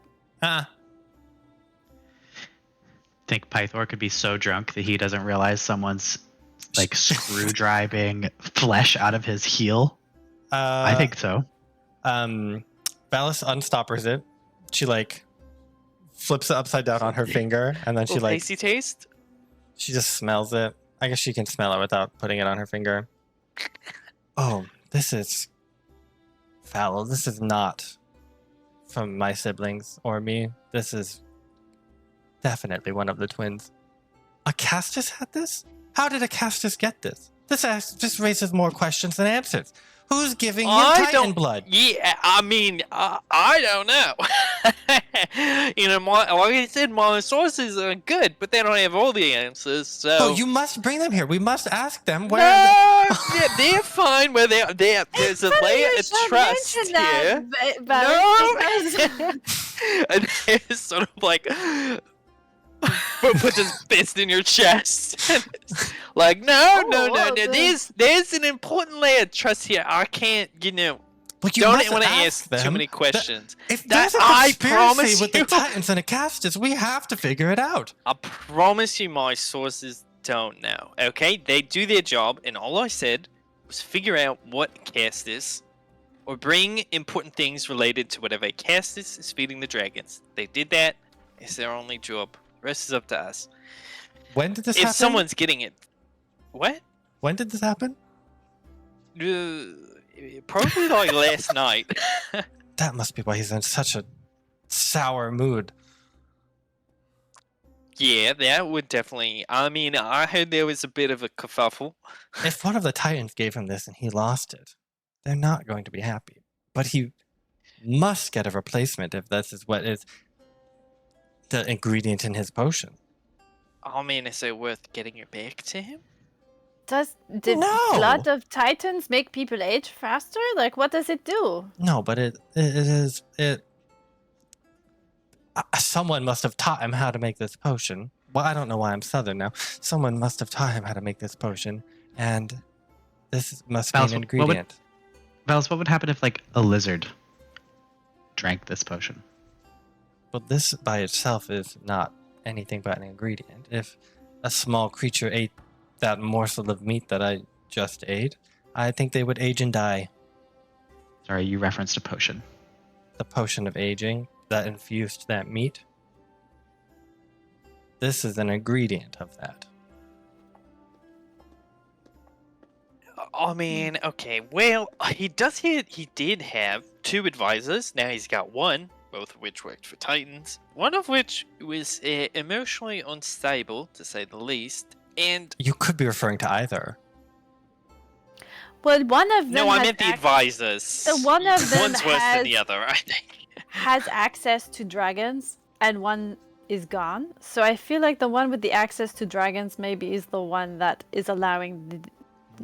Think Pythor could be so drunk that he doesn't realize someone's like screw driving flesh out of his heel. I think so. Valis unstoppers it. She like flips it upside down on her finger, and then she Little like tasty taste. she just smells it. I guess she can smell it without putting it on her finger. Oh, this is foul. This is not from my siblings or me. This is definitely one of the twins. A Castus had this? How did a Castus get this? This raises more questions than answers. Who's giving him Titan blood? Yeah, I mean, I don't know. Like I said, my sources are good, but they don't have all the answers. So. Oh, you must bring them here. We must ask them where. No, they're fine. Where there's a layer of trust here. No, and it's sort of like. Put his fist in your chest. Like, no. There's an important layer of trust here. I can't, But you don't must want to ask ask too them many questions. If That there's a I conspiracy promise with the you- Titans and a Castus, we have to figure it out. I promise you my sources don't know, okay? They do their job, and all I said was figure out what caste is, or bring important things related to whatever caste is feeding the dragons. They did that. It's their only job. Rest is up to us. When did this If happen? someone's getting it... What? When did this happen? Probably like last night. That must be why he's in such a sour mood. Yeah, that would definitely... I mean, I heard there was a bit of a kerfuffle. If one of the Titans gave him this and he lost it, they're not going to be happy. But he must get a replacement if this is what is the ingredient in his potion. I mean, is it worth getting your back to him? Did No. blood of Titans make people age faster? Like, what does it do? No, but it is someone must have taught him how to make this potion. Well, I don't know why I'm southern now. Someone must have taught him how to make this potion, and this must be Vals, an what would- ingredient. Vals, what would happen if like a lizard drank this potion? But this by itself is not anything but an ingredient. If a small creature ate that morsel of meat that I just ate, I think they would age and die. Sorry, you referenced a potion. The potion of aging that infused that meat. This is an ingredient of that. I mean, okay, well, he did have 2 advisors. Now he's got 1, both of which worked for Titans. One of which was emotionally unstable, to say the least. And You could be referring to either. Well, one of them no, I has meant the ac- advisors. So one of them One's worse than the has- other, I think. has access to dragons, and one is gone. So I feel like the one with the access to dragons maybe is the one that is allowing the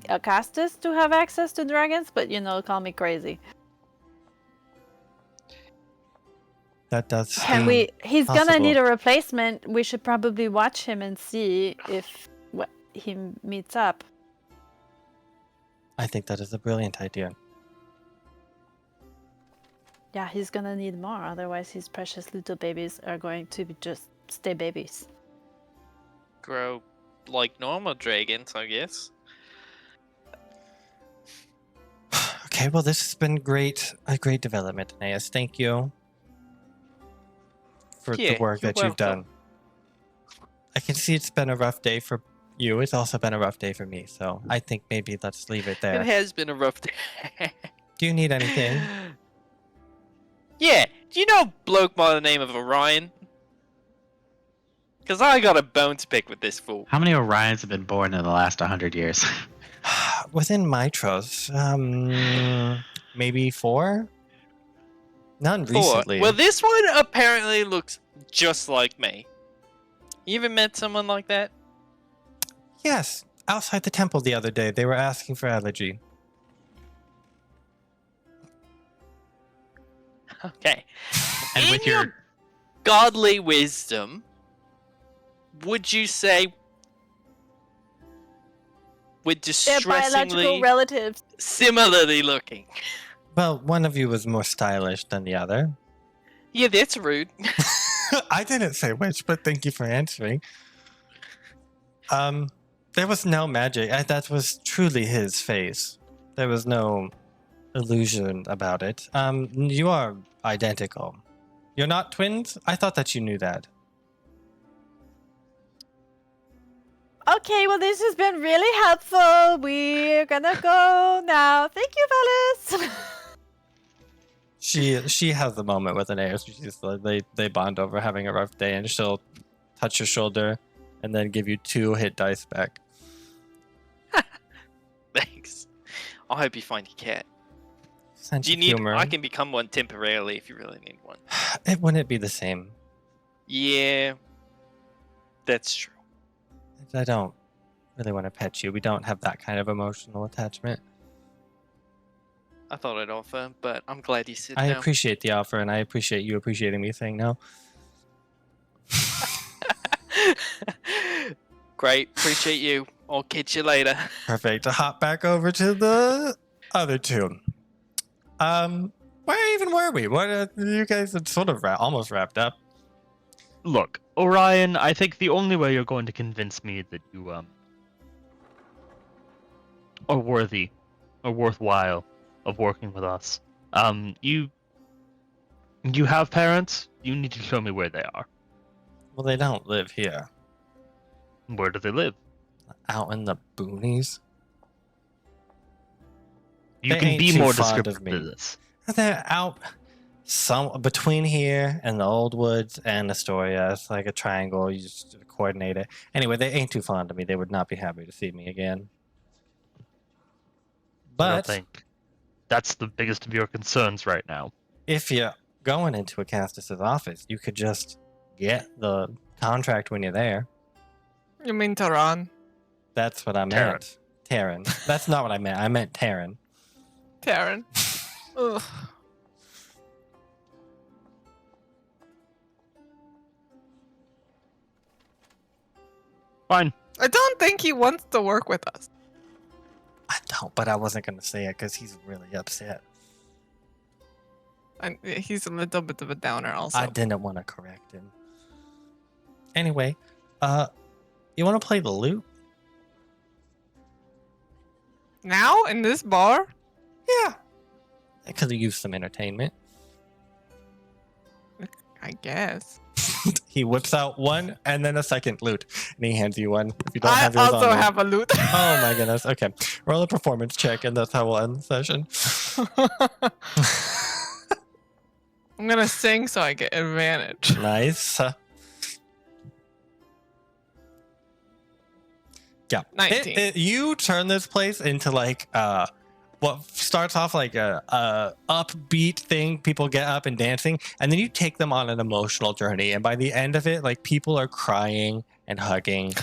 Acastus to have access to dragons, but call me crazy. That does Can seem we? He's gonna need possible. a replacement. We should probably watch him and see if he meets up. I think that is a brilliant idea. Yeah, he's gonna need more. Otherwise, his precious little babies are going to just stay babies. Grow like normal dragons, I guess. Okay, well, this has been a great development, Aeneas. Thank you for Yeah, the work you're that you've done. welcome. I can see it's been a rough day for you. It's also been a rough day for me, so I think maybe let's leave it there. It has been a rough day. Do you need anything? Yeah, do you know a bloke by the name of Orion? Because I got a bone to pick with this fool. How many Orions have been born in the last 100 years? Within Mitros, maybe 4? None 4. recently. Well, this one apparently looks just like me. You ever met someone like that? Yes, outside the temple the other day, they were asking for Elegy. Okay. And In with your your godly wisdom, would you say we're They're biological distressingly relatives. similarly looking? Well, one of you was more stylish than the other. Yeah, that's rude. I didn't say which, but thank you for answering. There was no magic. That was truly his face. There was no illusion about it. You are identical. You're not twins? I thought that you knew that. Okay, well, this has been really helpful. We're gonna go now. Thank you, fellas. She has the moment with Aeneas. She's like, they bond over having a rough day, and she'll touch your shoulder and then give you 2 hit dice back. Thanks. I hope you find your cat. Sense Do you of need? humor. I can become one temporarily if you really need one. It wouldn't be the same. Yeah, that's true. I don't really want to pet you. We don't have that kind of emotional attachment. I thought I'd offer, but I'm glad you said I no. appreciate the offer, and I appreciate you appreciating me saying no. Great, appreciate you. I'll catch you later. Perfect. To hop back over to the other 2. Where even were we? What you guys had sort of almost wrapped up. Look, Orion, I think the only way you're going to convince me that you are worthy or worthwhile of working with us. You have parents? You need to show me where they are. Well, they don't live here. Where do they live? Out in the boonies. You They can ain't be too more fond of descriptive me. than this. They're out some between here and the Old Woods and Astoria. It's like a triangle. You just coordinate it. Anyway, they ain't too fond of me. They would not be happy to see me again. I don't But think that's the biggest of your concerns right now. if you're going into a Castus's office, you could just get the contract when you're there. You mean Taran? That's what I meant. Terran. That's not what I meant. I meant Terran. Taran. Ugh. Fine. I don't think he wants to work with us. I don't, but I wasn't going to say it because he's really upset. And he's a little bit of a downer also. I didn't want to correct him. Anyway, you want to play the loot? Now in this bar? Yeah. I could have used some entertainment. I guess. He whips out one and then a second loot, and he hands you one. If you don't I have yours also on you. have a loot. Oh my goodness. Okay, roll a performance check, and that's how we'll end the session. I'm gonna sing so I get advantage. Nice. Yeah. 19. You turn this place into like what starts off like a upbeat thing, people get up and dancing, and then you take them on an emotional journey, and by the end of it, like people are crying and hugging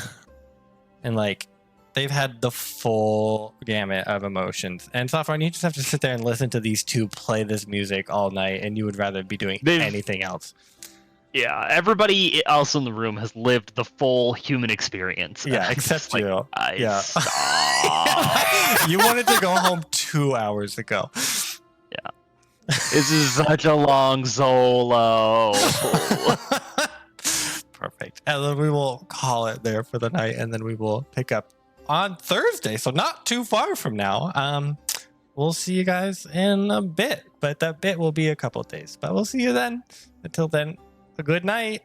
and like they've had the full gamut of emotions. And Sophron, you just have to sit there and listen to these 2 play this music all night, and you would rather be doing anything else. Yeah, everybody else in the room has lived the full human experience. Yeah, I'm except just like, you. I Yeah. stop. You wanted to go home 2 hours ago. This is such a long solo. Perfect. And then we will call it there for the night, and then we will pick up on Thursday, so not too far from now. We'll see you guys in a bit, but that bit will be a couple days. But we'll see you then. Until then, a good night.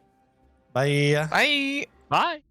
Bye. Bye. Bye.